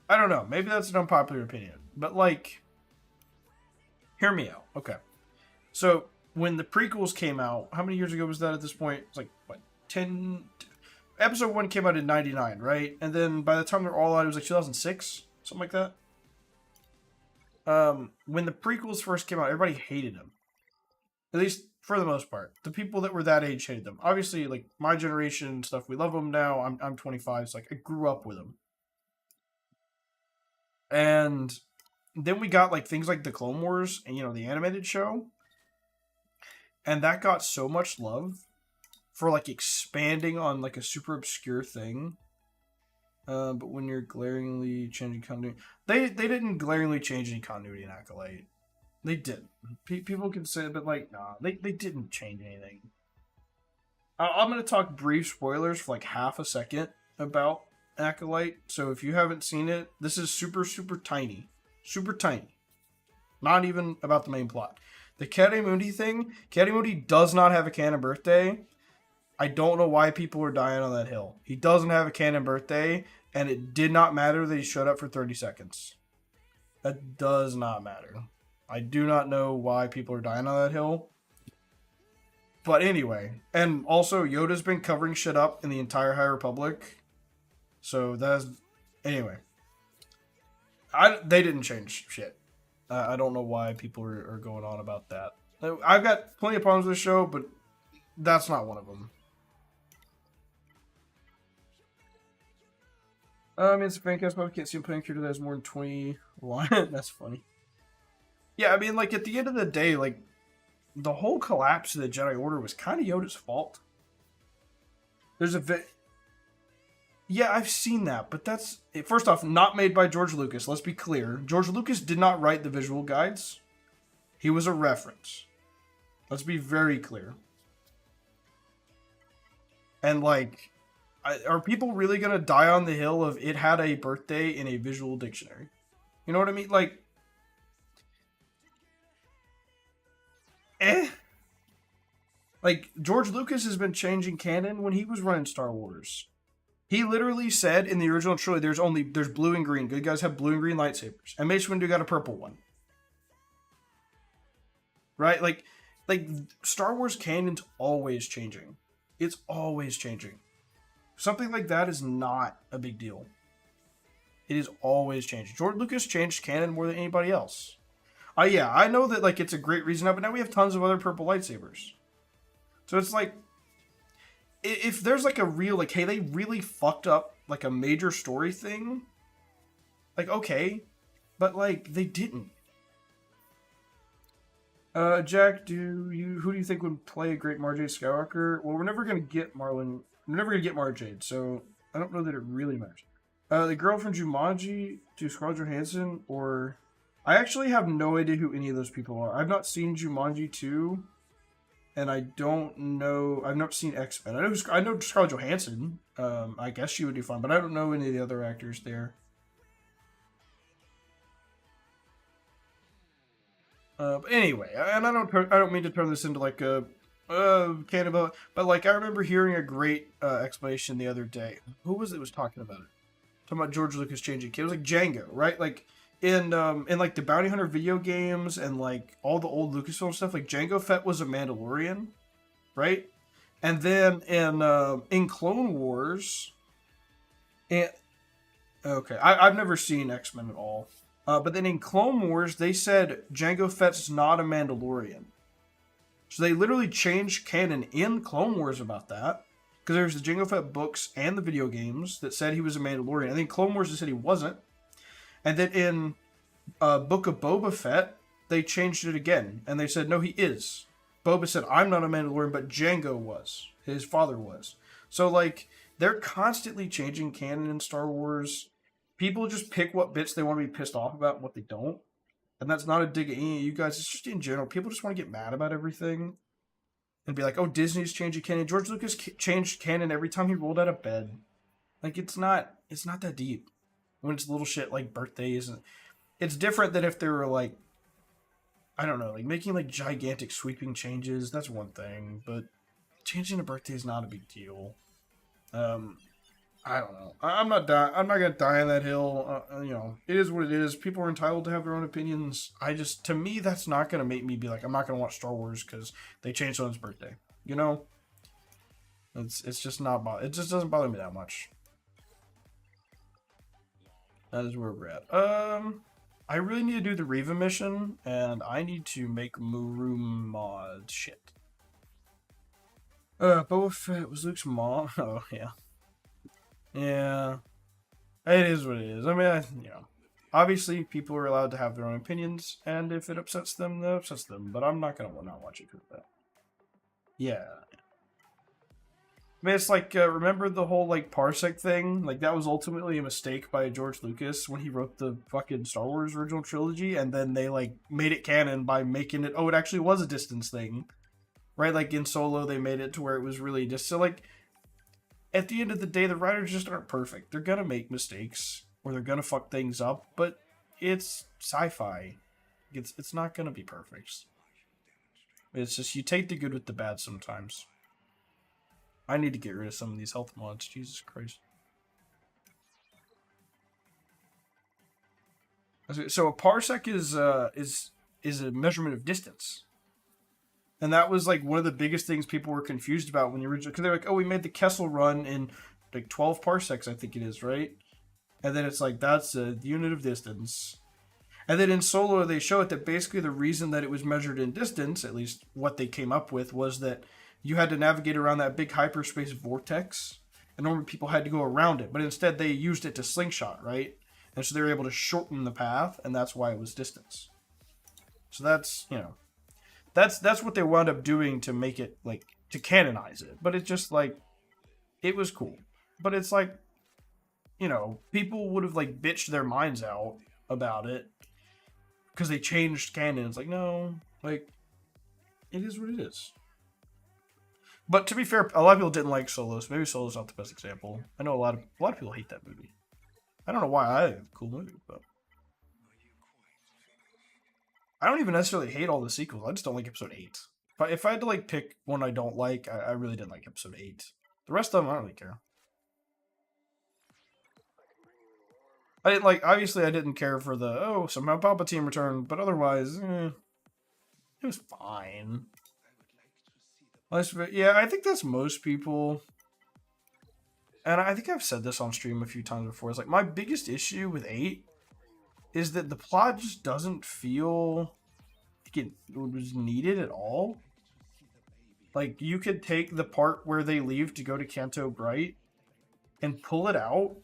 I don't know. Maybe that's an unpopular opinion. But, like, hear me out. Okay. So, when the prequels came out, how many years ago was that at this point? It's like, what, 10... Episode 1 came out in 99, right? And then by the time they're all out, it was like 2006? Something like that. When the prequels first came out, everybody hated them. At least for the most part. The people that were that age hated them. Obviously, like, my generation and stuff, we love them now. I'm 25, so, like, I grew up with them. And then we got, like, things like the Clone Wars and, you know, the animated show. And that got so much love for, like, expanding on, like, a super obscure thing. But when you're glaringly changing continuity... They didn't glaringly change any continuity in Acolyte. They didn't. People can say it, but, like, nah. They didn't change anything. I'm going to talk brief spoilers for, like, half a second about Acolyte. So if you haven't seen it, this is super, super tiny. Super tiny. Not even about the main plot. The Ki-Adi-Mundi thing, Ki-Adi-Mundi does not have a canon birthday. I don't know why people are dying on that hill. He doesn't have a canon birthday, and it did not matter that he showed up for 30 seconds. That does not matter. I do not know why people are dying on that hill. But anyway, and also Yoda's been covering shit up in the entire High Republic. So that's... Anyway. They didn't change shit. I don't know why people are going on about that. I've got plenty of problems with the show, but that's not one of them. It's a fan cast, but I can't see him playing a character that has more than 20 lines. That's funny. Yeah, I mean, like, at the end of the day, like, the whole collapse of the Jedi Order was kind of Yoda's fault. There's a yeah, I've seen that, but that's first off not made by George Lucas. Let's be clear. George Lucas did not write the visual guides. He was a reference. Let's be very clear. And like, are people really gonna die on the hill of it had a birthday in a visual dictionary? You know what I mean? Like, like George Lucas has been changing canon when he was running Star Wars. He literally said in the original trilogy, there's blue and green. Good guys have blue and green lightsabers, and Mace Windu got a purple one. Right? Like Star Wars canon's always changing. It's always changing. Something like that is not a big deal. It is always changing. George Lucas changed canon more than anybody else. Yeah, I know that like it's a great reason now, but now we have tons of other purple lightsabers. So it's like, if there's like a real, like, hey, they really fucked up like a major story thing, like, okay, but like they didn't. Jack, who do you think would play a great Mara Jade Skywalker? Well, we're never gonna get Marlon. We're never gonna get Mara Jade, so I don't know that it really matters. The girl from Jumanji, to Scarlett Johansson, or I actually have no idea who any of those people are. I've not seen Jumanji 2, and I don't know. I've not seen X-Men. I know Scarlett Johansson. I guess she would do fine, but I don't know any of the other actors there. But anyway, and I don't mean to turn this into like a canon, but like I remember hearing a great explanation the other day. Who was it was talking about it? Talking about George Lucas changing kid. It was like Django, right? Like in like the Bounty Hunter video games and like all the old Lucasfilm stuff, like Jango Fett was a Mandalorian, right? And then in Clone Wars, and okay, I've never seen X-Men at all. But then in Clone Wars, they said Jango Fett's not a Mandalorian. So they literally changed canon in Clone Wars about that. Because there's the Jango Fett books and the video games that said he was a Mandalorian. And then Clone Wars, they said he wasn't. And then in Book of Boba Fett, they changed it again. And they said, no, he is. Boba said, I'm not a Mandalorian, but Jango was. His father was. So, like, they're constantly changing canon in Star Wars. People just pick what bits they want to be pissed off about and what they don't. And that's not a dig at any of you guys. It's just in general. People just want to get mad about everything. And be like, oh, Disney's changing canon. George Lucas changed canon every time he rolled out of bed. Like, it's not that deep. When it's little shit like birthdays. It's different than if they were like, I don't know, like making like gigantic sweeping changes. That's one thing. But changing a birthday is not a big deal. I don't know. I'm not gonna die on that hill. You know, it is what it is. People are entitled to have their own opinions. To me, that's not gonna make me be like, I'm not gonna watch Star Wars because they changed someone's birthday. You know, it's just not. It just doesn't bother me that much. That is where we're at. I really need to do the Riva mission, and I need to make Muru mod shit. Boba Fett was Luke's mom. Oh yeah. Yeah, it is what it is. I mean, you know, obviously people are allowed to have their own opinions, and if it upsets them, that upsets them. But I'm not gonna not watch it for that. Yeah. I mean, it's like, remember the whole like parsec thing? Like that was ultimately a mistake by George Lucas when he wrote the fucking Star Wars original trilogy, and then they like made it canon by making it. Oh, it actually was a distance thing, right? Like in Solo, they made it to where it was really just so like. At the end of the day, the writers just aren't perfect. They're gonna make mistakes, or they're gonna fuck things up, but it's sci-fi. It's not gonna be perfect. It's just, you take the good with the bad sometimes. I need to get rid of some of these health mods, Jesus Christ. So a parsec is a measurement of distance. And that was like one of the biggest things people were confused about when the original, because they're like, oh, we made the Kessel Run in like 12 parsecs, I think it is, right? And then it's like, that's a unit of distance. And then in Solo, they show it that basically the reason that it was measured in distance, at least what they came up with, was that you had to navigate around that big hyperspace vortex. And normally people had to go around it, but instead they used it to slingshot, right? And so they were able to shorten the path, and that's why it was distance. So that's, you know. That's what they wound up doing to make it like to canonize it. But it's just like it was cool. But it's like, you know, people would have like bitched their minds out about it because they changed canon. It's like, no, like it is what it is. But to be fair, a lot of people didn't like Solo, so maybe Solo's not the best example. I know a lot of people hate that movie. I don't know why. I think it's a cool movie, but I don't even necessarily hate all the sequels. I just don't like Episode 8. If I had to like pick one I don't like, I really didn't like Episode 8. The rest of them, I don't really care. I didn't like. Obviously, I didn't care for the somehow Palpatine returned, but otherwise, it was fine. Yeah, I think that's most people. And I think I've said this on stream a few times before. It's like my biggest issue with 8 is that the plot just doesn't feel like it was needed at all. Like, you could take the part where they leave to go to Canto Bright and pull it out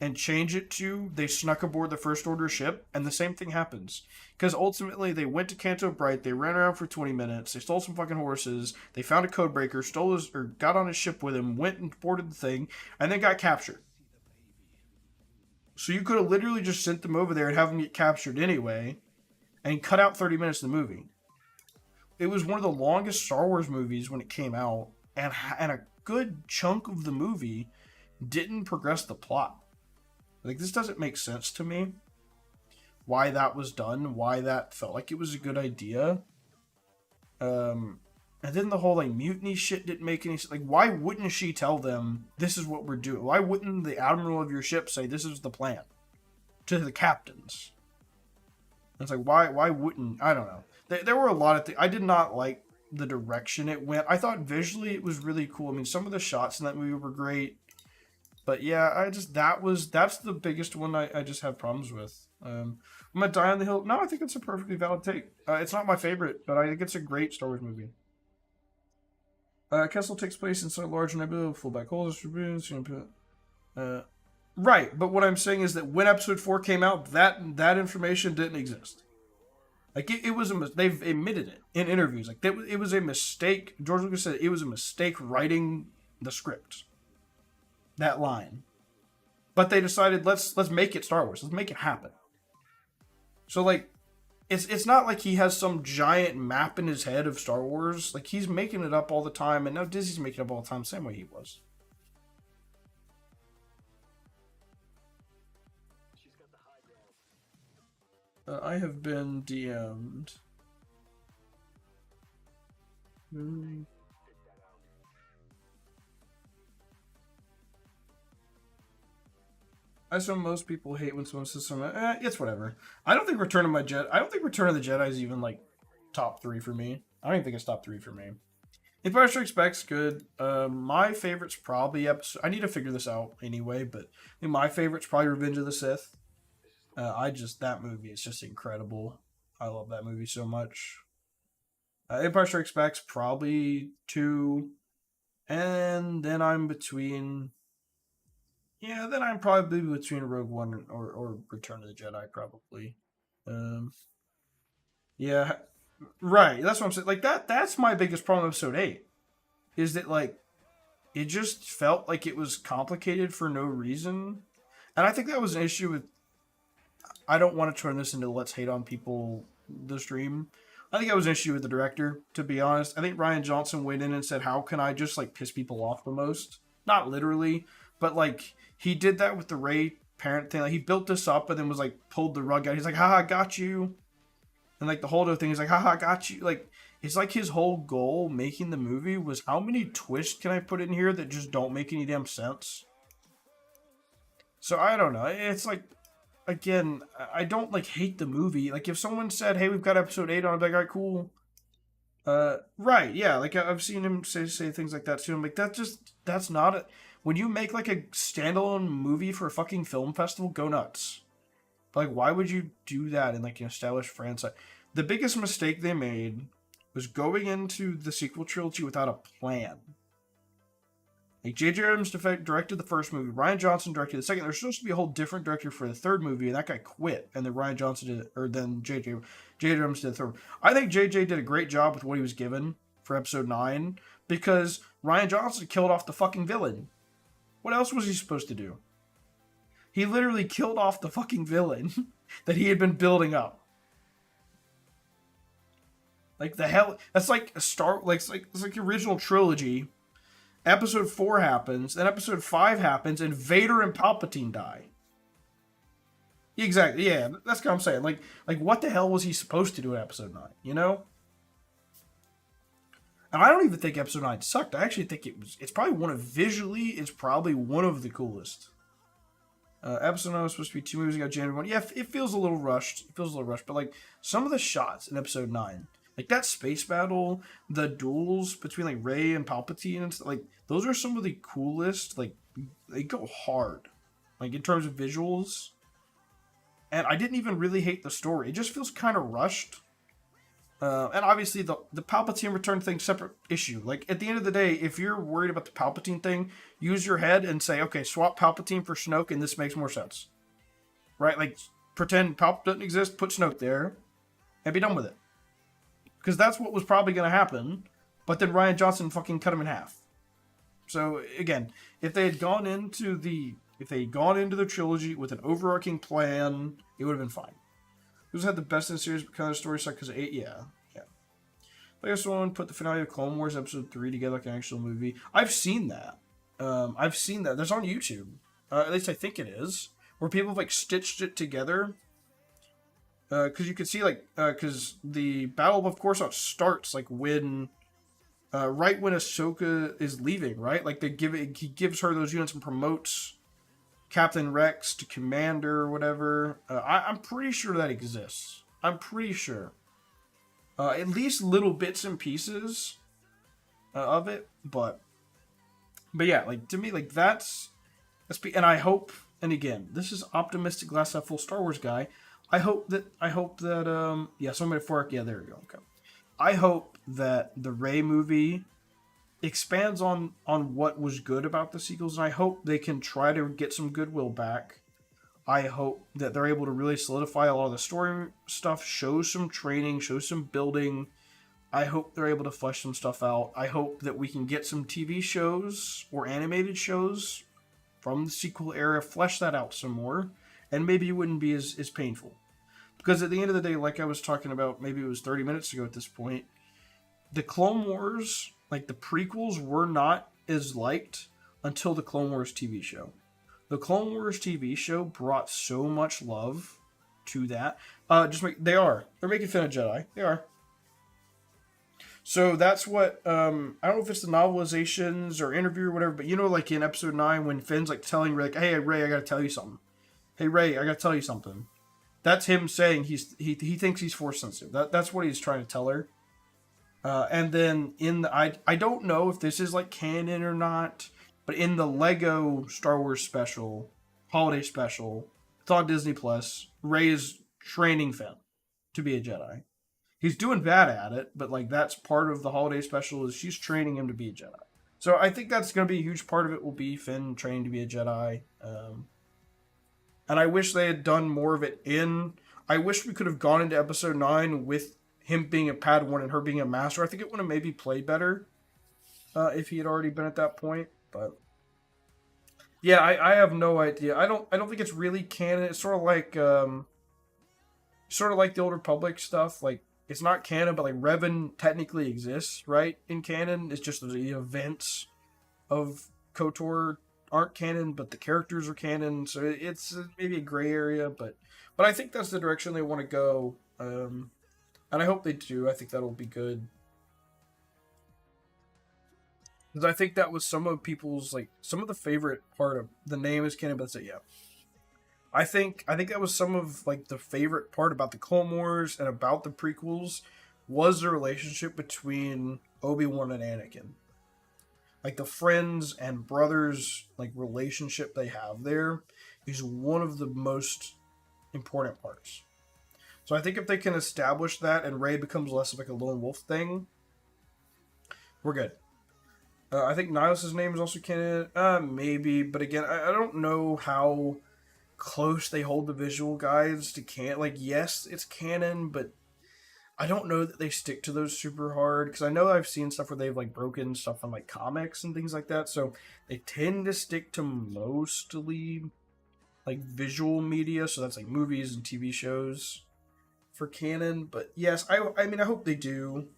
and change it to they snuck aboard the First Order ship, and the same thing happens. Because ultimately, they went to Canto Bright, they ran around for 20 minutes, they stole some fucking horses, they found a codebreaker, got on his ship with him, went and boarded the thing, and then got captured. So you could have literally just sent them over there and have them get captured anyway, and cut out 30 minutes of the movie. It was one of the longest Star Wars movies when it came out, and a good chunk of the movie didn't progress the plot. Like, this doesn't make sense to me. Why that was done, why that felt like it was a good idea. And then the whole, like, mutiny shit didn't make any sense. Like, why wouldn't she tell them, this is what we're doing? Why wouldn't the admiral of your ship say, this is the plan? To the captains. It's like, why wouldn't... I don't know. There were a lot of things. I did not like the direction it went. I thought visually it was really cool. I mean, some of the shots in that movie were great. But yeah, that's the biggest one I just have problems with. I'm gonna Die on the Hill. No, I think it's a perfectly valid take. It's not my favorite, but I think it's a great Star Wars movie. Kessel takes place inside a large nebula, full black holes. Right, but what I'm saying is that when Episode 4 came out, that information didn't exist. Like it was they've admitted it in interviews. Like it was a mistake. George Lucas said it was a mistake writing the script. That line. But they decided let's make it Star Wars. Let's make it happen. So like it's not like he has some giant map in his head of Star Wars. Like he's making it up all the time, and now Disney's making it up all the time, same way he was. I have been DM'd. I assume most people hate when someone says something. It's whatever. I don't think Return of the Jedi is even like top 3 for me. I don't even think it's top 3 for me. Empire Strikes Back's good. My favorite's probably episode. I need to figure this out anyway, but I think my favorite's probably Revenge of the Sith. That movie is just incredible. I love that movie so much. Empire Strikes Back's probably 2, and then I'm between. Yeah, then I'm probably between Rogue One or Return of the Jedi, probably. Yeah, right. That's what I'm saying. Like that's my biggest problem with Episode 8. Is that like it just felt like it was complicated for no reason. And I think that was an issue with I don't want to turn this into let's hate on people the stream. I think that was an issue with the director, to be honest. I think Rian Johnson went in and said, how can I just like piss people off the most? Not literally, but like he did that with the Rey parent thing. Like he built this up and then was like pulled the rug out. He's like, haha, got you. And like the whole other thing is like, haha, got you. Like it's like his whole goal making the movie was how many twists can I put in here that just don't make any damn sense? So I don't know. It's like, again, I don't like hate the movie. Like if someone said, hey, we've got episode 8 on, I'd be like, all right, cool. Right, yeah, like I've seen him say things like that too. I'm like, that's not it. When you make like a standalone movie for a fucking film festival, go nuts. But like, why would you do that in like an established franchise? The biggest mistake they made was going into the sequel trilogy without a plan. Like J.J. Abrams directed the first movie, Rian Johnson directed the second. There's supposed to be a whole different director for the third movie, and that guy quit. And then Rian Johnson did, or then J.J. Abrams did the third. I think J.J. did a great job with what he was given for Episode 9 because Rian Johnson killed off the fucking villain. What else was he supposed to do? He literally killed off the fucking villain that he had been building up. Like the hell, that's like a it's like the original trilogy. Episode 4 happens, then Episode 5 happens, and Vader and Palpatine die. Exactly, yeah, that's what I'm saying. Like what the hell was he supposed to do in Episode 9, you know? And I don't even think Episode 9 sucked. I actually think it's probably it's probably one of the coolest. Episode 9 was supposed to be 2 movies ago, January 1. Yeah, it feels a little rushed. But like some of the shots in Episode 9, like that space battle, the duels between like Rey and Palpatine and stuff, like those are some of the coolest. Like they go hard, like in terms of visuals. And I didn't even really hate the story. It just feels kind of rushed. And obviously the Palpatine return thing, separate issue. Like at the end of the day, if you're worried about the Palpatine thing, use your head and say, okay, swap Palpatine for Snoke, and this makes more sense, right? Like pretend Palpatine doesn't exist, put Snoke there, and be done with it. Because that's what was probably going to happen, but then Rian Johnson fucking cut him in half. So again, if they had gone into the trilogy with an overarching plan, it would have been fine. Who's had the best in the series kind of story side? Because 8, yeah. I guess someone put the finale of Clone Wars Episode 3 together like an actual movie. I've seen that. There's on YouTube. At least I think it is. Where people have like stitched it together. Because you can see because the Battle of Coruscant starts like when, right when Ahsoka is leaving, right? Like he gives her those units and promotes Captain Rex to Commander or whatever. I'm pretty sure that exists. I'm pretty sure. At least little bits and pieces of it, but yeah, like to me, like and I hope, and again, this is optimistic, glass half full Star Wars guy. I hope that somebody fork. Yeah, there we go. Okay. I hope that the Rey movie expands on what was good about the sequels, and I hope they can try to get some goodwill back. I hope that they're able to really solidify a lot of the story stuff, show some training, show some building. I hope they're able to flesh some stuff out. I hope that we can get some TV shows or animated shows from the sequel era, flesh that out some more, and maybe it wouldn't be as painful. Because at the end of the day, like I was talking about, maybe it was 30 minutes ago at this point, the Clone Wars, like the prequels, were not as liked until the Clone Wars TV show. The Clone Wars TV show brought so much love to that. They're making fun of Jedi. They are. So that's what, I don't know if it's the novelizations or interview or whatever, but you know, like in Episode 9 when Finn's like telling Rey, like, hey, Rey, I gotta tell you something. Hey, Rey, I gotta tell you something. That's him saying he thinks he's Force sensitive. That's what he's trying to tell her. And then I don't know if this is like canon or not, but in the Lego Star Wars special, holiday special, it's on Disney Plus, Rey is training Finn to be a Jedi. He's doing bad at it, but like that's part of the holiday special is she's training him to be a Jedi. So I think that's going to be a huge part of it will be Finn training to be a Jedi. And I wish they had done more of it I wish we could have gone into Episode 9 with him being a Padawan and her being a Master. I think it would have maybe played better if he had already been at that point. But yeah, I have no idea. I don't think it's really canon. It's sort of like the Old Republic stuff. Like it's not canon, but like Revan technically exists, right? In canon, it's just the events of KOTOR aren't canon, but the characters are canon. So it's maybe a gray area, but I think that's the direction they want to go. And I hope they do. I think that'll be good. Because I think that was some of people's, like, some of the favorite part of the name is canon, but yeah. I think that was some of, like, the favorite part about the Clone Wars and about the prequels was the relationship between Obi-Wan and Anakin. Like, the friends and brothers, like, relationship they have there is one of the most important parts. So I think if they can establish that and Rey becomes less of like a lone wolf thing, we're good. I think Nihilus' name is also canon. Maybe, but again, I don't know how close they hold the visual guides to canon. Like, yes, it's canon, but I don't know that they stick to those super hard because I know I've seen stuff where they've like broken stuff from like comics and things like that. So they tend to stick to mostly like visual media. So that's like movies and TV shows for canon. But yes, I mean I hope they do.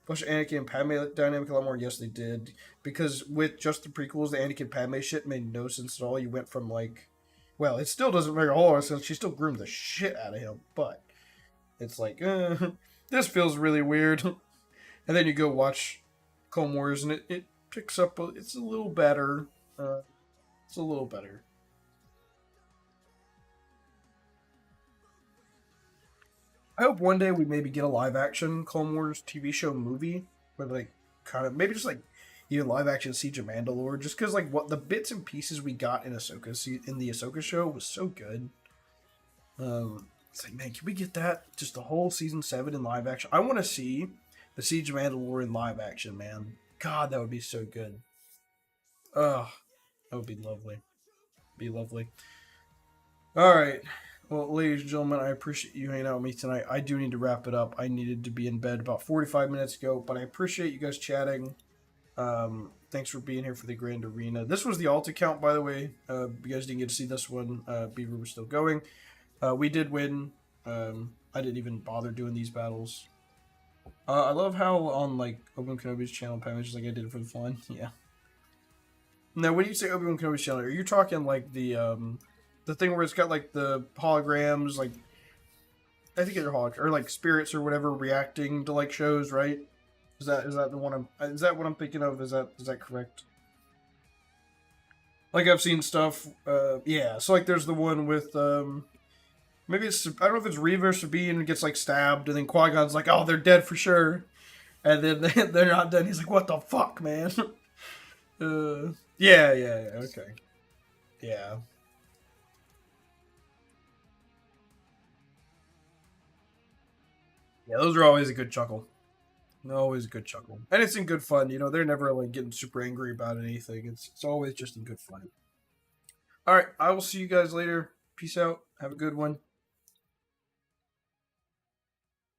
Flesh Anakin and Padme dynamic a lot more. Yes, they did because with just the prequels, the Anakin Padme shit made no sense at all. You went from like, well, it still doesn't make a whole lot of sense. She still groomed the shit out of him, but it's like, this feels really weird. And then you go watch Clone Wars, and it picks up. It's a little better. It's a little better. I hope one day we maybe get a live action Clone Wars TV show movie, where like kind of maybe just like even live action Siege of Mandalore, just because like what the bits and pieces we got in in the Ahsoka show was so good. It's like, man, can we get that? Just the whole season 7 in live action. I want to see the Siege of Mandalore in live action, man. God, that would be so good. Ugh, that would be lovely. Be lovely. All right. Well, ladies and gentlemen, I appreciate you hanging out with me tonight. I do need to wrap it up. I needed to be in bed about 45 minutes ago, but I appreciate you guys chatting. Thanks for being here for the Grand Arena. This was the alt account, by the way. You guys didn't get to see this one. Beaver was still going. We did win. I didn't even bother doing these battles. I love how on like Obi-Wan Kenobi's channel, Pam, just like I did it for the fun. Yeah. Now, when you say Obi-Wan Kenobi's channel, are you talking like the thing where it's got like the holograms, like I think they're holograms or like spirits or whatever reacting to like shows, right? Is that the one is that what I'm thinking of? Is that correct? Like I've seen stuff. Yeah. So like there's the one with maybe it's I don't know if it's Reva or Sabine gets like stabbed, and then Qui-Gon's like, "Oh, they're dead for sure," and then they're not dead. He's like, "What the fuck, man?" Yeah, okay, yeah, yeah. Those are always a good chuckle. Always a good chuckle, and it's in good fun. You know, they're never like getting super angry about anything. It's always just in good fun. All right, I will see you guys later. Peace out. Have a good one.